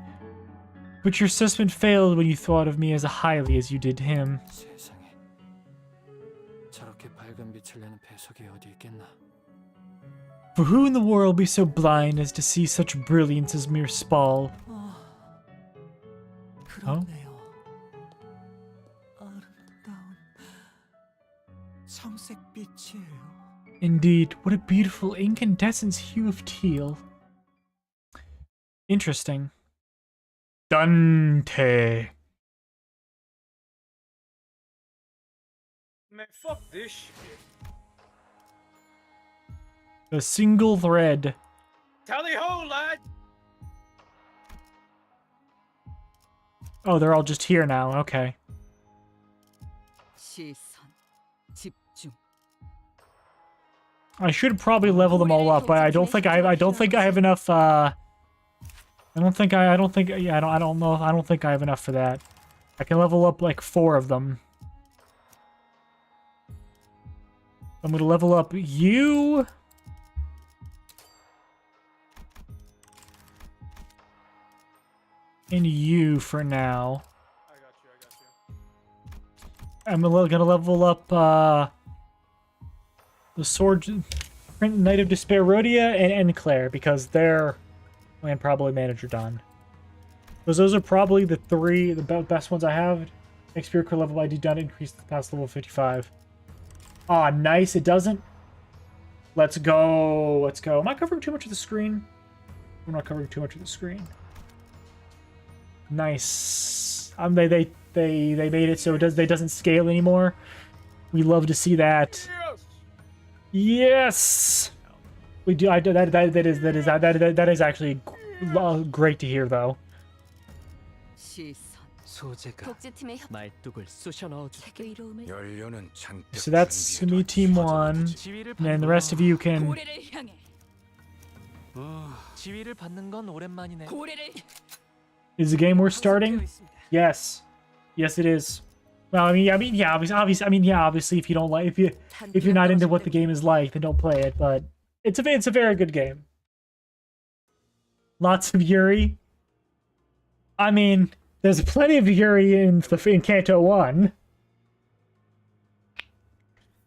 But your assessment failed when you thought of me as highly as you did him. 세상에. 저렇게 밝은 빛을 내는 배석이 어디 있겠나? For who in the world be so blind as to see such brilliance as mere Spall? 그렇네요. 아름다운 청색 빛이에요. Indeed, what a beautiful incandescent hue of teal. Interesting. Dante. Man, fuck this shit. A single thread. Tally ho, lad! Oh, they're all just here now. Okay. 시선, 집중. I should probably level them all up, but I don't think I have enough. I don't think I don't know. I don't think I have enough for that. I can level up like 4 of them. I'm gonna level up you. And you for now. I'm gonna level up the Sword Knight of Despair Rhodia and Claire, because they're and probably Manager Don. Because those are probably the best ones I have. XP per level ID done increase past level 55. Ah, nice. It doesn't. Let's go. Let's go. Am I covering too much of the screen? I'm not covering too much of the screen. Nice. They made it so it doesn't scale anymore. We love to see that. Yes. We do. That is actually great to hear, though. 독재팀의 말뚝을 쑤셔 넣어줘. 세계 이로움을 연료는 잔뜩 So that's gonna be Team 1, and the rest of you can. 고래를 향해 지위를 받는 건 오랜만이네. 고래를 Is the game worth starting? Yes. Yes, it is. Well, yeah, obviously, if you don't like, if you're not into what the game is like, then don't play it. But it's a very good game. Lots of Yuri. I mean, there's plenty of Yuri in Kanto 1.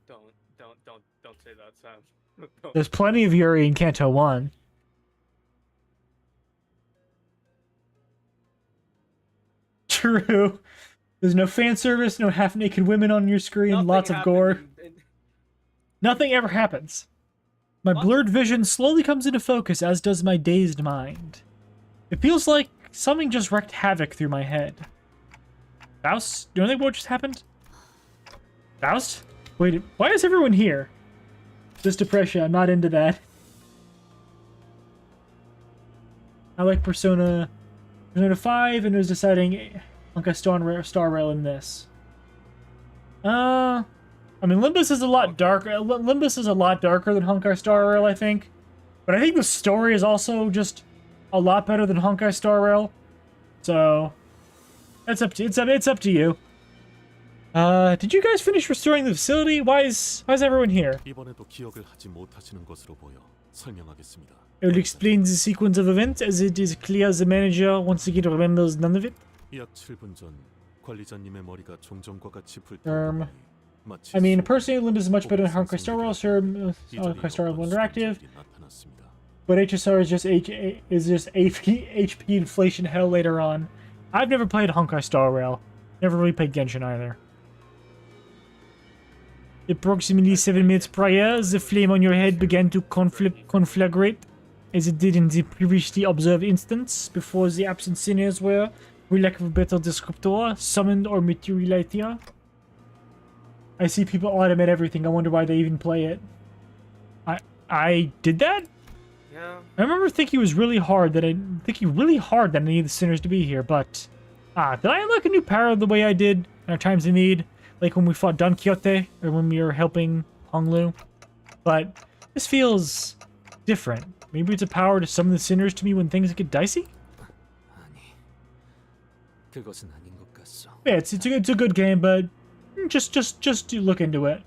Don't say that, Sam. There's plenty of Yuri in Kanto 1. True. There's no fan service, no half-naked women on your screen, Nothing lots of gore. Nothing ever happens. My blurred vision slowly comes into focus, as does my dazed mind. It feels like something just wreaked havoc through my head. Faust? Do you know what just happened? Faust? Wait, why is everyone here? This depression, I'm not into that. I like Persona 5, and it was deciding Honkai Star Rail in this. I mean, Limbus is a lot darker. Limbus is a lot darker than Honkai Star Rail, I think. But I think the story is also just a lot better than Honkai Star Rail. So it's up to you. Did you guys finish restoring the facility? Why is everyone here? 이번에도 기억을 하지 못하시는 것으로 보여 설명하겠습니다. It will explain the sequence of events as it is clear the manager once again remembers none of it. 약 7분 전 관리자님의 머리가 종전과 같이 I mean, personally, Limbus is much better than Honkai Star Rail. Sure, Honkai Star Rail is more interactive, but HSR is just HP inflation hell later on. I've never played Honkai Star Rail. Never really played Genshin either. Approximately 7 minutes prior, the flame on your head began to conflagrate, as it did in the previously observed instance, before the absent sinners were, for lack of a better descriptor, summoned or materialized here. I see people automate everything. I wonder why they even play it. I did that? Yeah. I remember thinking it was really hard that I need the sinners to be here, but did I unlock a new power the way I did in our times of need? Like when we fought Don Quixote, or when we were helping Honglu? But this feels different. Maybe it's a power to summon the sinners to me when things get dicey? Yeah, it's a good game, but just look into it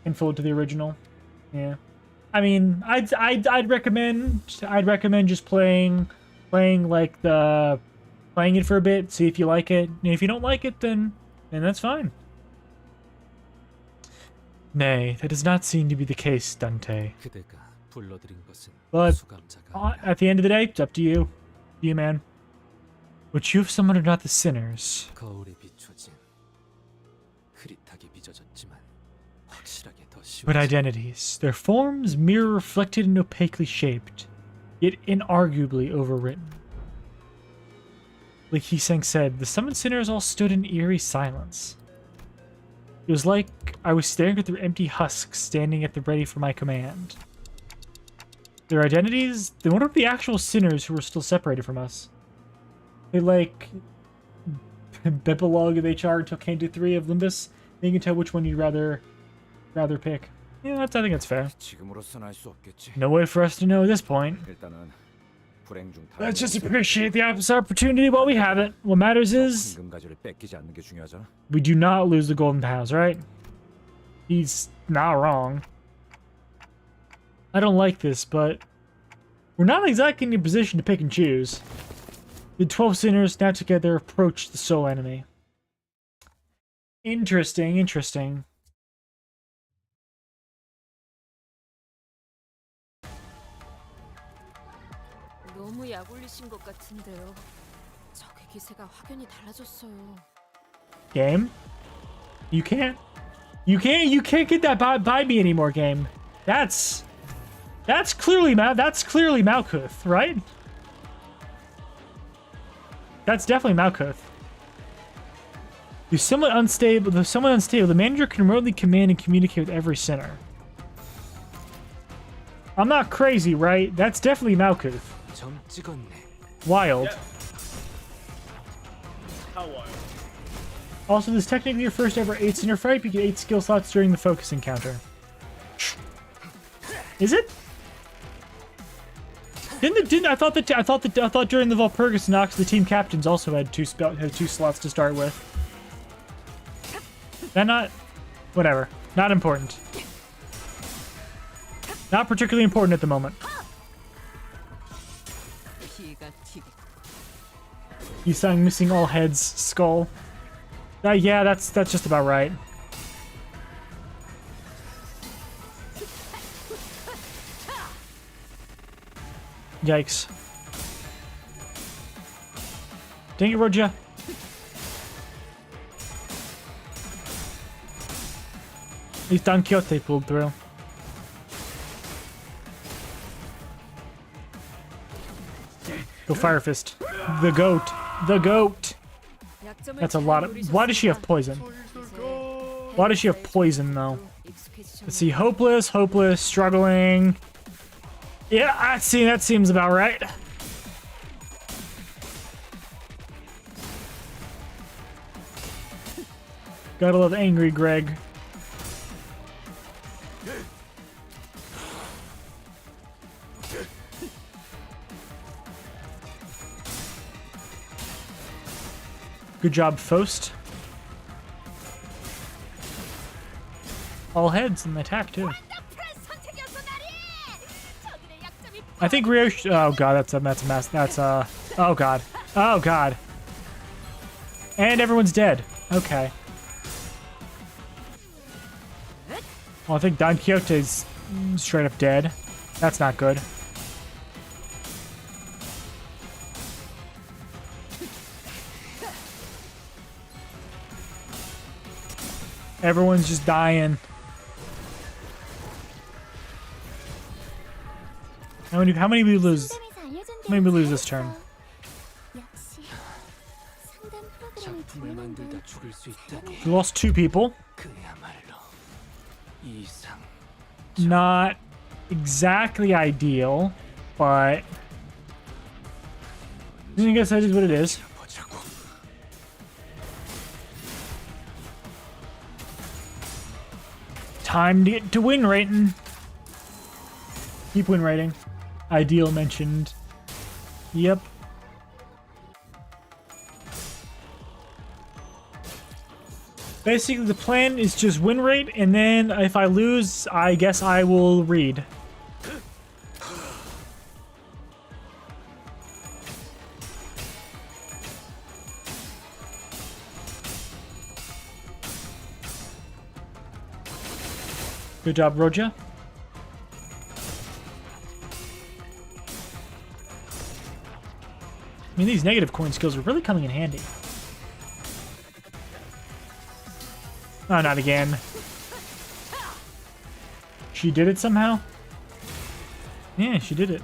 and forward to the original. Yeah, I mean, I'd recommend just playing it for a bit, see if you like it. And if you don't like it, then that's fine. Nay, that does not seem to be the case, Dante. But at the end of the day, it's up to you. You, man. What you've summoned are not the sinners. But identities, their forms mirror reflected and opaquely shaped, yet inarguably overwritten. Like Hiseng said, the summoned sinners all stood in eerie silence. It was like I was staring at their empty husks standing at the ready for my command. Their identities, they weren't the actual sinners who were still separated from us. They like Bepilog of HR until Kanto 3 of Limbus. You can tell which one you'd rather pick. Yeah, I think that's fair. No way for us to know at this point. Let's just appreciate the opportunity while we have it. What matters is we do not lose the golden powers, right? He's not wrong. I don't like this, but we're not exactly in a position to pick and choose. The 12 sinners now together approach the soul enemy. Interesting, interesting. 너무 약올리신 것 같은데요. 적의 기세가 확연히 달라졌어요. Game? You can't get that by me anymore, game. That's clearly Malkuth, right? That's definitely Malkuth. You're somewhat unstable. The manager can remotely command and communicate with every sinner. I'm not crazy, right? That's definitely Malkuth. Wild. Yeah. How wild? Also, this is technically your first ever 8 sinner fight. You get 8 skill slots during the focus encounter. Is it? I thought during the Valpurgis Nox the team captains also had two slots to start with. That not... Whatever. Not important. Not particularly important at the moment. He's saying missing all heads, skull. Yeah, that's just about right. Yikes. Dang it, Roja. At least Don Quixote pulled through. Go Fire Fist. The goat. The goat. That's a lot of... Why does she have poison? Why does she have poison, though? Let's see. Hopeless, hopeless, struggling. Yeah, that seems about right. Gotta love Angry Greg. Good job, Faust. All heads in the attack, too. I think Rio... Oh, God, that's a mess. That's, Oh, God. Oh, God. And everyone's dead. Okay. Well, I think Don Quixote's straight up dead. That's not good. Everyone's just dying. How many we lose? How many we lose this turn? We lost 2 people. Not exactly ideal, but I guess that is what it is. Time to get to win rating. Keep win rating. Ideal mentioned. Yep. Basically, the plan is just win rate, and then if I lose, I guess I will read. Good job, Roja. I mean, these negative coin skills are really coming in handy. Oh, not again. She did it somehow? Yeah, she did it.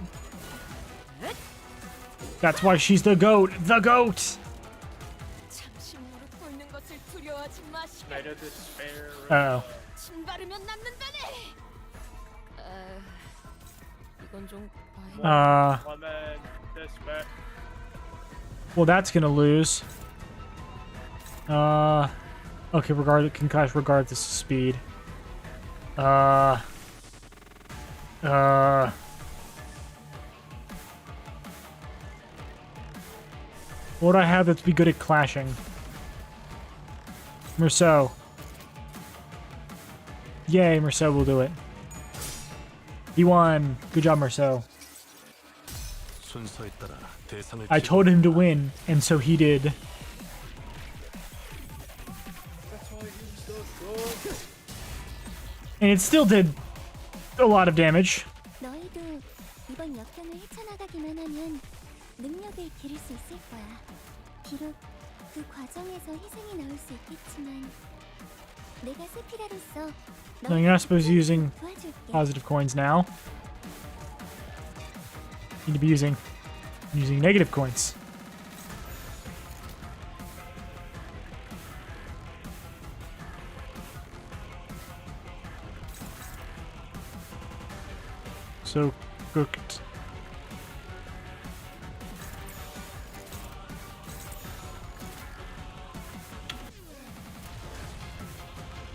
That's why she's the GOAT. The GOAT! Uh-oh. Well, that's gonna lose. Okay, regardless of speed. What do I have that's be good at clashing? Merceau. Yay, Merceau will do it. He won. Good job, Merceau. I told him to win, and so he did. And it still did a lot of damage. 너희도 이번 역경을 헤쳐나가기만 하면 능력을 기를 수 있을 거야. 비록 그 과정에서 희생이 나올 수 있겠지만 내가 세피라로서 No, you're not supposed to be using positive coins now. You need to be using negative coins. So cooked.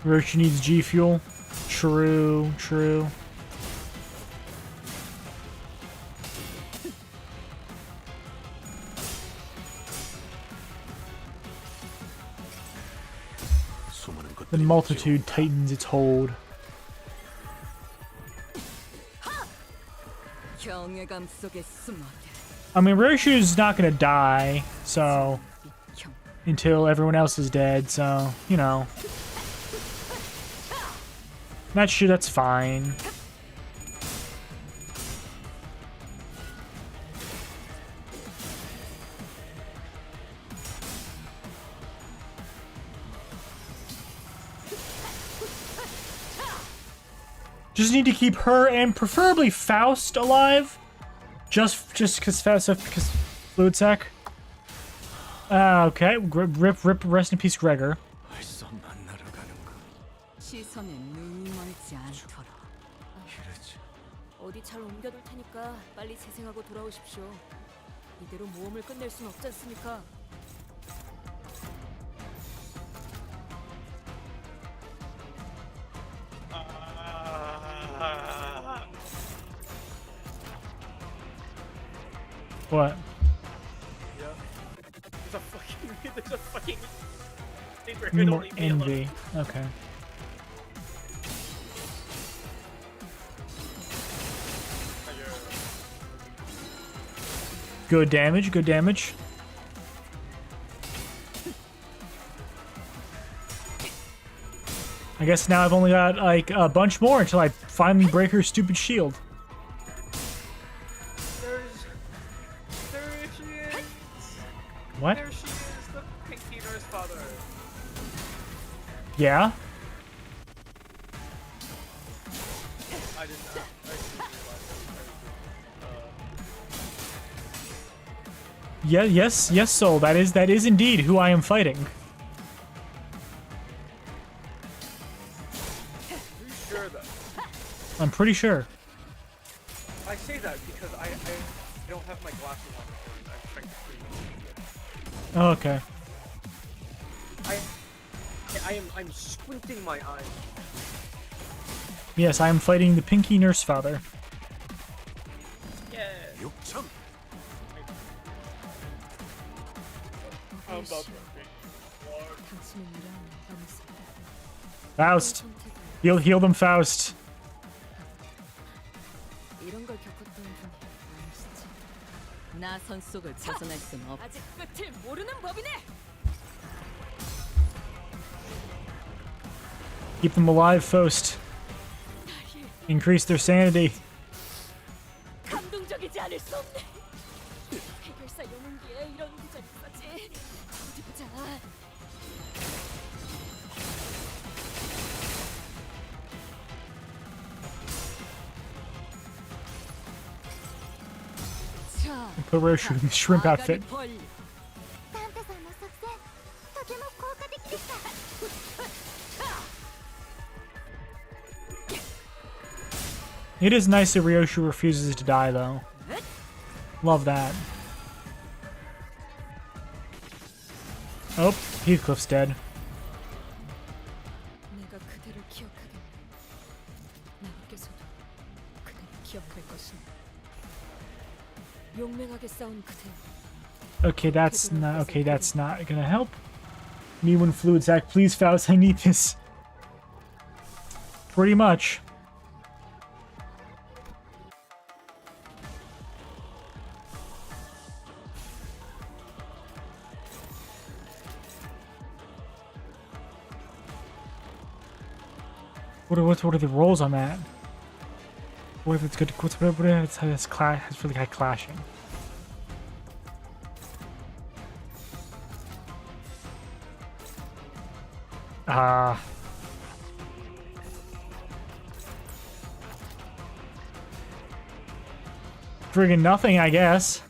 Roshi needs G fuel. True, true. 수많은 The 것들이 multitude tightens its hold. 경외감 속에 숨어. I mean, Roshu's not gonna die, so until everyone else is dead, so you know. Not sure that's fine. Just need to keep her and preferably Faust alive. Just because fluid sac. Okay, rip, rest in peace, Gregor. 시선에 눈이 멀지 않도록. 어디 잘 옮겨둘 테니까 빨리 재생하고 돌아오십시오. 이대로 모험을 끝낼 순 없지 않습니까? What? Yeah. There's a fucking thing where Need it'll more leave me alone. envy. Okay. Good damage, good damage. I guess now I've only got like a bunch more until I finally break her stupid shield. There she is. What? There she is, the pinky nurse father. Yeah? I didn't Yeah, yes, Soul. That is indeed who I am fighting. Are you sure though? I'm pretty sure. I say that because I don't have my glasses on and I've checked pretty much. Oh, okay. I'm squinting my eyes. Yes, I am fighting the Pinky Nurse Father. Yeah. I'm about to Faust. Heal them, Faust. 이런 걸 겪었던 분이 아니시지. 나선 속을 벗어날 순 없. 아직 끝을 모르는 법이네. Keep them alive, Faust. Increase their sanity. 감동적이지 않을 수 없네. 해결사 영웅기에 이런 구절이 있었지. 어디 보자. Put her shrimp outfit. サンタさんの作戦とても効果的でした。 It is nice that Ryoshu refuses to die, though. Love that. Oh, Heathcliff's dead. 내가 그대를 기억하겠네. 나님께서도 그대를 기억할 것이네. 용맹하게 싸운 그대. Okay, that's not gonna help. Me when fluid sac, please, Faust. I need this. Pretty much. What are the rolls on that? What if it's good? What if it's has really high clashing? Ah. Friggin' nothing, I guess.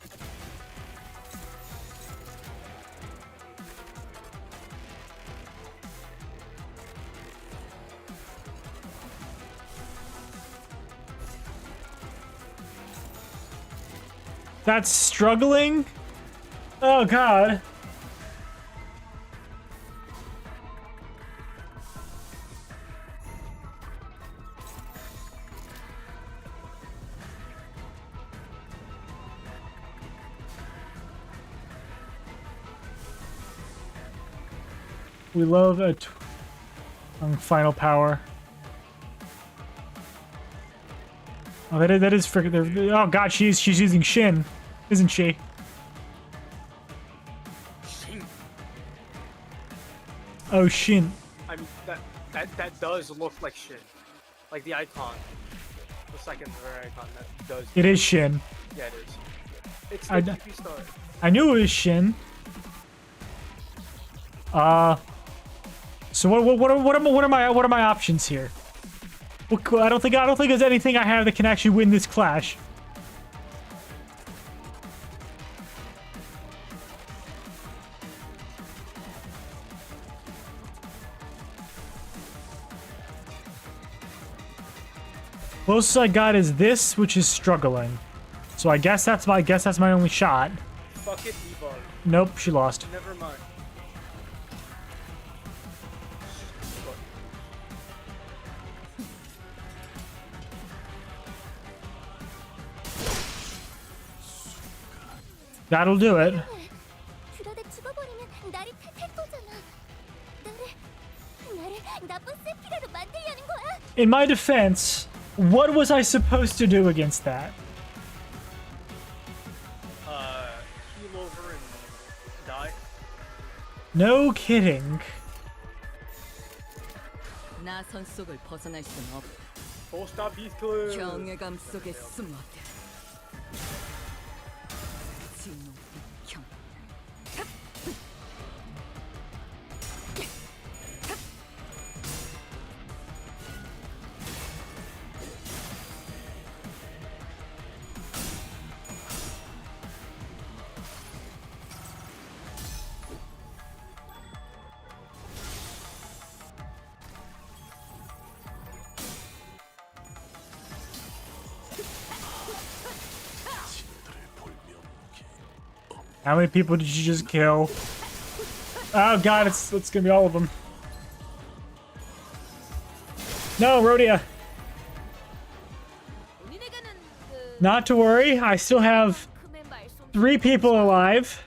That's struggling? Oh god. We love a On final power. Oh, that is freaking. Oh god, she's using Shin, isn't she? Oh, Shin. I mean, that does look like shit. Like the icon. The second icon, that does. It is Shin. Yeah, it is. It's I the PP star. I knew it was Shin. So what are my options here? I don't think there's anything I have that can actually win this clash. Closest I got is this, which is struggling. So I guess that's my only shot. Fuck it, Evar. Nope, she lost. Never mind. That'll do it. 그러다 죽어버리면 나를 탓할 거잖아. 나를 나쁜 세피라로 만들려는 거야? In my defense, what was I supposed to do against that? Heal over and die. No kidding. 나 선 속을 벗어날 순 없다. Post-op Heathcliff. 경외감 속에 숨어대. 진노 경. How many people did you just kill? Oh god, it's gonna be all of them. No, Rhodia. Not to worry, I still have 3 people alive.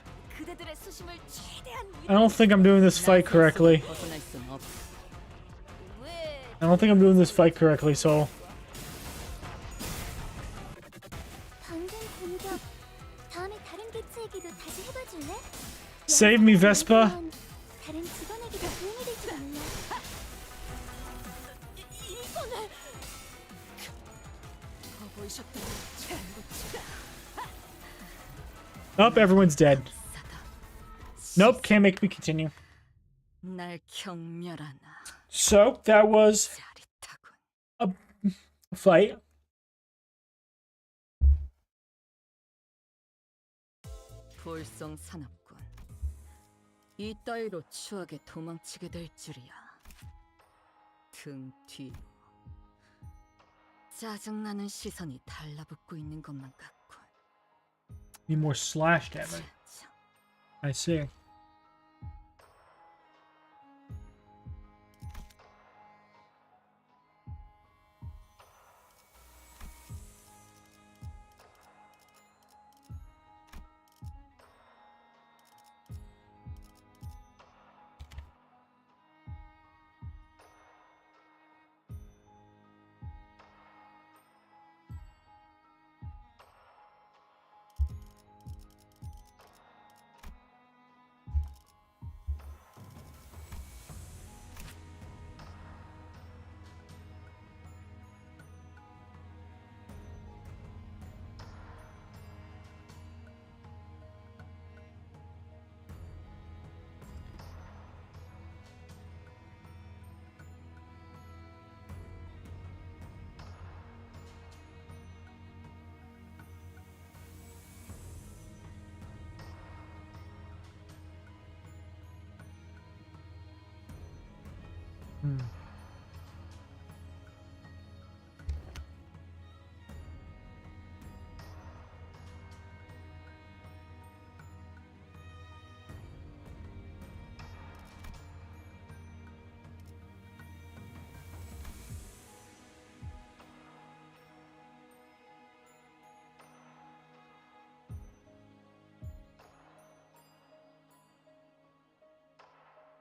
I don't think I'm doing this fight correctly. I don't think I'm doing this fight correctly, so... Save me, Vespa. Oh, everyone's dead. Nope, can't make me continue. So, that was a fight. 볼성 산업군. 이 따위로 추하게 도망치게 될 줄이야. 등 뒤로 짜증나는 시선이 달라붙고 있는 것만 같군. Need more slash damage. I see.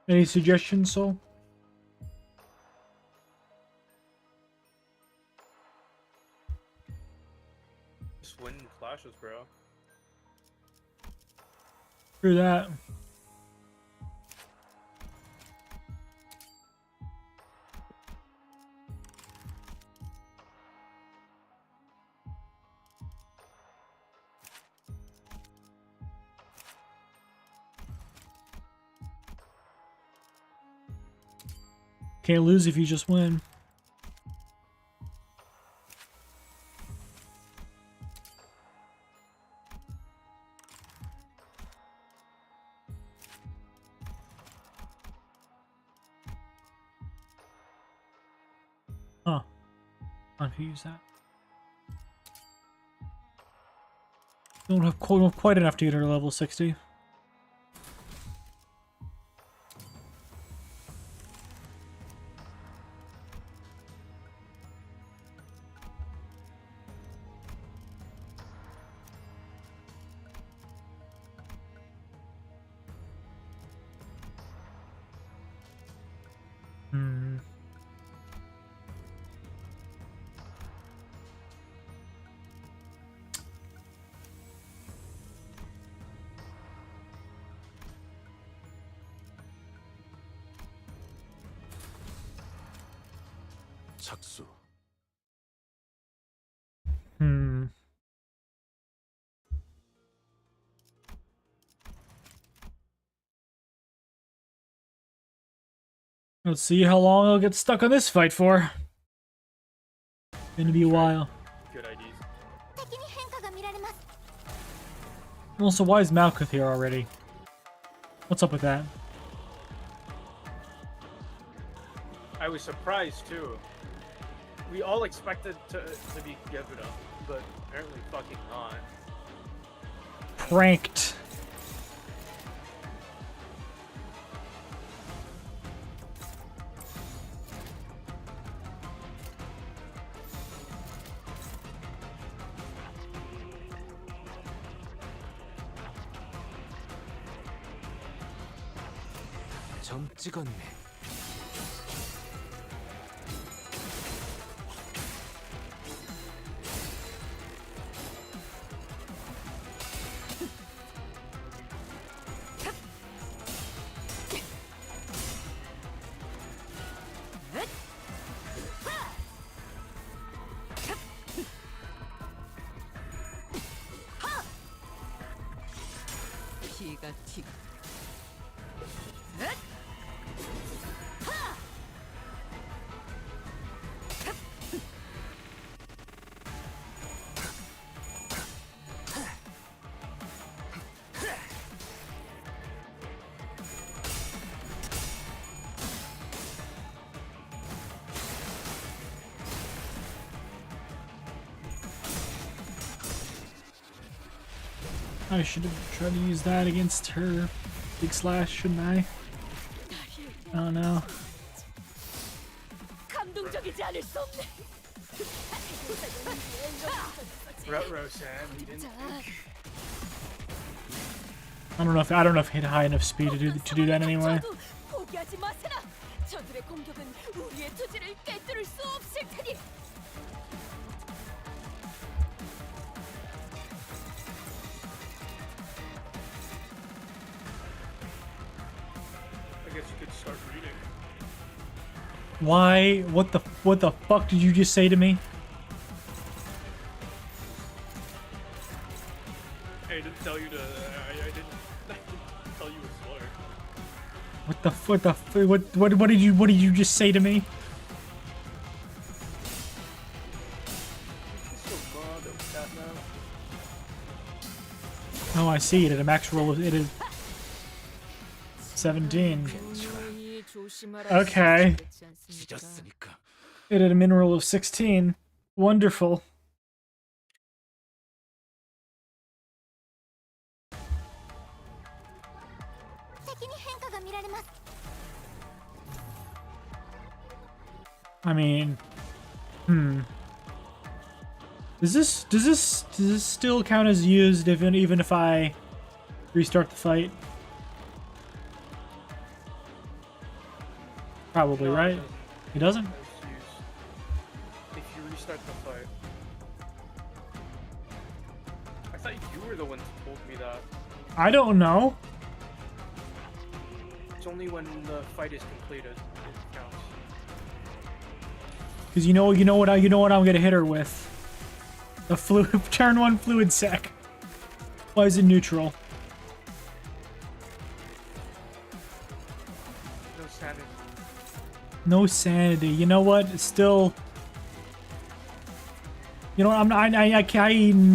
Any suggestions, Soul? just win clashes, bro. Through that. Can't lose if you just win. Huh. I can use that. Don't have quite enough to get her to level 60. Hmm. 착수. Hmm. Let's see how long I'll get stuck on this fight for. Gonna be a while. Good ideas. Also, why is Malkuth here already? What's up with that? I was surprised too. We all expected to be Gebuda, but apparently fucking not. Pranked. 점 찍었네. 피가 튀고. I should have tried to use that against her big slash, shouldn't I? Oh no. 감동적이지 않을 수 없네. Rosan, he didn't. I don't know if hit high enough speed to do that anyway. 포기하지 마세라. 저들의 공격은 우리의 투지를 깨뜨릴 수 없을 테니. I guess you could start reading. Why? What the fuck did you just say to me? I didn't tell you to. I didn't tell you a slur. What did you just say to me? Oh, I see it at a max roll of it is 17. Okay. It had a min roll of 16. Wonderful. I mean, does this still count as used even if I restart the fight? Probably, No, right? It doesn't? If you restart the fight. thought you were the one who told me that. I don't know. It's only when the fight is completed it counts. Because you know what I'm gonna hit her with. A fluid turn 1 fluid sac. Why is it neutral? No sanity. No sanity. You know what? It's still. You know what? I'm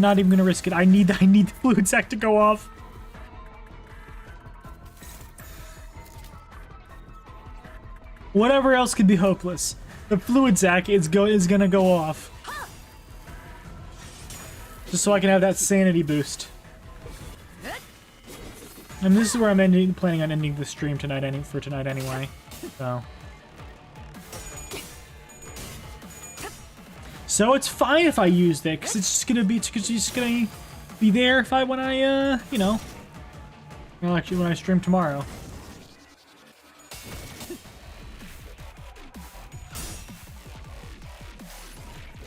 not even gonna risk it. I need the fluid sac to go off. Whatever else could be hopeless. The fluid sac is gonna go off. Just so I can have that sanity boost. And this is where I'm planning on ending the stream tonight anyway. So it's fine if I use it, because it's just gonna be there if when I you know. Well, actually, when I stream tomorrow.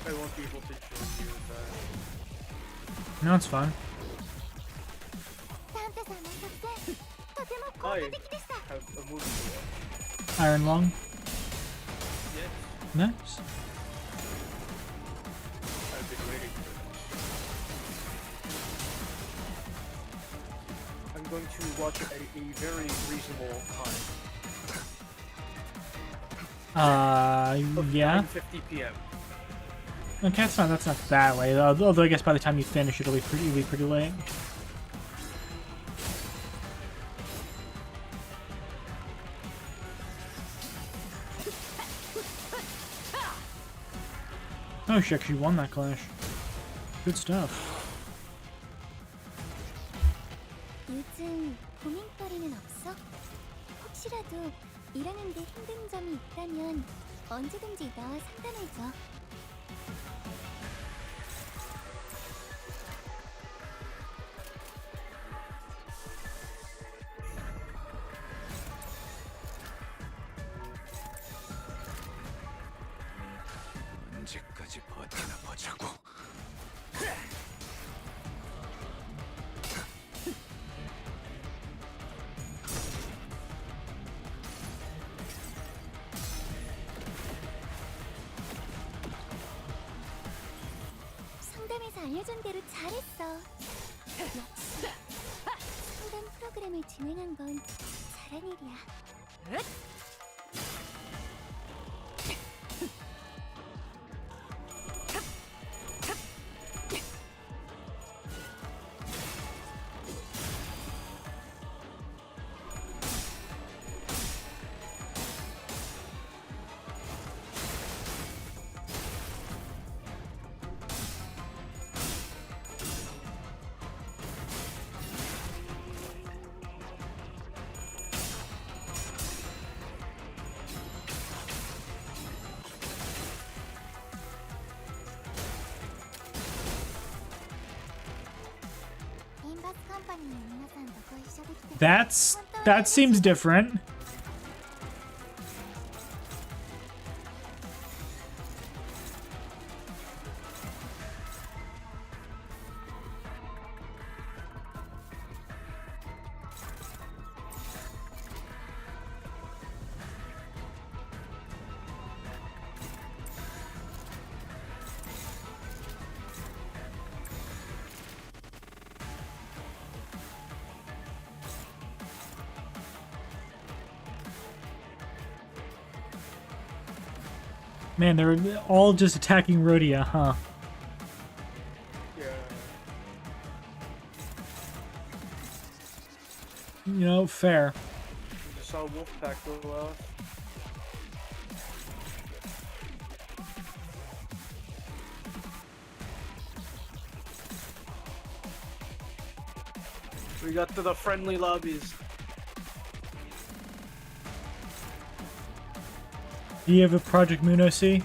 I won't be able to join you with No, it's fine. I have a movie. Iron Lung. Yes, Nice. I've been waiting for that. I'm going to watch it at a very reasonable time. Yeah. 9:50 p.m. Okay, that's not that late. Although I guess by the time you finish, it'll be pretty late. Oh shit, she won that clash. Good stuff. 요즘 고민거리는 없어? 혹시라도 일하는데 힘든 점이 있다면 언제든지 나와 상담해줘. 언제까지 버티나 보자고. 상담에서 알려준 대로 잘했어. 역시 상담 프로그램을 진행한 건 잘한 일이야. That seems different. Man, they're all just attacking Rhodia, huh? Yeah. You know, fair. I just saw Wolfpack go out. We got to the friendly lobbies. Do you have a Project Moon OC?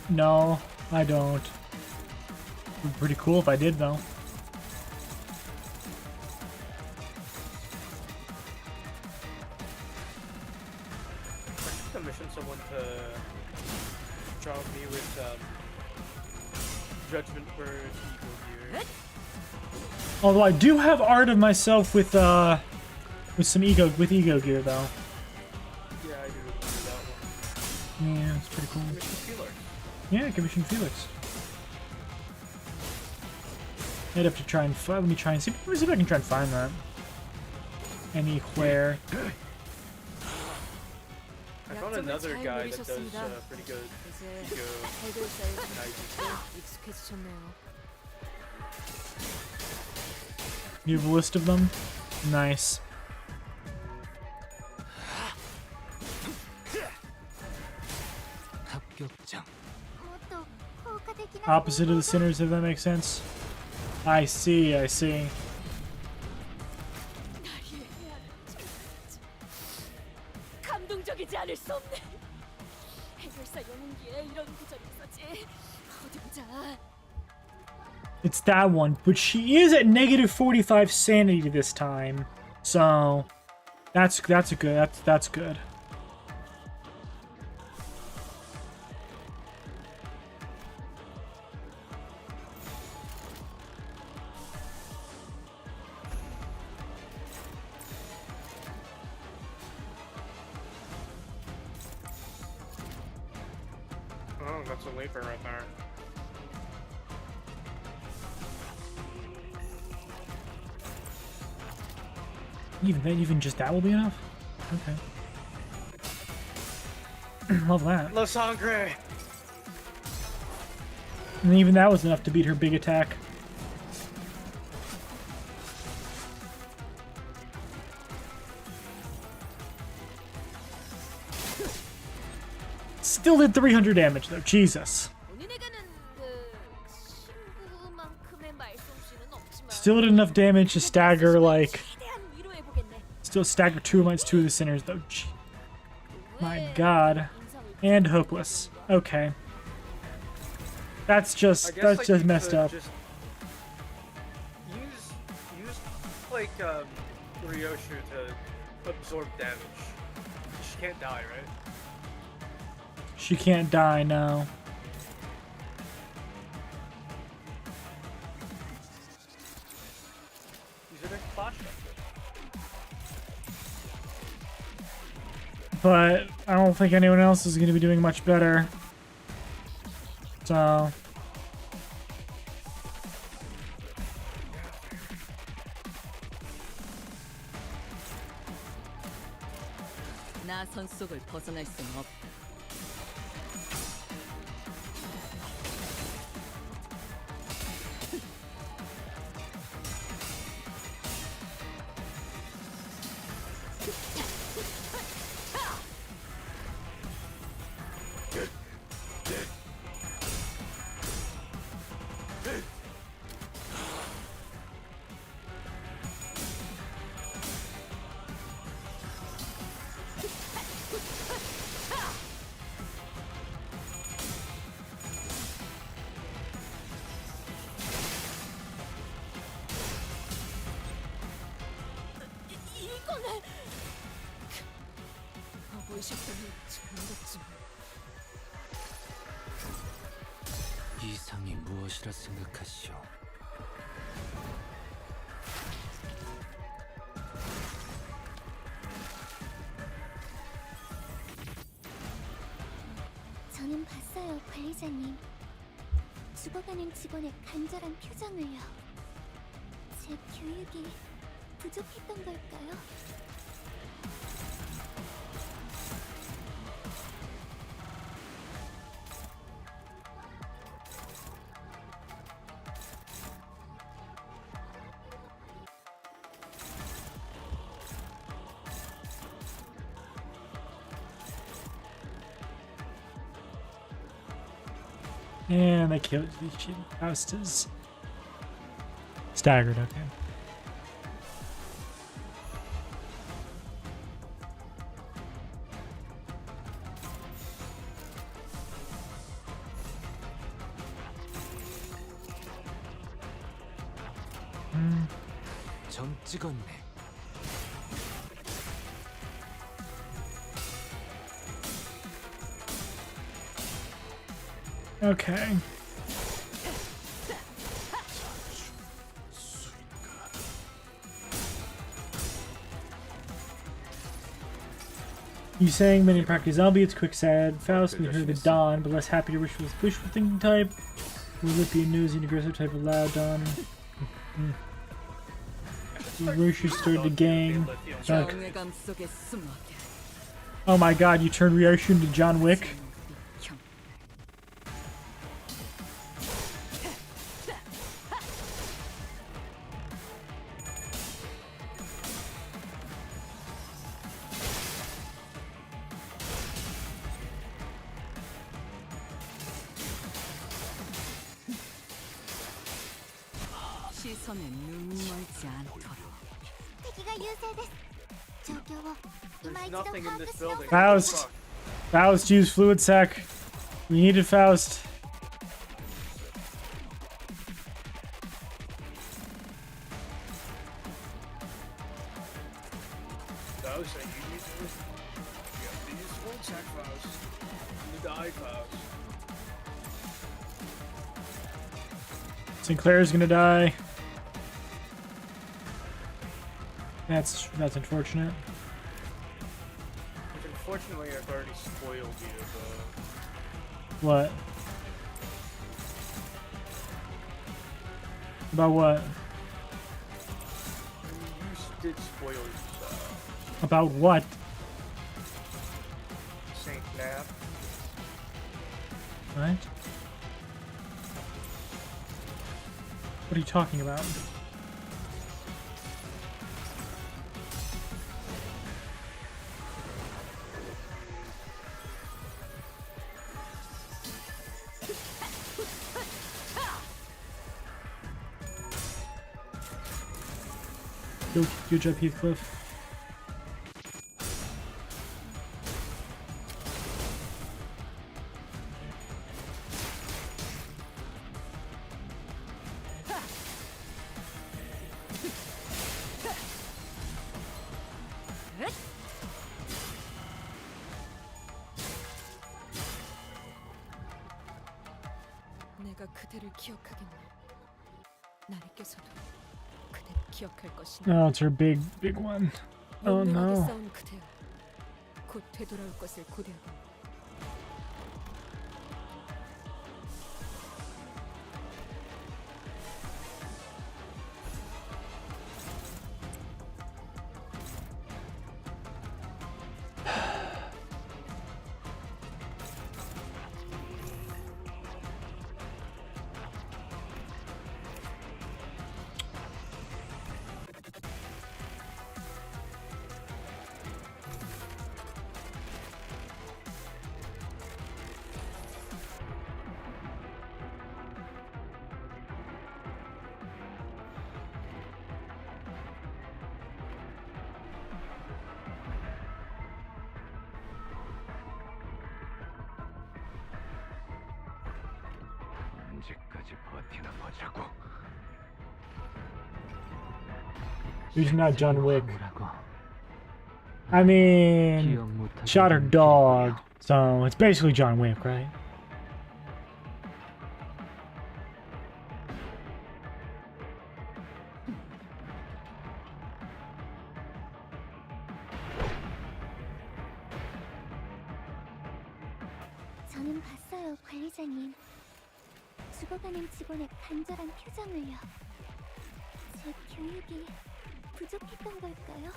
No, I don't. It'd be pretty cool if I did, though. I should commission someone to job me with Judgment Bird Eagle Gear. Although I do have art of myself with some ego gear though. Yeah, I do remember that one. Yeah, it's pretty cool. Commission Felix. Yeah, Commission Felix. I'd have to try and let me try and see. Let me see if I can try and find that. Anywhere. I found another guy that does pretty good 이제 ego. 해결사의 Nice. 익숙해지셨네요. You have a list of them? Nice. 합격장. Opposite of the sinners, if that makes sense. I see, I see. 감동적이지 않을 수 없네. 해결사 영웅기에 이런 구절이 있었지. 어디 보자. It's that one, but she is at -45 sanity this time, so that's good. Oh, that's a leaper right there. Even just that will be enough? Okay. Love that. La Sangre! And even that was enough to beat her big attack. Still did 300 damage though, Jesus. Still did enough damage to stagger, like... Still stagger two of the sinners though. Gee. My god. And hopeless. Okay. That's just messed up. Just use like Ryoshu to absorb damage. She can't die, right? She can't die now. Use her next flash. But I don't think anyone else is going to be doing much better. So... 나선 속을 벗어날 수는 없다. 이거는 바보이실 때는 잘못했지만 이상이 무엇이라 생각하시오? 저는 봤어요, 관리자님. 죽어가는 직원의 간절한 표정을요. 제 교육이 부족했던 걸까요? And they killed the Faustus. Staggered, okay. 점 찍었네. Okay. You saying many practice zombie, it's quick sad. Faust, we heard the Dawn, but less happy to wishful thinking type. Olympian nosy and aggressive type of loud Dawn. Roshu stirred the gang. Oh my god, you turned Ryoshi into John Wick? 시선에 눈 멀지 않도록. 대기가 유세됐어.状況を There's nothing in this building. Faust! Faust, use fluid sec. We needed Faust. Faust, you need to use full tech, Faust. You die, Faust. Sinclair's gonna die. That's unfortunate. Which unfortunately I've already spoiled you, but... What? About what? You did spoil yourself. About what? Saint Nap. What? What are you talking about? Good job, Heathcliff. 내가 그대를 기억하겠네. 나리께서도 그대를 기억할 것이니. Oh, it's her big one. Oh 용맹하게 no. 싸운 그대여. 곧 되돌아올 것을 고대하고. 언제까지 버티나 보자고. Who's not John Wick? I mean, shot her dog, so it's basically John Wick, right? 저는 봤어요, 관리자님. 죽어가는 직원의 간절한 표정을요. 제 교육이 부족했던 걸까요?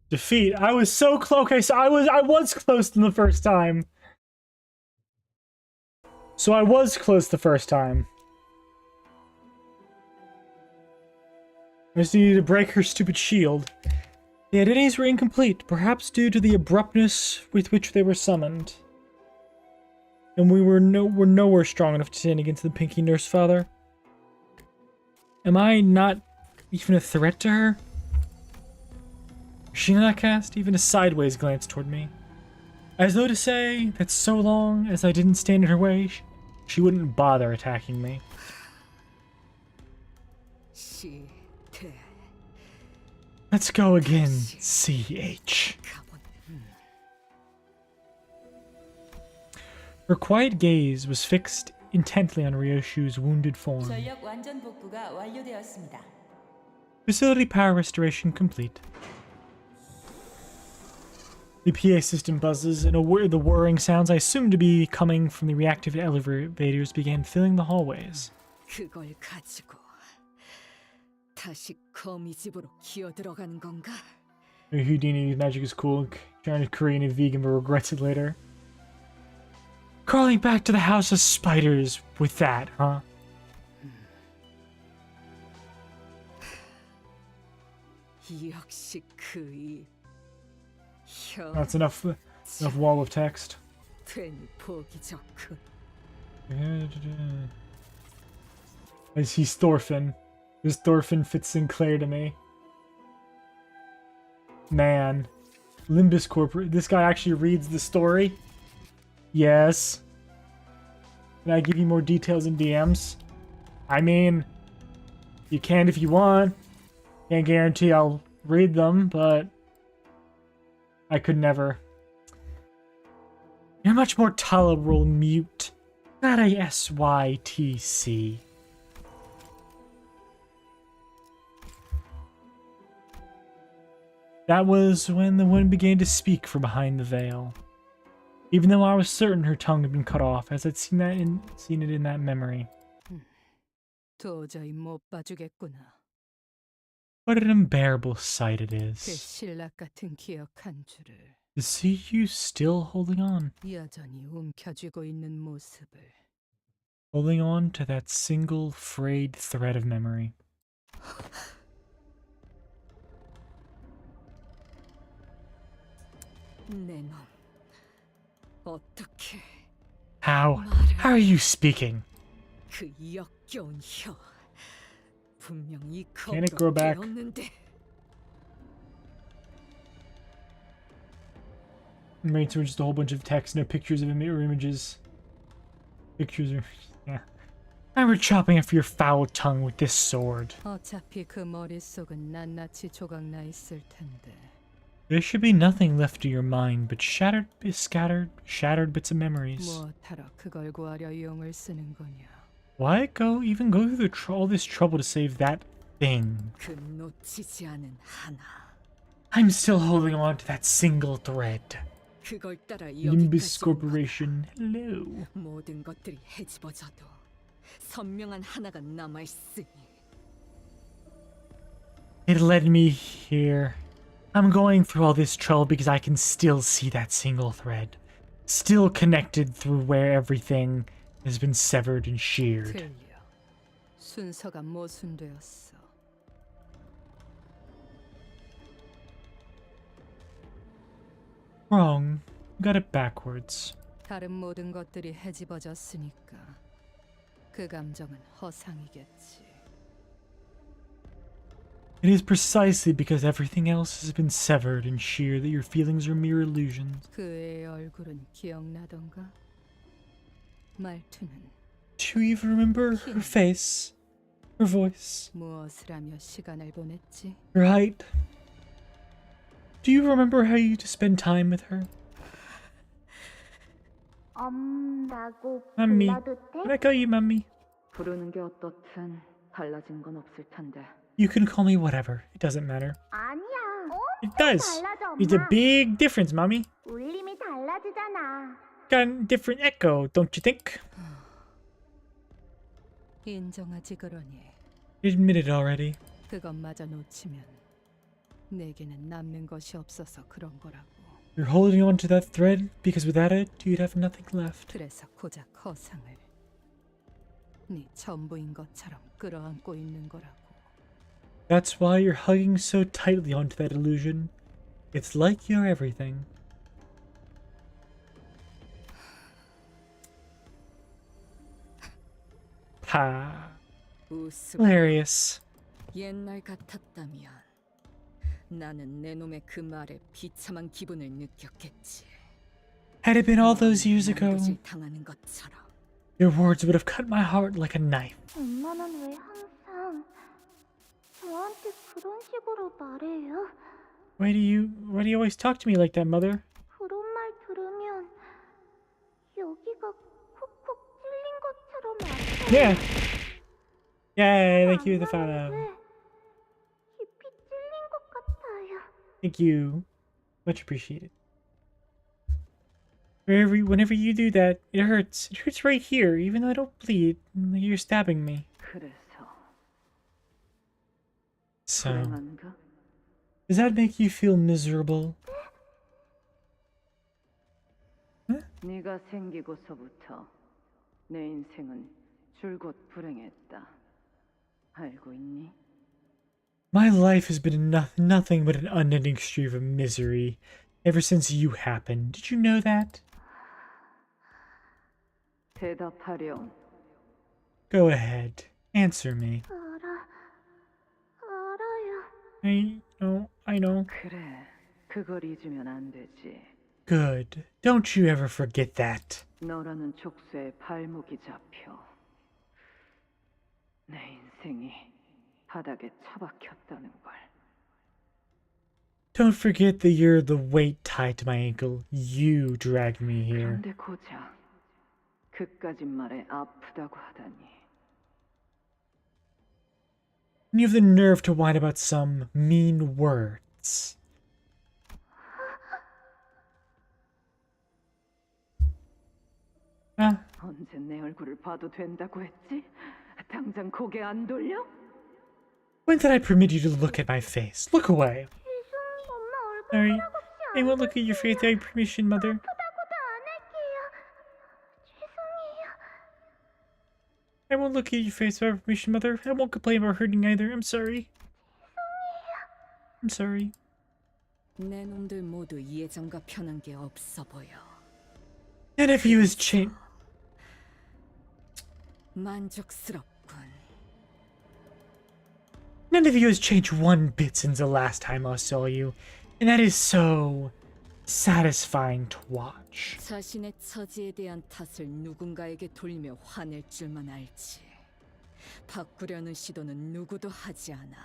Defeat. I was so close. Okay, so I was close in the first time. So I was close the first time. I just needed to break her stupid shield. The identities were incomplete, perhaps due to the abruptness with which they were summoned. And we were nowhere strong enough to stand against the Pinky Nurse Father. Am I not even a threat to her? She not cast even a sideways glance toward me, as though to say that so long as I didn't stand in her way, she wouldn't bother attacking me. Let's go again, CH. Her quiet gaze was fixed intently on Ryoshu's wounded form. 전력 완전 복구가 완료되었습니다. Facility power restoration complete. The PA system buzzes, and the whirring sounds I assumed to be coming from the reactive elevators began filling the hallways. 그걸 가지고 다시 거미 집으로 기어 들어가는 건가? Houdini's magic is cool, trying to Korean and vegan but regrets it later. Crawling back to the house of spiders with that, huh? 역시 그이 That's enough wall of text. 괜히 보기 좋군. I see Thorfinn. This Thorfinn fits Sinclair to me. Man. Limbus Corporate. This guy actually reads the story? Yes. Can I give you more details in DMs? I mean, you can if you want. Can't guarantee I'll read them, but I could never. You're much more tolerable mute. Not a SYTC. That was when the woman began to speak from behind the veil. Even though I was certain her tongue had been cut off, as I'd seen it in that memory. 도저히 못 봐주겠구나. What an unbearable sight it 그 is. 신락 같은 기억 한 줄을 To see you still holding on. 여전히 움켜쥐고 있는 모습을. Holding on to that single frayed thread of memory. 내 놈, 어떻게 How are you speaking? 그 역겨운 혀. 분명 이 Can it grow back? 깨었는데. Right, so just a whole bunch of text, no pictures of or images. Pictures are, yeah. I were chopping off your foul tongue with this sword. 어차피 그 머릿속은 낱낱이 조각나 있을 텐데. There should be nothing left of your mind but shattered bits of memories. 무엇하러 그걸 구하려 용을 쓰는 거냐? Why even go through all this trouble to save that thing? 그 놓치지 않은 하나. I'm still holding on to that single thread. 그걸 따라 Limbus 여기까지 Corporation, hello. 모든 것들이 헤집어져도 선명한 하나가 남아 있으니. It led me here. I'm going through all this trouble because I can still see that single thread. Still connected through where everything has been severed and sheared. 틀려. 순서가 모순되었어. Wrong. Got it backwards. 다른 모든 것들이 헤집어졌으니까 그 감정은 허상이겠지. It is precisely because everything else has been severed and sheared that your feelings are mere illusions. 그의 얼굴은 기억나던가? 말투는 Do you even remember her face? Her voice? 무엇을 하며 시간을 보냈지? Her height? Do you remember how you used to spend time with her? 엄라고 Mommy. 불러도 돼? Can I call you Mommy? 부르는 게 어떻든 달라진 건 없을 텐데. You can call me whatever. It doesn't matter. 아니야. It does. 달라져, It's a 엄마. big difference, Mommy. 울림이 달라지잖아. Got a different echo, don't you think? 인정하지 그러니. Admit it already. 그것마저 놓치면 내게는 남는 것이 없어서 그런 거라고. You're holding on to that thread because without it, you'd have nothing left. 그래서 고작 허상을. 네 전부인 것처럼 끌어안고 있는 거라고. That's why you're hugging so tightly onto that illusion. It's like you're everything. Ha. Hilarious. 옛날 같았다면 나는 내 놈의 그 말에 비참한 기분을 느꼈겠지. Had it been all those years ago, 남도질 당하는 것처럼. your words would have cut my heart like a knife. 엄마는 왜 항상 저한테 그런 식으로 말해요? Why do you always talk to me like that, Mother? 그런 말 들으면 여기가 콕콕 찔린 것처럼 아파요. Yeah. Yay, thank you, the follow. 깊이 찔린 것 같아요. Thank you. Much appreciated. Whenever you do that, it hurts. It hurts right here, even though I don't bleed. Like you're stabbing me. So, does that make you feel miserable? 네가 생기고서부터 내 인생은 줄곧 불행했다. 알고 있니? My life has been nothing but an unending stream of misery ever since you happened. Did you know that? 대답하렴. Go ahead. Answer me. 알아요. I know. 그래, 그걸 잊으면 안 되지. Good. Don't you ever forget that. 너라는 족쇄에 발목이 잡혀 내 인생이 바닥에 처박혔다는 걸. Don't forget that you're the weight tied to my ankle. You dragged me here. 그런데 고작 그까짓 말에 아프다고 하다니. And you have the nerve to whine about some mean words. 언제 내 얼굴을 봐도 된다고 했지? 당장 고개 안 돌려? When did I permit you to look at my face? Look away. Sorry. I won't look at your face without your permission, Mother. I won't look at your face without permission, Mother. I won't complain about hurting either. I'm sorry. I'm sorry. 내 놈들 모두 예전과 변한 게 없어 보여. None of you has changed. 만족스럽군. None of you has changed one bit since the last time I saw you. And that is so satisfying to watch. 자신의 처지에 대한 탓을 누군가에게 돌리며 화낼 줄만 알지. 바꾸려는 시도는 누구도 하지 않아.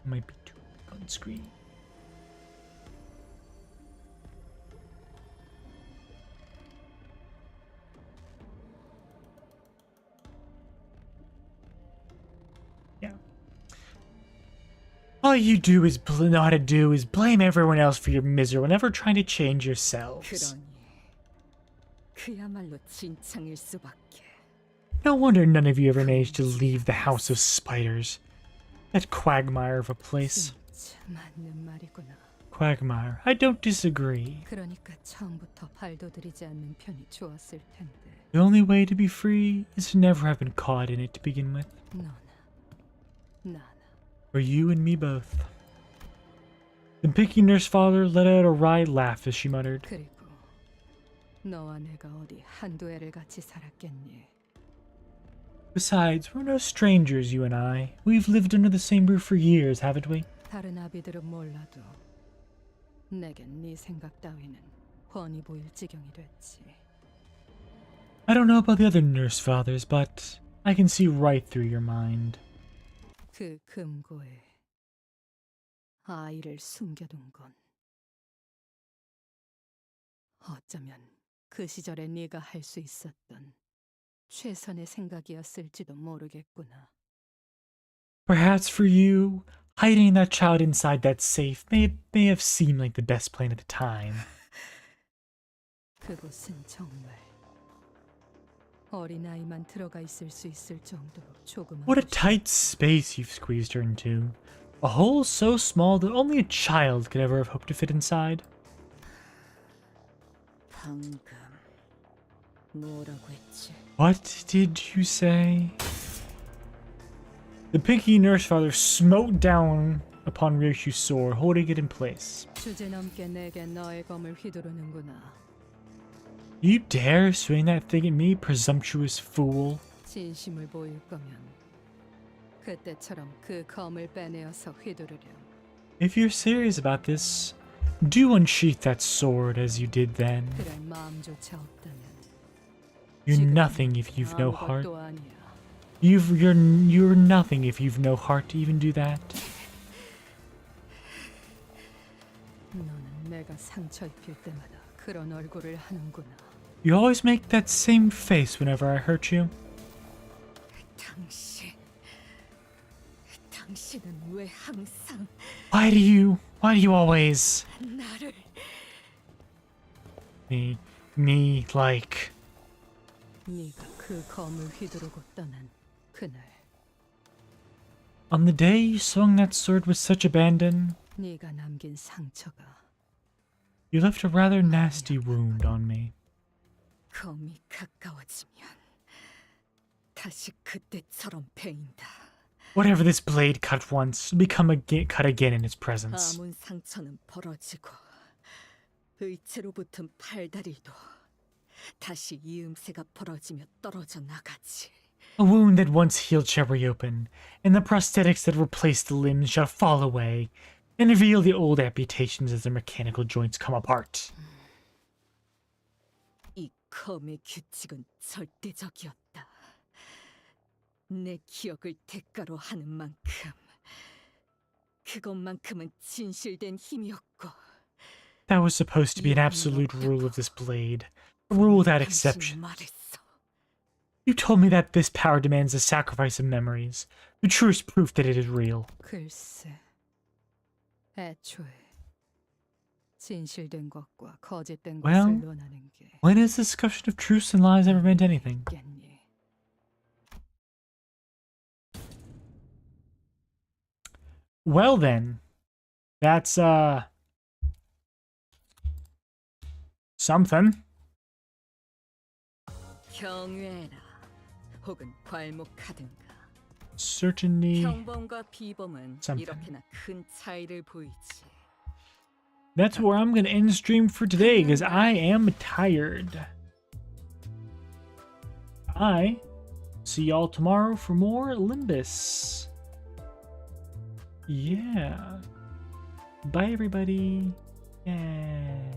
Might be too big on screen. All you do is know how to do is blame everyone else for your misery whenever trying to change yourselves. 그러니 그야말로 진창일 수밖에. No wonder none of you ever managed to leave the House of Spiders. That quagmire of a place. 맞는 말이구나. Quagmire. I don't disagree. 그러니까 처음부터 발도들이지 않는 편이 좋았을 텐데. The only way to be free is to never have been caught in it to begin with. 너나 나. For you and me both. The picky nurse father let out a wry laugh as she muttered. 그리고 너와 내가 어디 한두 해를 같이 살았겠니? Besides, we're no strangers, you and I. We've lived under the same roof for years, haven't we? 다른 아비들은 몰라도 내겐 네 생각 따위는 훤히 보일 지경이 됐지. I don't know about the other nurse fathers, but I can see right through your mind. 그 금고에 아이를 숨겨둔 건 어쩌면 그 시절에 네가 할 수 있었던 최선의 생각이었을지도 모르겠구나. Perhaps for you, hiding that child inside that safe may have seemed like the best plan at the time. 그곳은 정말 어린아이만 들어가 있을 수 있을 정도로 조그만. What a tight space you've squeezed her into. A hole so small that only a child could ever have hoped to fit inside. 방금 뭐라고 했지? What did you say? The pinky nurse father smote down upon Ryoshu's sword, holding it in place. 주제넘게 내게 너의 검을 휘두르는구나. You dare swing that thing at me, presumptuous fool? 진심을 보일 거면 그때처럼 그 검을 빼내어서 휘두르렴. If you're serious about this, do unsheath that sword as you did then. 그럴 마음조차 없다면 You're nothing if you've no heart. 아무것도 아니야. You're nothing if you've no heart to even do that. 너는 내가 상처 입힐 때마다 그런 얼굴을 하는구나. You always make that same face whenever I hurt you. 당신은 왜 항상 Why do you always 나를 me like 네가 그 검을 휘두르고 떠난 그날 on the day you swung that sword with such abandon? 네가 남긴 상처가 You left a rather nasty wound on me. 검이 가까워지면 다시 그때처럼 베인다. Whatever this blade cut once, will become cut again in its presence. 아문 상처는 벌어지고 의체로 붙은 팔다리도 다시 이음새가 벌어지며 떨어져 나가지. A wound that once healed shall reopen, and the prosthetics that replaced the limbs shall fall away, and reveal the old amputations as their mechanical joints come apart. 이 검의 규칙은 절대적이었다. 내 기억을 대가로 하는 만큼 그것만큼은 진실된 힘이었고 That was supposed to be an absolute rule of this blade, a rule without exception. You told me that this power demands the sacrifice of memories, the truest proof that it is real. 글쎄, 애초에 진실된 것과 거짓된 Well, 것을 논하는 게 when has discussion of truths and lies ever meant anything? Well then, that's something. 경외라 혹은 괄목하든가. Certainly 평범과 비범은 something. 이렇게나 큰 차이를 보이지. That's where I'm gonna end the stream for today, because I am tired. I see y'all tomorrow for more Limbus. Yeah. Bye everybody. Yeah.